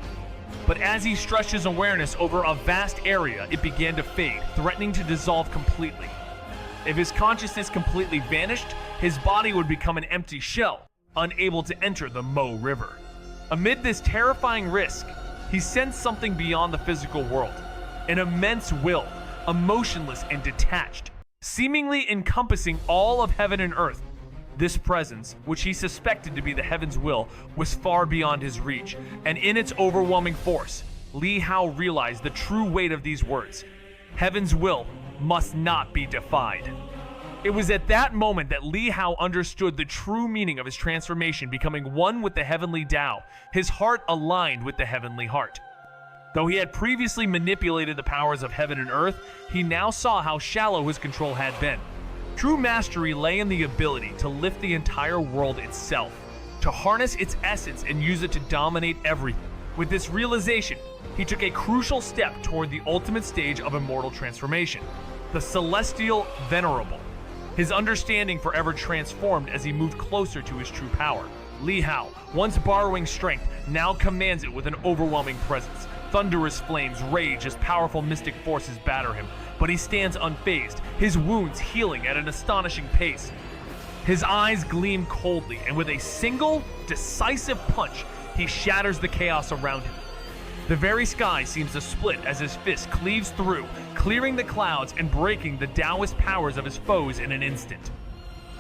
But as he stretched his awareness over a vast area, it began to fade, threatening to dissolve completely. If his consciousness completely vanished, his body would become an empty shell, unable to enter the Mo River. Amid this terrifying risk, he sensed something beyond the physical world, an immense will, emotionless and detached, seemingly encompassing all of heaven and earth. This presence, which he suspected to be the heaven's will, was far beyond his reach, and in its overwhelming force, Li Hao realized the true weight of these words: heaven's will must not be defied. It was at that moment that Li Hao understood the true meaning of his transformation, becoming one with the heavenly Tao, his heart aligned with the heavenly heart. Though he had previously manipulated the powers of heaven and earth, he now saw how shallow his control had been. True mastery lay in the ability to lift the entire world itself, to harness its essence and use it to dominate everything. With this realization, he took a crucial step toward the ultimate stage of immortal transformation, the Celestial Venerable. His understanding forever transformed as he moved closer to his true power. Li Hao, once borrowing strength, now commands it with an overwhelming presence. Thunderous flames rage as powerful mystic forces batter him, but he stands unfazed, his wounds healing at an astonishing pace. His eyes gleam coldly, and with a single, decisive punch, he shatters the chaos around him. The very sky seems to split as his fist cleaves through, clearing the clouds and breaking the Taoist powers of his foes in an instant.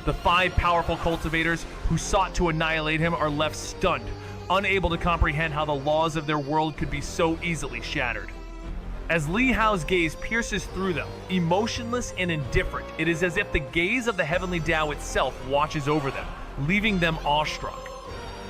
The five powerful cultivators who sought to annihilate him are left stunned, unable to comprehend how the laws of their world could be so easily shattered. As Li Hao's gaze pierces through them, emotionless and indifferent, it is as if the gaze of the heavenly Tao itself watches over them, leaving them awestruck.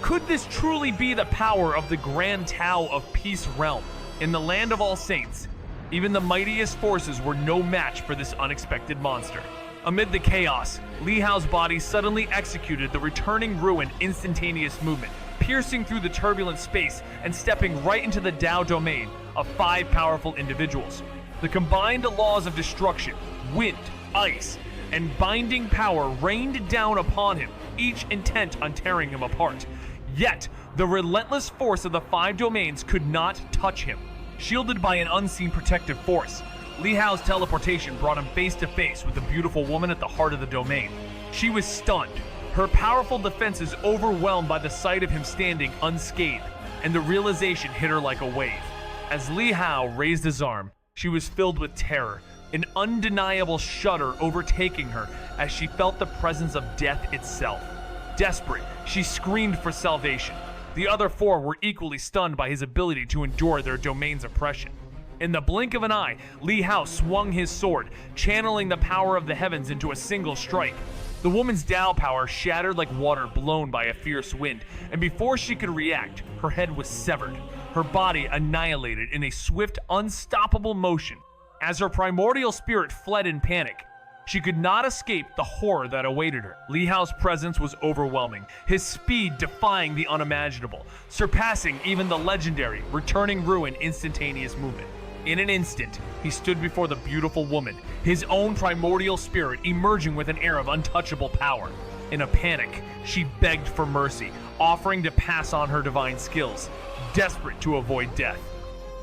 Could this truly be the power of the Grand Tao of Peace Realm? In the land of all saints, even the mightiest forces were no match for this unexpected monster. Amid the chaos, Li Hao's body suddenly executed the returning ruin instantaneous movement, piercing through the turbulent space and stepping right into the Tao domain of 5 powerful individuals. The combined laws of destruction, wind, ice, and binding power rained down upon him, each intent on tearing him apart. Yet, the relentless force of the 5 domains could not touch him. Shielded by an unseen protective force, Li Hao's teleportation brought him face to face with the beautiful woman at the heart of the domain. She was stunned, her powerful defenses overwhelmed by the sight of him standing unscathed, and the realization hit her like a wave. As Li Hao raised his arm, she was filled with terror, an undeniable shudder overtaking her as she felt the presence of death itself. Desperate, she screamed for salvation. The other 4 were equally stunned by his ability to endure their domain's oppression. In the blink of an eye, Li Hao swung his sword, channeling the power of the heavens into a single strike. The woman's Tao power shattered like water blown by a fierce wind, and before she could react, her head was severed, her body annihilated in a swift, unstoppable motion. As her primordial spirit fled in panic, she could not escape the horror that awaited her. Li Hao's presence was overwhelming, his speed defying the unimaginable, surpassing even the legendary returning ruin instantaneous movement. In an instant, he stood before the beautiful woman, his own primordial spirit emerging with an air of untouchable power. In a panic, she begged for mercy, offering to pass on her divine skills, desperate to avoid death.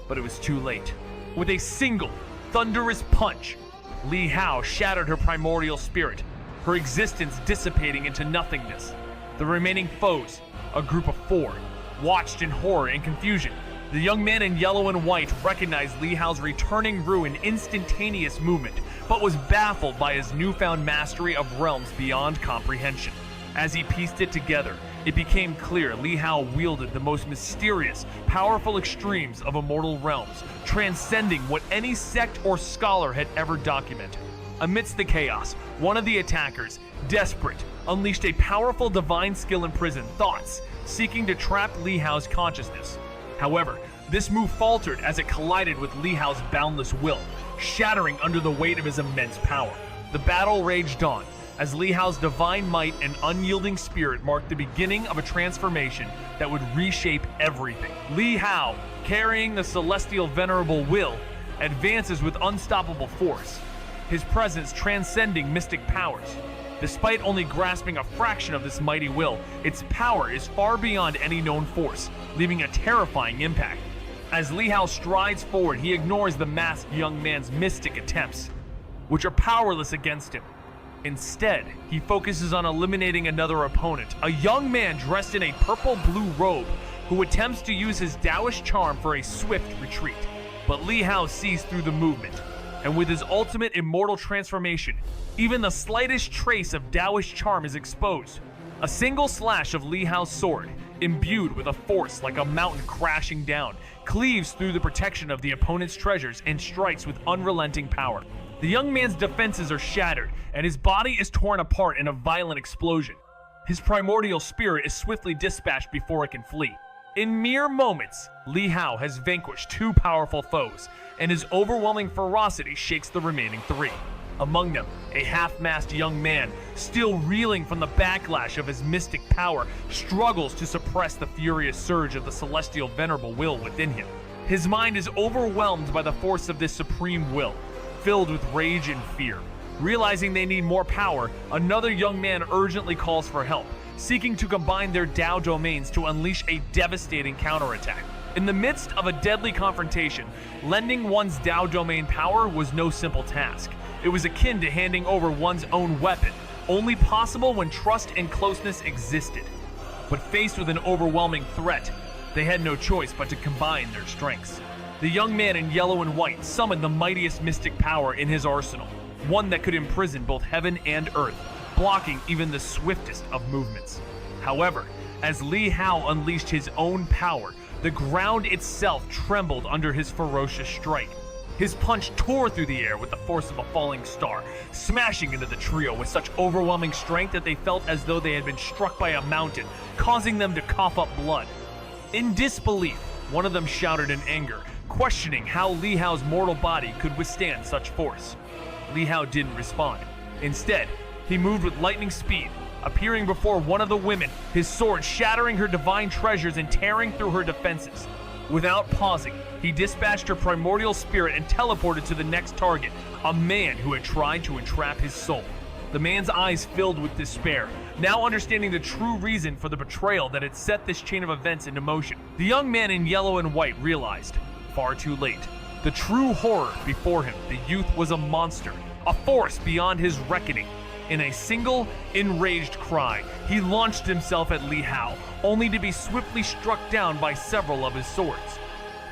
But it was too late. With a single, thunderous punch, Li Hao shattered her primordial spirit, her existence dissipating into nothingness. The remaining foes, a group of 4, watched in horror and confusion. The young man in yellow and white recognized Li Hao's returning ruin instantaneous movement, but was baffled by his newfound mastery of realms beyond comprehension. As he pieced it together, it became clear Li Hao wielded the most mysterious, powerful extremes of immortal realms, transcending what any sect or scholar had ever documented. Amidst the chaos, one of the attackers, desperate, unleashed a powerful divine skill imprisoned thoughts, seeking to trap Li Hao's consciousness. However, this move faltered as it collided with Li Hao's boundless will, shattering under the weight of his immense power. The battle raged on, as Li Hao's divine might and unyielding spirit marked the beginning of a transformation that would reshape everything. Li Hao, carrying the celestial venerable will, advances with unstoppable force, his presence transcending mystic powers. Despite only grasping a fraction of this mighty will, its power is far beyond any known force, leaving a terrifying impact. As Li Hao strides forward, he ignores the masked young man's mystic attempts, which are powerless against him. Instead, he focuses on eliminating another opponent, a young man dressed in a purple-blue robe who attempts to use his Taoist charm for a swift retreat. But Li Hao sees through the movement, and with his ultimate immortal transformation, even the slightest trace of Taoist charm is exposed. A single slash of Li Hao's sword, imbued with a force like a mountain crashing down, cleaves through the protection of the opponent's treasures and strikes with unrelenting power. The young man's defenses are shattered, and his body is torn apart in a violent explosion. His primordial spirit is swiftly dispatched before it can flee. In mere moments, Li Hao has vanquished 2 powerful foes, and his overwhelming ferocity shakes the remaining 3. Among them, a half-masked young man, still reeling from the backlash of his mystic power, struggles to suppress the furious surge of the celestial venerable will within him. His mind is overwhelmed by the force of this supreme will, filled with rage and fear. Realizing they need more power, another young man urgently calls for help, seeking to combine their Tao domains to unleash a devastating counterattack. In the midst of a deadly confrontation, lending one's Tao domain power was no simple task. It was akin to handing over one's own weapon, only possible when trust and closeness existed. But faced with an overwhelming threat, they had no choice but to combine their strengths. The young man in yellow and white summoned the mightiest mystic power in his arsenal, one that could imprison both heaven and earth, blocking even the swiftest of movements. However, As Li Hao unleashed his own power, the ground itself trembled under his ferocious strike. His punch tore through the air with the force of a falling star, smashing into the trio with such overwhelming strength that they felt as though they had been struck by a mountain, causing them to cough up blood. In disbelief, one of them shouted in anger, questioning how Li Hao's mortal body could withstand such force. Li Hao didn't respond. Instead, he moved with lightning speed, appearing before one of the women, his sword shattering her divine treasures and tearing through her defenses. Without pausing, he dispatched her primordial spirit and teleported to the next target, a man who had tried to entrap his soul. The man's eyes filled with despair, now understanding the true reason for the betrayal that had set this chain of events into motion. The young man in yellow and white realized, far too late, the true horror before him. The youth was a monster, a force beyond his reckoning. In a single, enraged cry, he launched himself at Li Hao, only to be swiftly struck down by several of his swords.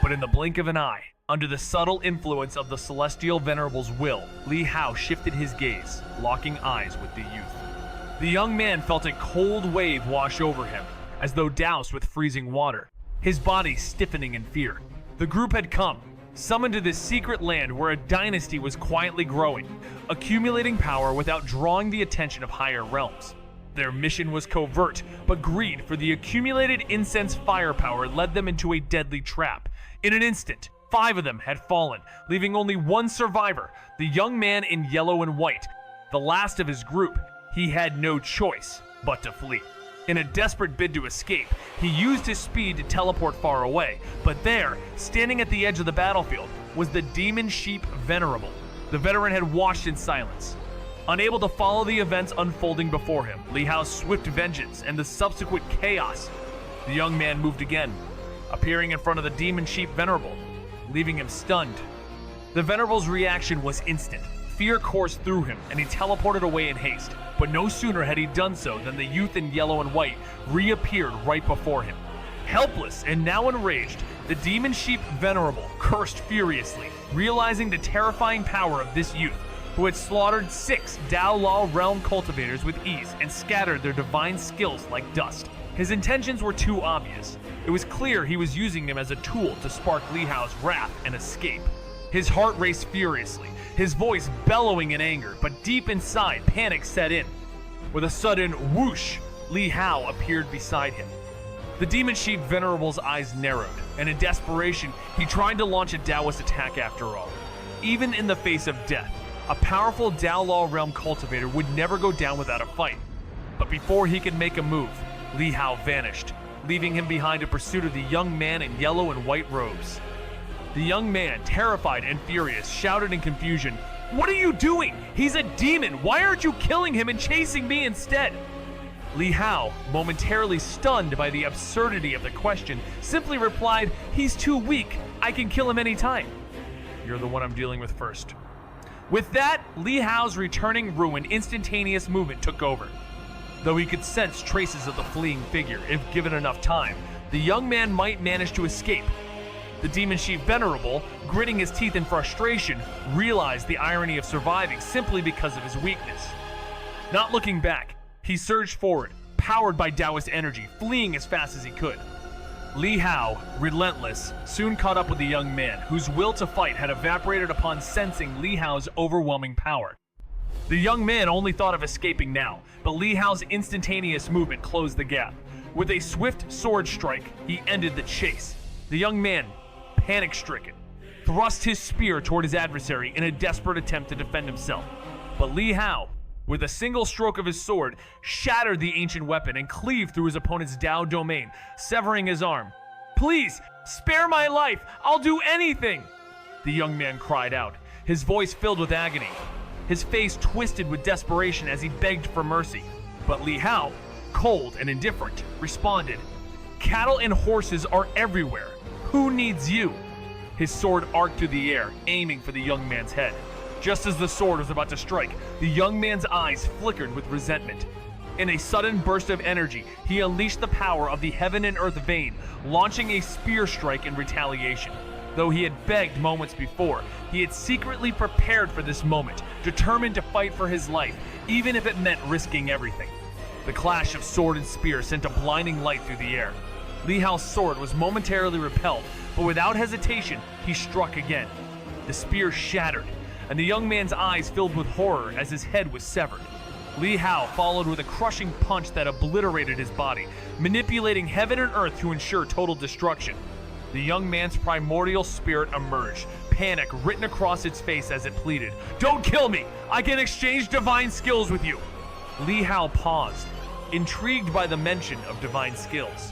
But in the blink of an eye, under the subtle influence of the Celestial Venerable's will, Li Hao shifted his gaze, locking eyes with the youth. The young man felt a cold wave wash over him, as though doused with freezing water, his body stiffening in fear. The group had come, summoned to this secret land where a dynasty was quietly growing, accumulating power without drawing the attention of higher realms. Their mission was covert, but greed for the accumulated incense firepower led them into a deadly trap. In an instant, 5 of them had fallen, leaving only one survivor, the young man in yellow and white. The last of his group, he had no choice but to flee. In a desperate bid to escape, he used his speed to teleport far away, but there, standing at the edge of the battlefield, was the demon sheep Venerable. The veteran had watched in silence. Unable to follow the events unfolding before him, Li Hao's swift vengeance and the subsequent chaos, the young man moved again, appearing in front of the demon sheep Venerable, leaving him stunned. The Venerable's reaction was instant. Fear coursed through him, and he teleported away in haste. But no sooner had he done so than the youth in yellow and white reappeared right before him. Helpless and now enraged, the demon sheep Venerable cursed furiously, realizing the terrifying power of this youth, who had slaughtered 6 Dao Law realm cultivators with ease and scattered their divine skills like dust. His intentions were too obvious. It was clear he was using them as a tool to spark Li Hao's wrath and escape. His heart raced furiously, his voice bellowing in anger, but deep inside, panic set in. With a sudden whoosh, Li Hao appeared beside him. The demon sheep Venerable's eyes narrowed, and in desperation, he tried to launch a Taoist attack after all. Even in the face of death, a powerful Dao Law realm cultivator would never go down without a fight. But before he could make a move, Li Hao vanished, leaving him behind in pursuit of the young man in yellow and white robes. The young man, terrified and furious, shouted in confusion, "What are you doing? He's a demon! Why aren't you killing him and chasing me instead?" Li Hao, momentarily stunned by the absurdity of the question, simply replied, "He's too weak. I can kill him anytime." "You're the one I'm dealing with first." With that, Li Hao's returning ruin instantaneous movement took over. Though he could sense traces of the fleeing figure, if given enough time, the young man might manage to escape. The demon sheep Venerable, gritting his teeth in frustration, realized the irony of surviving simply because of his weakness. Not looking back, he surged forward, powered by Taoist energy, fleeing as fast as he could. Li Hao, relentless, soon caught up with the young man, whose will to fight had evaporated upon sensing Li Hao's overwhelming power. The young man only thought of escaping now, but Li Hao's instantaneous movement closed the gap. With a swift sword strike, he ended the chase. The young man, panic-stricken, thrust his spear toward his adversary in a desperate attempt to defend himself. But Li Hao, with a single stroke of his sword, shattered the ancient weapon and cleaved through his opponent's Dao domain, severing his arm. "Please, spare my life! I'll do anything!" The young man cried out, his voice filled with agony. His face twisted with desperation as he begged for mercy. But Li Hao, cold and indifferent, responded, "Cattle and horses are everywhere. Who needs you?" His sword arced through the air, aiming for the young man's head. Just as the sword was about to strike, the young man's eyes flickered with resentment. In a sudden burst of energy, he unleashed the power of the heaven and earth vein, launching a spear strike in retaliation. Though he had begged moments before, he had secretly prepared for this moment, determined to fight for his life, even if it meant risking everything. The clash of sword and spear sent a blinding light through the air. Li Hao's sword was momentarily repelled, but without hesitation, he struck again. The spear shattered, and the young man's eyes filled with horror as his head was severed. Li Hao followed with a crushing punch that obliterated his body, manipulating heaven and earth to ensure total destruction. The young man's primordial spirit emerged, panic written across its face as it pleaded, "Don't kill me! I can exchange divine skills with you!" Li Hao paused, intrigued by the mention of divine skills.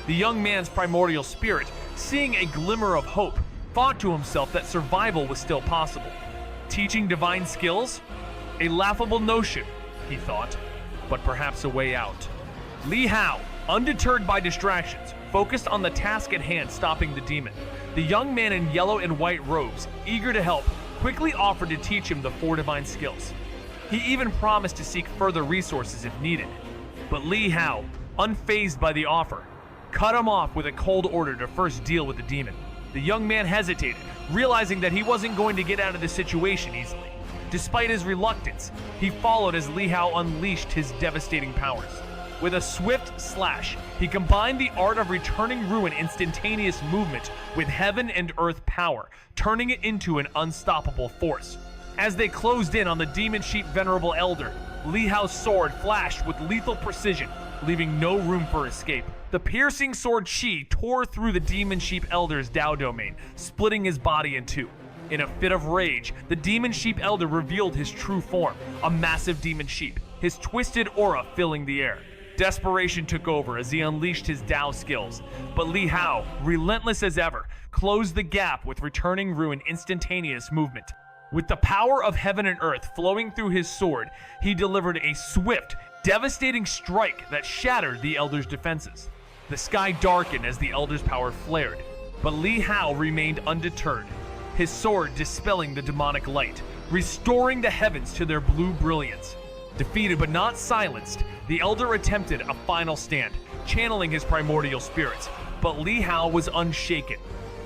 The young man's primordial spirit, seeing a glimmer of hope, thought to himself that survival was still possible. Teaching divine skills? A laughable notion, he thought, but perhaps a way out. Li Hao, undeterred by distractions, focused on the task at hand, stopping the demon. The young man in yellow and white robes, eager to help, quickly offered to teach him the 4 divine skills. He even promised to seek further resources if needed. But Li Hao, unfazed by the offer, cut him off with a cold order to first deal with the demon. The young man hesitated, realizing that he wasn't going to get out of the situation easily. Despite his reluctance, he followed as Li Hao unleashed his devastating powers. With a swift slash, he combined the art of returning ruin instantaneous movement with heaven and earth power, turning it into an unstoppable force. As they closed in on the demon sheep venerable elder, Li Hao's sword flashed with lethal precision, leaving no room for escape. The piercing sword Qi tore through the demon sheep elder's Dao domain, splitting his body in two. In a fit of rage, the demon sheep elder revealed his true form, a massive demon sheep, his twisted aura filling the air. Desperation took over as he unleashed his Dao skills, but Li Hao, relentless as ever, closed the gap with returning ruin instantaneous movement. With the power of heaven and earth flowing through his sword, he delivered a swift, devastating strike that shattered the elder's defenses. The sky darkened as the elder's power flared, but Li Hao remained undeterred, his sword dispelling the demonic light, restoring the heavens to their blue brilliance. Defeated but not silenced, the elder attempted a final stand, channeling his primordial spirits, but Li Hao was unshaken.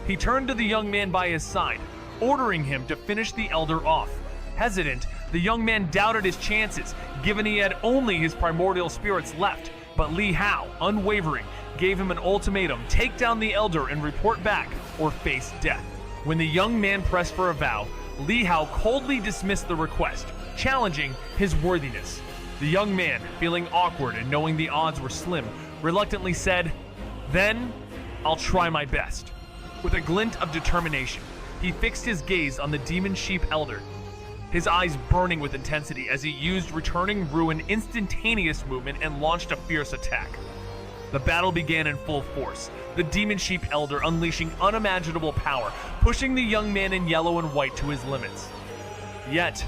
He turned to the young man by his side, ordering him to finish the elder off. Hesitant, the young man doubted his chances, given he had only his primordial spirits left, but Li Hao, unwavering, gave him an ultimatum: take down the elder and report back, or face death. When the young man pressed for a vow, Li Hao coldly dismissed the request, challenging his worthiness. The young man, feeling awkward and knowing the odds were slim, reluctantly said, "Then, I'll try my best." With a glint of determination, he fixed his gaze on the demon sheep elder, his eyes burning with intensity as he used returning ruin instantaneous movement and launched a fierce attack. The battle began in full force, the demon sheep elder unleashing unimaginable power, pushing the young man in yellow and white to his limits. Yet,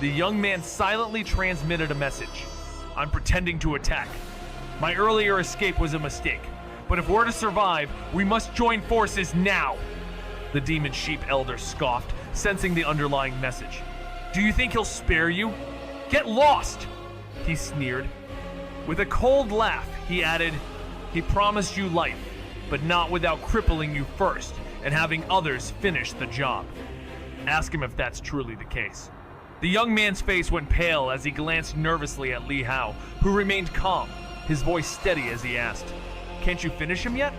the young man silently transmitted a message. "I'm pretending to attack. My earlier escape was a mistake, but if we're to survive, we must join forces now." The demon sheep elder scoffed, sensing the underlying message. "Do you think he'll spare you? Get lost!" he sneered. With a cold laugh, he added, "He promised you life, but not without crippling you first and having others finish the job. Ask him if that's truly the case." The young man's face went pale as he glanced nervously at Li Hao, who remained calm, his voice steady as he asked, "Can't you finish him yet?"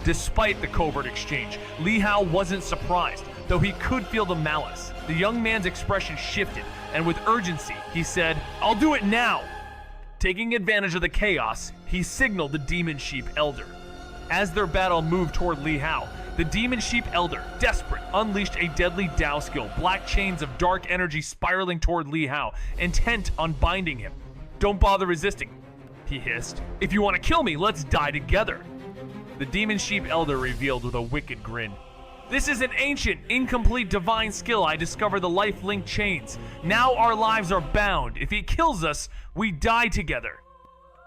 Despite the covert exchange, Li Hao wasn't surprised, though he could feel the malice. The young man's expression shifted, and with urgency, he said, "I'll do it now!" Taking advantage of the chaos, he signaled the demon sheep elder. As their battle moved toward Li Hao, the demon sheep elder, desperate, unleashed a deadly Dao skill, black chains of dark energy spiraling toward Li Hao, intent on binding him. "Don't bother resisting," he hissed. "If you want to kill me, let's die together." The demon sheep elder revealed with a wicked grin. "This is an ancient, incomplete divine skill I discovered the life-linked chains. Now our lives are bound. If he kills us, we die together."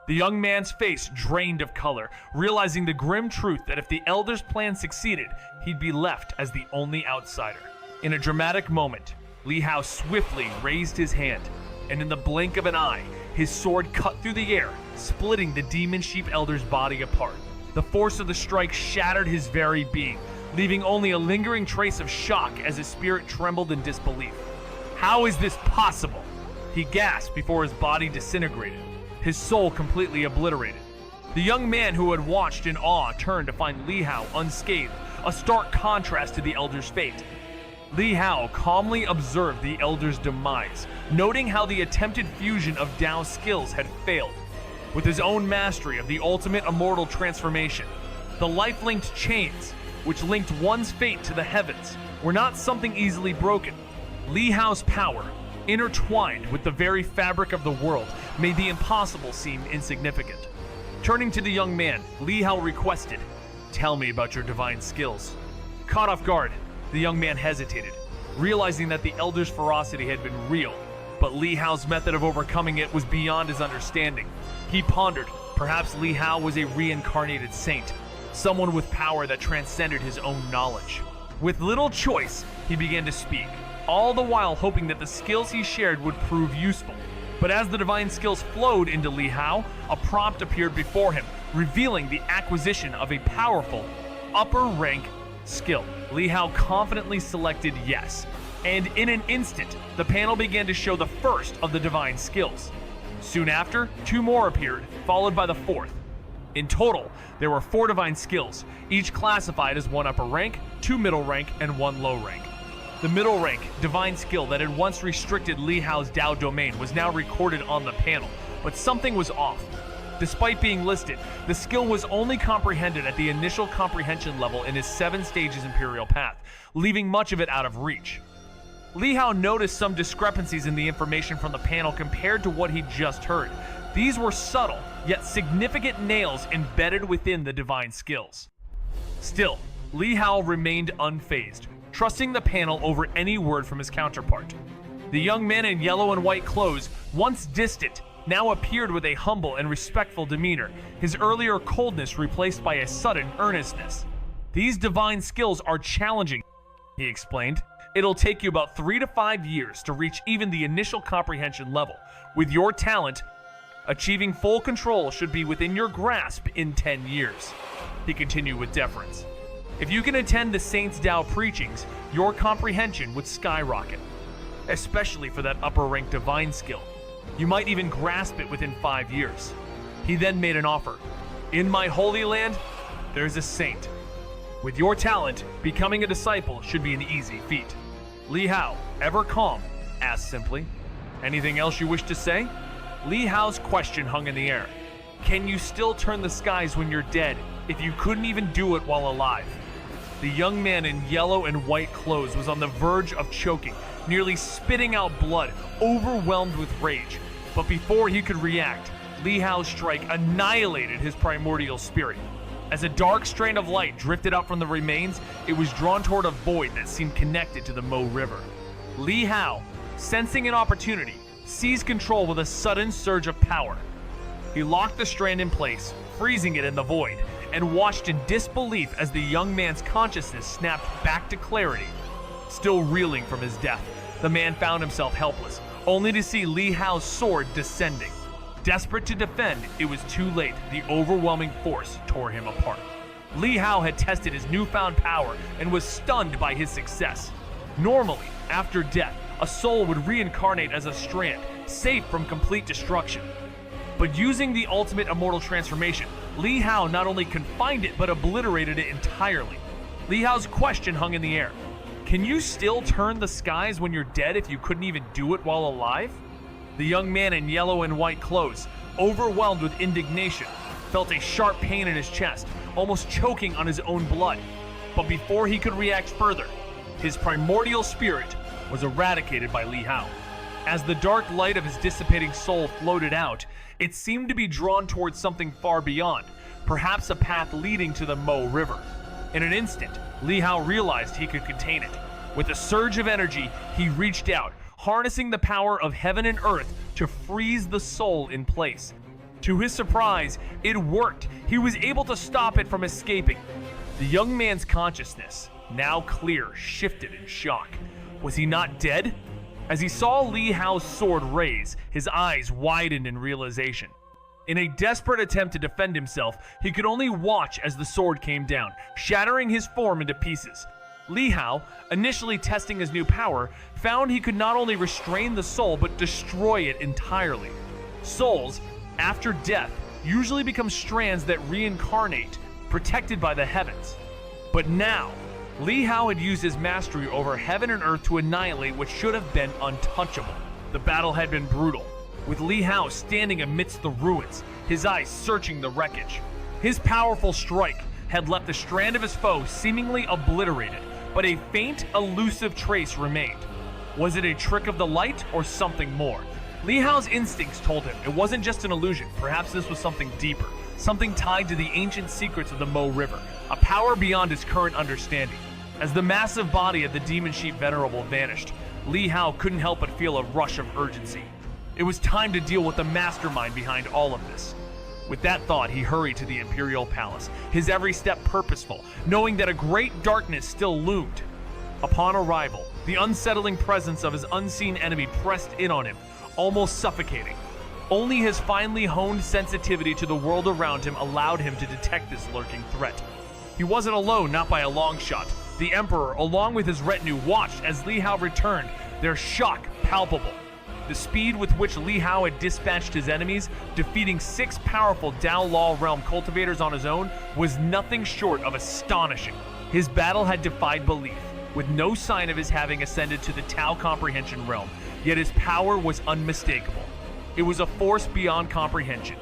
The young man's face drained of color, realizing the grim truth that if the elder's plan succeeded, he'd be left as the only outsider. In a dramatic moment, Li Hao swiftly raised his hand, and in the blink of an eye, his sword cut through the air, splitting the demon sheep elder's body apart. The force of the strike shattered his very being, leaving only a lingering trace of shock as his spirit trembled in disbelief. "How is this possible?" he gasped before his body disintegrated. his soul completely obliterated. The young man who had watched in awe turned to find Li Hao unscathed, a stark contrast to the elder's fate. Li Hao calmly observed the elder's demise, noting how the attempted fusion of Dao skills had failed. With his own mastery of the ultimate immortal transformation, the life-linked chains, which linked one's fate to the heavens, were not something easily broken. Li Hao's power, intertwined with the very fabric of the world, made the impossible seem insignificant. Turning to the young man, Li Hao requested, "Tell me about your divine skills." Caught off guard, the young man hesitated, realizing that the elder's ferocity had been real, but Li Hao's method of overcoming it was beyond his understanding. He pondered, perhaps Li Hao was a reincarnated saint, someone with power that transcended his own knowledge. With little choice, he began to speak, all the while hoping that the skills he shared would prove useful. But as the divine skills flowed into Li Hao, a prompt appeared before him, revealing the acquisition of a powerful, upper-rank skill. Li Hao confidently selected yes, and in an instant, the panel began to show the first of the divine skills. Soon after, 2 more appeared, followed by the 4th. In total, there were 4 divine skills, each classified as 1 upper rank, 2 middle rank, and 1 low rank. The middle rank divine skill that had once restricted Li Hao's Dao domain was now recorded on the panel, but something was off. Despite being listed, the skill was only comprehended at the initial comprehension level in his 7 stages imperial path, leaving much of it out of reach. Li Hao noticed some discrepancies in the information from the panel compared to what he'd just heard. These were subtle, yet significant nails embedded within the divine skills. Still, Li Hao remained unfazed, trusting the panel over any word from his counterpart. The young man in yellow and white clothes, once distant, now appeared with a humble and respectful demeanor, his earlier coldness replaced by a sudden earnestness. "These divine skills are challenging," he explained. "It'll take you about 3 to 5 years to reach even the initial comprehension level. With your talent, achieving full control should be within your grasp in 10 years. He continued with deference. "If you can attend the Saints' Dao preachings, your comprehension would skyrocket, especially for that upper-rank divine skill. You might even grasp it within 5 years. He then made an offer. "In my holy land, there's a saint. With your talent, becoming a disciple should be an easy feat." Li Hao, ever calm, asked simply, "Anything else you wish to say?" Li Hao's question hung in the air. "Can you still turn the skies when you're dead, if you couldn't even do it while alive?" The young man in yellow and white clothes was on the verge of choking, nearly spitting out blood, overwhelmed with rage. But before he could react, Li Hao's strike annihilated his primordial spirit. As a dark strain of light drifted out from the remains, it was drawn toward a void that seemed connected to the Mo River. Li Hao, sensing an opportunity, seized control with a sudden surge of power. He locked the strand in place, freezing it in the void, and watched in disbelief as the young man's consciousness snapped back to clarity. Still reeling from his death, the man found himself helpless, only to see Li Hao's sword descending. Desperate to defend, it was too late. The overwhelming force tore him apart. Li Hao had tested his newfound power and was stunned by his success. Normally, after death, a soul would reincarnate as a strand, safe from complete destruction. But using the ultimate immortal transformation, Li Hao not only confined it but obliterated it entirely. Li Hao's question hung in the air. Can you still turn the skies when you're dead if you couldn't even do it while alive? The young man in yellow and white clothes, overwhelmed with indignation, felt a sharp pain in his chest, almost choking on his own blood. But before he could react further, his primordial spirit was eradicated by Li Hao. As the dark light of his dissipating soul floated out, it seemed to be drawn towards something far beyond, perhaps a path leading to the Mo River. In an instant, Li Hao realized he could contain it. With a surge of energy, he reached out, harnessing the power of heaven and earth to freeze the soul in place. To his surprise, it worked. He was able to stop it from escaping. The young man's consciousness, now clear, shifted in shock. Was he not dead? As he saw Li Hao's sword raise, his eyes widened in realization. In a desperate attempt to defend himself, he could only watch as the sword came down, shattering his form into pieces. Li Hao, initially testing his new power, found he could not only restrain the soul but destroy it entirely. Souls, after death, usually become strands that reincarnate, protected by the heavens. But now, Li Hao had used his mastery over heaven and earth to annihilate what should have been untouchable. The battle had been brutal, with Li Hao standing amidst the ruins, his eyes searching the wreckage. His powerful strike had left the strand of his foe seemingly obliterated, but a faint, elusive trace remained. Was it a trick of the light or something more? Li Hao's instincts told him it wasn't just an illusion. Perhaps this was something deeper, something tied to the ancient secrets of the Mo River, a power beyond his current understanding. As the massive body of the Demon Sheep Venerable vanished, Li Hao couldn't help but feel a rush of urgency. It was time to deal with the mastermind behind all of this. With that thought, he hurried to the Imperial Palace, his every step purposeful, knowing that a great darkness still loomed. Upon arrival, the unsettling presence of his unseen enemy pressed in on him, almost suffocating. Only his finely honed sensitivity to the world around him allowed him to detect this lurking threat. He wasn't alone, not by a long shot. The Emperor, along with his retinue, watched as Li Hao returned, their shock palpable. The speed with which Li Hao had dispatched his enemies, defeating 6 powerful Dao Law Realm cultivators on his own, was nothing short of astonishing. His battle had defied belief, with no sign of his having ascended to the Tao Comprehension Realm, yet his power was unmistakable. It was a force beyond comprehension,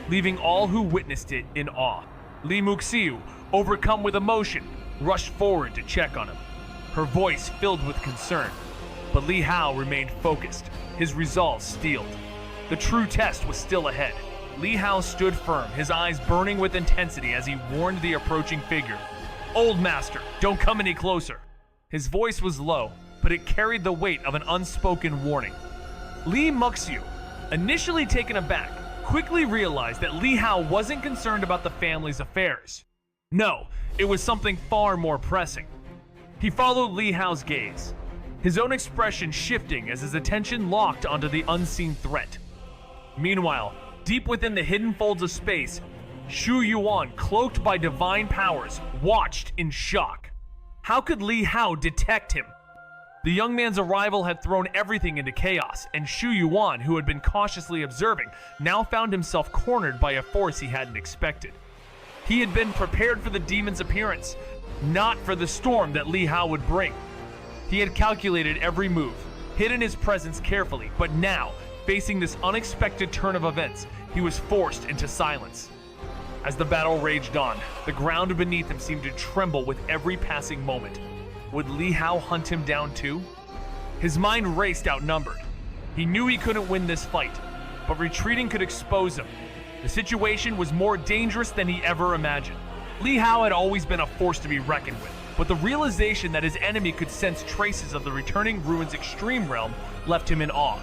leaving all who witnessed it in awe. Li Muxiu, overcome with emotion, rushed forward to check on him, her voice filled with concern. But Li Hao remained focused, his resolve steeled. The true test was still ahead. Li Hao stood firm, his eyes burning with intensity as he warned the approaching figure. "Old master, don't come any closer." His voice was low, but it carried the weight of an unspoken warning. Li Muxiu, initially taken aback, quickly realized that Li Hao wasn't concerned about the family's affairs. No, it was something far more pressing. He followed Li Hao's gaze, his own expression shifting as his attention locked onto the unseen threat. Meanwhile, deep within the hidden folds of space, Shu Yuan, cloaked by divine powers, watched in shock. How could Li Hao detect him? The young man's arrival had thrown everything into chaos, and Shu Yuan, who had been cautiously observing, now found himself cornered by a force he hadn't expected. He had been prepared for the demon's appearance, not for the storm that Li Hao would bring. He had calculated every move, hidden his presence carefully, but now, facing this unexpected turn of events, he was forced into silence. As the battle raged on, the ground beneath him seemed to tremble with every passing moment. Would Li Hao hunt him down too? His mind raced outnumbered. He knew he couldn't win this fight, but retreating could expose him. The situation was more dangerous than he ever imagined. Li Hao had always been a force to be reckoned with, but the realization that his enemy could sense traces of the returning ruin's extreme realm left him in awe.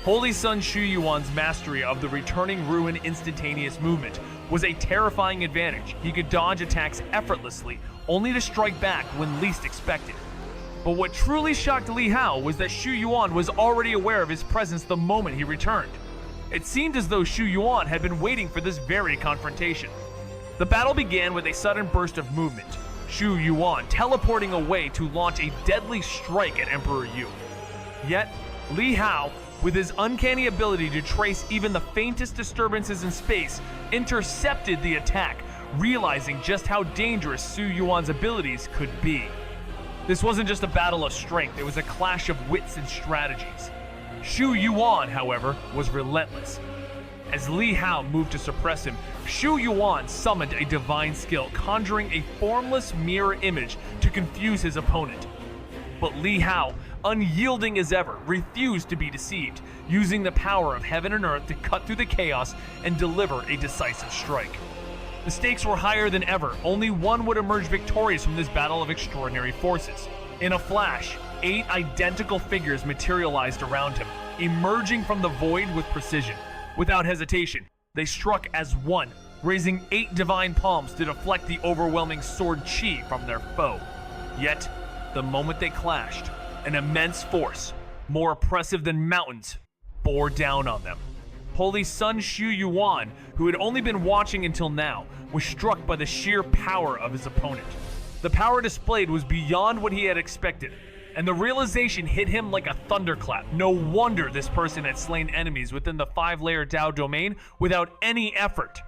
Holy Sun Shu Yuan's mastery of the returning ruin instantaneous movement was a terrifying advantage. He could dodge attacks effortlessly, only to strike back when least expected. But what truly shocked Li Hao was that Shu Yuan was already aware of his presence the moment he returned. It seemed as though Shu Yuan had been waiting for this very confrontation. The battle began with a sudden burst of movement, Shu Yuan teleporting away to launch a deadly strike at Emperor Yu. Yet, Li Hao, with his uncanny ability to trace even the faintest disturbances in space, intercepted the attack, realizing just how dangerous Shu Yuan's abilities could be. This wasn't just a battle of strength, it was a clash of wits and strategies. Shu Yuan, however, was relentless. As Li Hao moved to suppress him, Shu Yuan summoned a divine skill, conjuring a formless mirror image to confuse his opponent. But Li Hao, unyielding as ever, refused to be deceived, using the power of heaven and earth to cut through the chaos and deliver a decisive strike. The stakes were higher than ever. Only one would emerge victorious from this battle of extraordinary forces. In a flash, 8 identical figures materialized around him, emerging from the void with precision. Without hesitation, they struck as one, raising 8 divine palms to deflect the overwhelming sword chi from their foe. Yet, the moment they clashed, an immense force, more oppressive than mountains, bore down on them. Holy Sun Shu Yuan, who had only been watching until now, was struck by the sheer power of his opponent. The power displayed was beyond what he had expected. and the realization hit him like a thunderclap. No wonder this person had slain enemies within the 5-layer Dao domain without any effort.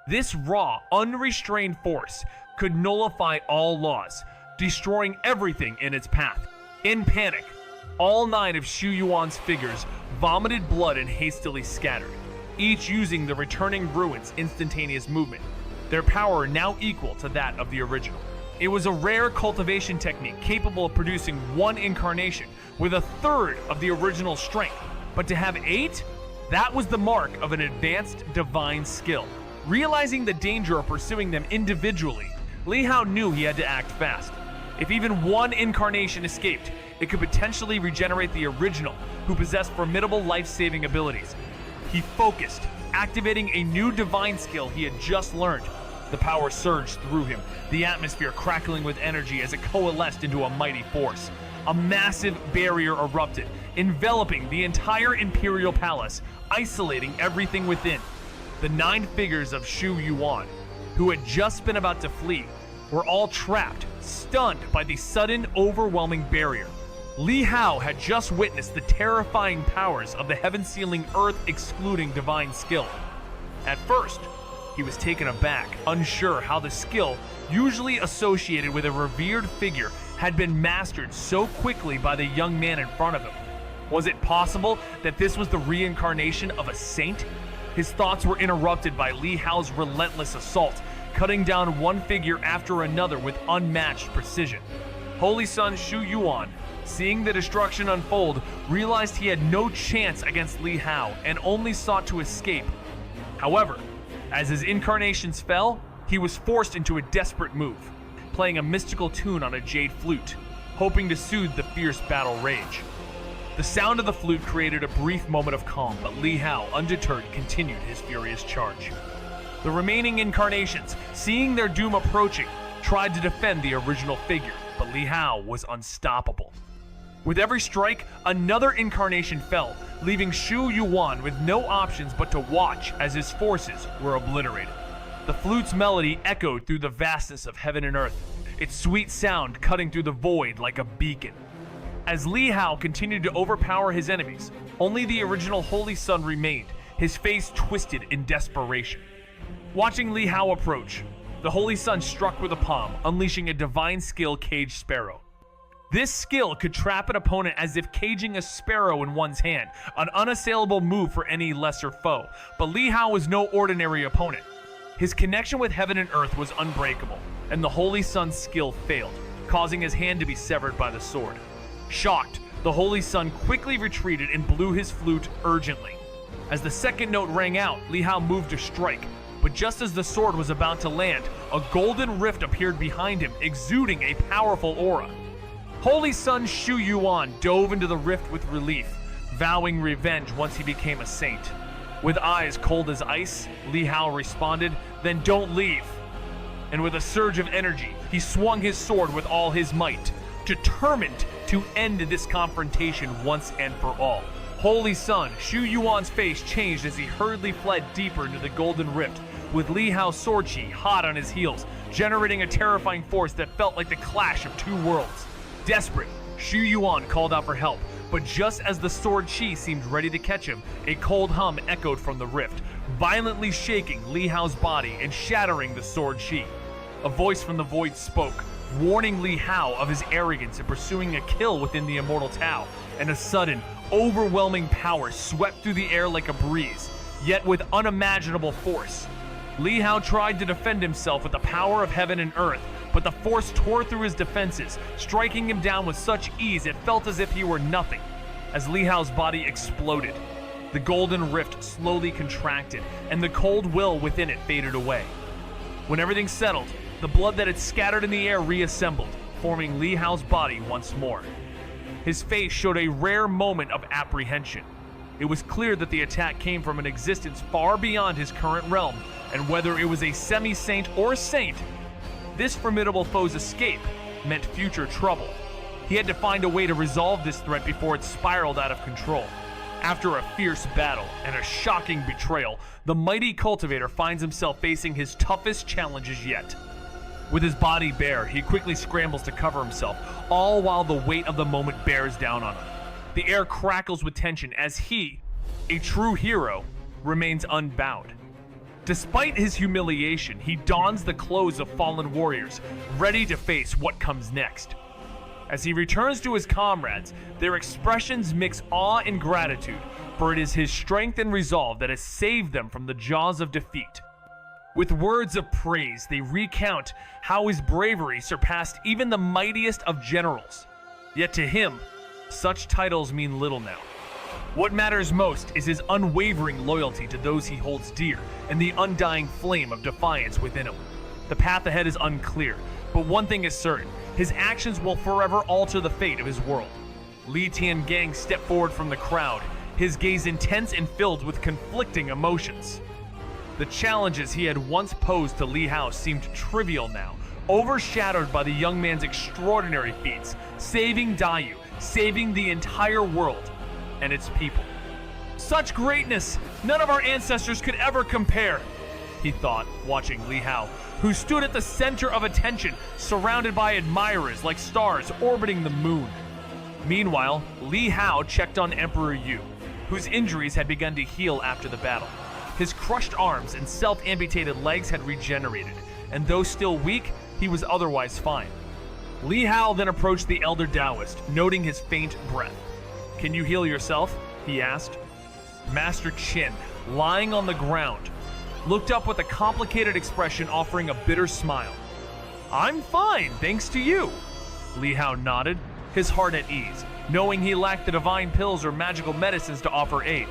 This raw, unrestrained force could nullify all laws, destroying everything in its path. In panic, all 9 of Xu Yuan's figures vomited blood and hastily scattered, each using the returning ruin's instantaneous movement, their power now equal to that of the original. It was a rare cultivation technique capable of producing 1 incarnation with a third of the original strength, but to have 8? That was the mark of an advanced divine skill. Realizing the danger of pursuing them individually, Li Hao knew he had to act fast. If even 1 incarnation escaped, it could potentially regenerate the original, who possessed formidable life-saving abilities. He focused, activating a new divine skill he had just learned. The power surged through him, the atmosphere crackling with energy as it coalesced into a mighty force. A massive barrier erupted, enveloping the entire Imperial Palace, isolating everything within. The 9 figures of Xu Yuan, who had just been about to flee, were all trapped, stunned by the sudden, overwhelming barrier. Li Hao had just witnessed the terrifying powers of the heaven-sealing, earth-excluding divine skill. At first, he was taken aback, unsure how the skill, usually associated with a revered figure, had been mastered so quickly by the young man in front of him. Was it possible that this was the reincarnation of a saint? His thoughts were interrupted by Li Hao's relentless assault, cutting down one figure after another with unmatched precision. Holy Son Xu Yuan, seeing the destruction unfold, realized he had no chance against Li Hao and only sought to escape. However, as his incarnations fell, he was forced into a desperate move, playing a mystical tune on a jade flute, hoping to soothe the fierce battle rage. The sound of the flute created a brief moment of calm, but Li Hao, undeterred, continued his furious charge. The remaining incarnations, seeing their doom approaching, tried to defend the original figure, but Li Hao was unstoppable. With every strike, another incarnation fell, leaving Xu Yuan with no options but to watch as his forces were obliterated. The flute's melody echoed through the vastness of heaven and earth, its sweet sound cutting through the void like a beacon. As Li Hao continued to overpower his enemies, only the original Holy Son remained, his face twisted in desperation. Watching Li Hao approach, the Holy Son struck with a palm, unleashing a divine skill, Cage Sparrow. This skill could trap an opponent as if caging a sparrow in one's hand, an unassailable move for any lesser foe. But Li Hao was no ordinary opponent. His connection with heaven and earth was unbreakable, and the Holy Son's skill failed, causing his hand to be severed by the sword. Shocked, the Holy Son quickly retreated and blew his flute urgently. As the second note rang out, Li Hao moved to strike, but just as the sword was about to land, a golden rift appeared behind him, exuding a powerful aura. Holy Son Xu Yuan dove into the rift with relief, vowing revenge once he became a saint. With eyes cold as ice, Li Hao responded, "Then don't leave." And with a surge of energy, he swung his sword with all his might, determined to end this confrontation once and for all. Holy Son Xu Yuan's face changed as he hurriedly fled deeper into the golden rift, with Li Hao's sword chi hot on his heels, generating a terrifying force that felt like the clash of two worlds. Desperate, Xu Yuan called out for help, but just as the sword chi seemed ready to catch him, a cold hum echoed from the rift, violently shaking Li Hao's body and shattering the sword chi. A voice from the void spoke, warning Li Hao of his arrogance in pursuing a kill within the immortal Tao, and a sudden, overwhelming power swept through the air like a breeze, yet with unimaginable force. Li Hao tried to defend himself with the power of heaven and earth, but the force tore through his defenses, striking him down with such ease it felt as if he were nothing. As Li Hao's body exploded, the golden rift slowly contracted, and the cold will within it faded away. When everything settled, the blood that had scattered in the air reassembled, forming Li Hao's body once more. His face showed a rare moment of apprehension. It was clear that the attack came from an existence far beyond his current realm, and whether it was a semi-saint or saint, this formidable foe's escape meant future trouble. He had to find a way to resolve this threat before it spiraled out of control. After a fierce battle and a shocking betrayal, the mighty cultivator finds himself facing his toughest challenges yet. With his body bare, he quickly scrambles to cover himself, all while the weight of the moment bears down on him. The air crackles with tension as he, a true hero, remains unbowed. Despite his humiliation, he dons the clothes of fallen warriors, ready to face what comes next. As he returns to his comrades, their expressions mix awe and gratitude, for it is his strength and resolve that has saved them from the jaws of defeat. With words of praise, they recount how his bravery surpassed even the mightiest of generals. Yet to him, such titles mean little now. What matters most is his unwavering loyalty to those he holds dear and the undying flame of defiance within him. The path ahead is unclear, but one thing is certain: his actions will forever alter the fate of his world. Li Tiangang stepped forward from the crowd, his gaze intense and filled with conflicting emotions. The challenges he had once posed to Li Hao seemed trivial now, overshadowed by the young man's extraordinary feats, saving Dayu, saving the entire world and its people. Such greatness, none of our ancestors could ever compare, he thought, watching Li Hao, who stood at the center of attention, surrounded by admirers like stars orbiting the moon. Meanwhile, Li Hao checked on Emperor Yu, whose injuries had begun to heal after the battle. His crushed arms and self-amputated legs had regenerated, and though still weak, he was otherwise fine. Li Hao then approached the elder Taoist, noting his faint breath. "Can you heal yourself?" he asked. Master Qin, lying on the ground, looked up with a complicated expression, offering a bitter smile. "I'm fine, thanks to you." Li Hao nodded, his heart at ease, knowing he lacked the divine pills or magical medicines to offer aid.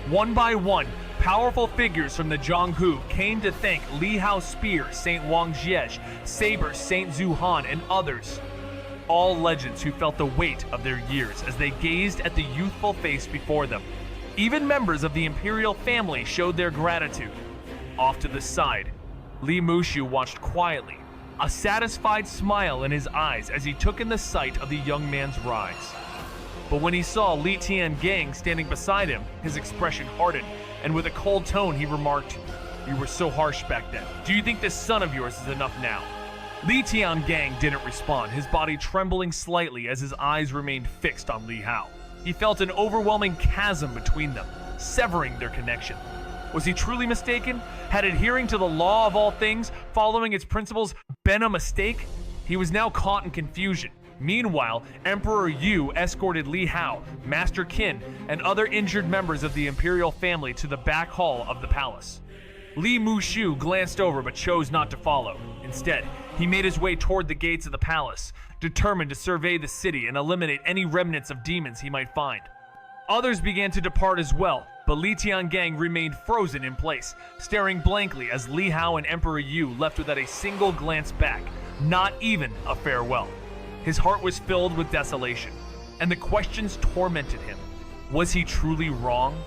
One by one, powerful figures from the Zhonghu came to thank Li Hao's spear, Saint Wang Jiesh, saber, Saint Zhu Han, and others. All legends who felt the weight of their years as they gazed at the youthful face before them. Even members of the imperial family showed their gratitude. Off to the side, Li Mushu watched quietly, a satisfied smile in his eyes as he took in the sight of the young man's rise. But when he saw Li Tiangang standing beside him, his expression hardened, and with a cold tone he remarked, "You were so harsh back then. Do you think this son of yours is enough now?" Li Tiangang didn't respond, his body trembling slightly as his eyes remained fixed on Li Hao. He felt an overwhelming chasm between them, severing their connection. Was he truly mistaken? Had adhering to the law of all things, following its principles, been a mistake? He was now caught in confusion. Meanwhile, Emperor Yu escorted Li Hao, Master Qin, and other injured members of the imperial family to the back hall of the palace. Li Mushu glanced over but chose not to follow. Instead, he made his way toward the gates of the palace, determined to survey the city and eliminate any remnants of demons he might find. Others began to depart as well, but Li Tiangang remained frozen in place, staring blankly as Li Hao and Emperor Yu left without a single glance back, not even a farewell. His heart was filled with desolation, and the questions tormented him. Was he truly wrong?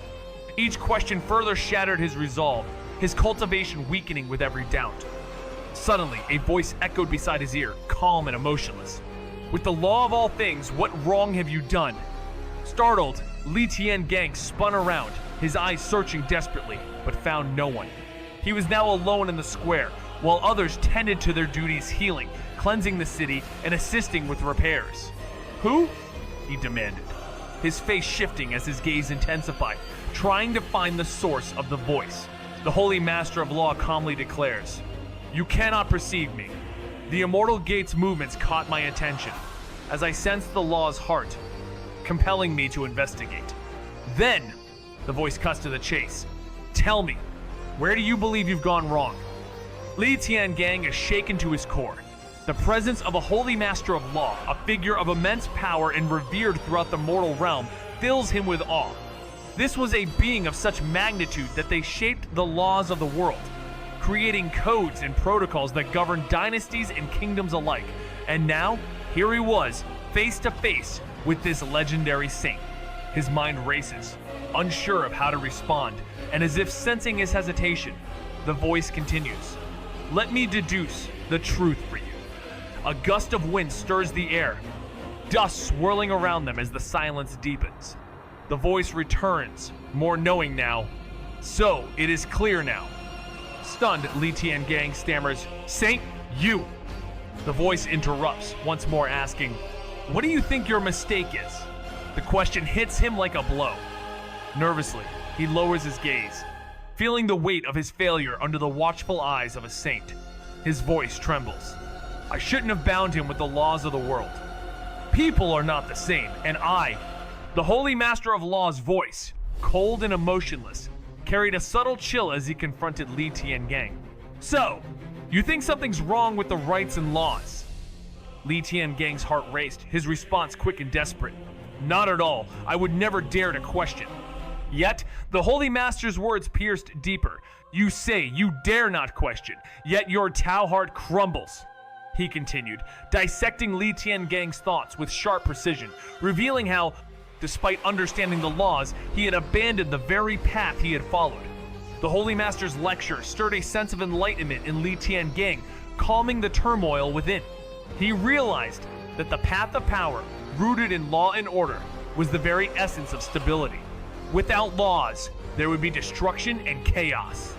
Each question further shattered his resolve, his cultivation weakening with every doubt. Suddenly, a voice echoed beside his ear, calm and emotionless. "With the law of all things, what wrong have you done?" Startled, Li Tiangang spun around, his eyes searching desperately, but found no one. He was now alone in the square, while others tended to their duties healing, cleansing the city, and assisting with repairs. "Who?" he demanded, his face shifting as his gaze intensified, trying to find the source of the voice. The Holy Master of Law calmly declares, "You cannot perceive me. The Immortal Gate's movements caught my attention, as I sensed the law's heart, compelling me to investigate. Then," the voice cuts to the chase, "tell me, where do you believe you've gone wrong?" Li Tiangang is shaken to his core. The presence of a Holy Master of Law, a figure of immense power and revered throughout the mortal realm, fills him with awe. This was a being of such magnitude that they shaped the laws of the world, creating codes and protocols that govern dynasties and kingdoms alike. And now, here he was, face to face with this legendary saint. His mind races, unsure of how to respond, and as if sensing his hesitation, the voice continues, "Let me deduce the truth for you." A gust of wind stirs the air, dust swirling around them as the silence deepens. The voice returns, more knowing now. "So, it is clear now. Stunned, Li Tiangang stammers, "Saint, you!" The voice interrupts, once more asking, "What do you think your mistake is?" The question hits him like a blow. Nervously, he lowers his gaze, feeling the weight of his failure under the watchful eyes of a saint. His voice trembles. "I shouldn't have bound him with the laws of the world. People are not the same, and I..." The Holy Master of Law's voice, cold and emotionless, carried a subtle chill as he confronted Li Tiangang. "So, you think something's wrong with the rights and laws?" Li Tiangang's heart raced, his response quick and desperate. "Not at all. I would never dare to question." Yet, the Holy Master's words pierced deeper. "You say you dare not question, yet your Tao heart crumbles," he continued, dissecting Li Tiangang's thoughts with sharp precision, revealing how, despite understanding the laws, he had abandoned the very path he had followed. The Holy Master's lecture stirred a sense of enlightenment in Li Tiangang, calming the turmoil within. He realized that the path of power, rooted in law and order, was the very essence of stability. Without laws, there would be destruction and chaos.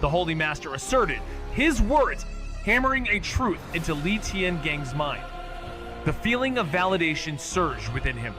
The Holy Master asserted, his words hammering a truth into Li Tiangang's mind. The feeling of validation surged within him,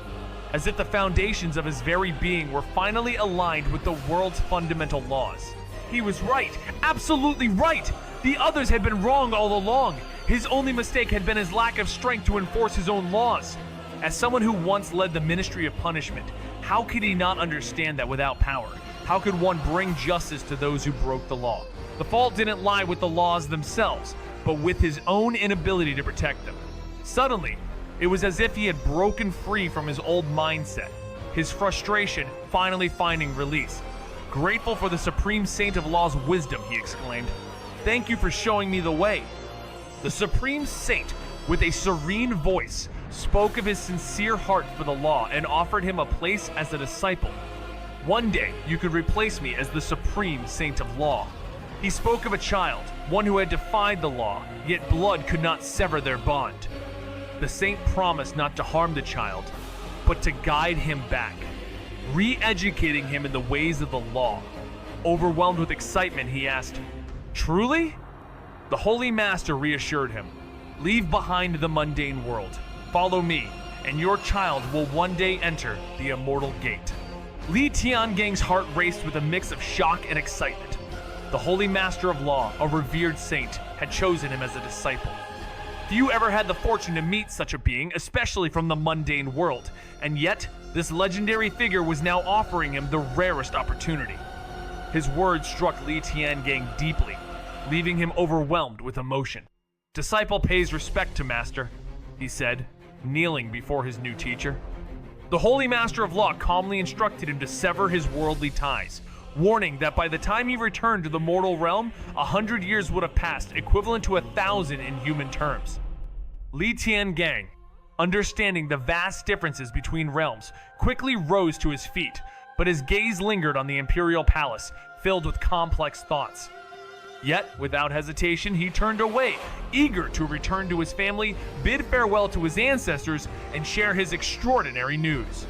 as if the foundations of his very being were finally aligned with the world's fundamental laws. He was right, absolutely right! The others had been wrong all along. His only mistake had been his lack of strength to enforce his own laws. As someone who once led the Ministry of Punishment, how could he not understand that without power, how could one bring justice to those who broke the law? The fault didn't lie with the laws themselves, but with his own inability to protect them. Suddenly, it was as if he had broken free from his old mindset, his frustration finally finding release. "Grateful for the Supreme Saint of Law's wisdom," he exclaimed. "Thank you for showing me the way." The Supreme Saint, with a serene voice, spoke of his sincere heart for the law and offered him a place as a disciple. "One day, you could replace me as the Supreme Saint of Law." He spoke of a child, one who had defied the law, yet blood could not sever their bond. The saint promised not to harm the child, but to guide him back, re-educating him in the ways of the law. Overwhelmed with excitement, he asked, "Truly?" The Holy Master reassured him, "Leave behind the mundane world. Follow me, and your child will one day enter the immortal gate." Li Tiangang's heart raced with a mix of shock and excitement. The Holy Master of Law, a revered saint, had chosen him as a disciple. Few ever had the fortune to meet such a being, especially from the mundane world, and yet this legendary figure was now offering him the rarest opportunity. His words struck Li Tiangang deeply, leaving him overwhelmed with emotion. "Disciple pays respect to master," he said, kneeling before his new teacher. The Holy Master of Law calmly instructed him to sever his worldly ties, warning that by the time he returned to the mortal realm, 100 years would have passed, equivalent to 1,000 in human terms. Li Tiangang, understanding the vast differences between realms, quickly rose to his feet, but his gaze lingered on the Imperial Palace, filled with complex thoughts. Yet, without hesitation, he turned away, eager to return to his family, bid farewell to his ancestors, and share his extraordinary news.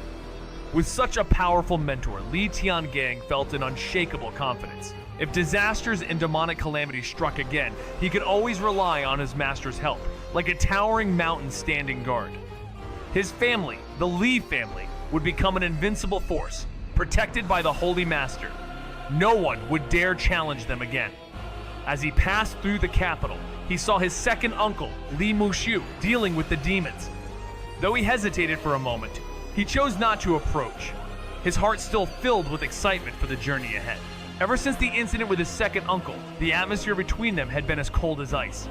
With such a powerful mentor, Li Tiangang felt an unshakable confidence. If disasters and demonic calamities struck again, he could always rely on his master's help, like a towering mountain standing guard. His family, the Li family, would become an invincible force, protected by the Holy Master. No one would dare challenge them again. As he passed through the capital, he saw his second uncle, Li Mushu, dealing with the demons. Though he hesitated for a moment, he chose not to approach, his heart still filled with excitement for the journey ahead. Ever since the incident with his second uncle, the atmosphere between them had been as cold as ice.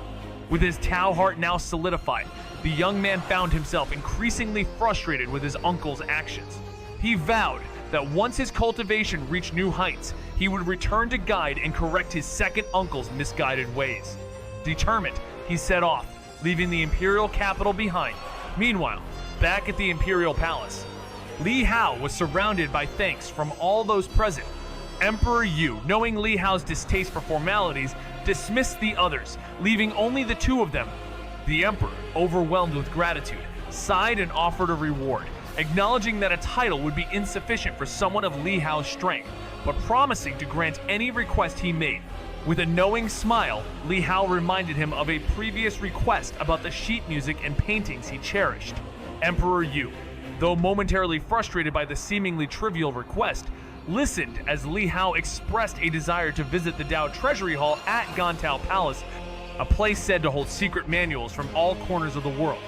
With his Tao heart now solidified, the young man found himself increasingly frustrated with his uncle's actions. He vowed that once his cultivation reached new heights, he would return to guide and correct his second uncle's misguided ways. Determined, he set off, leaving the imperial capital behind. Meanwhile, back at the Imperial Palace, Li Hao was surrounded by thanks from all those present. Emperor Yu, knowing Li Hao's distaste for formalities, dismissed the others, leaving only the two of them. The emperor, overwhelmed with gratitude, sighed and offered a reward, acknowledging that a title would be insufficient for someone of Li Hao's strength, but promising to grant any request he made. With a knowing smile, Li Hao reminded him of a previous request about the sheet music and paintings he cherished. Emperor Yu, though momentarily frustrated by the seemingly trivial request, listened as Li Hao expressed a desire to visit the Dao Treasury Hall at Gantao Palace, a place said to hold secret manuals from all corners of the world.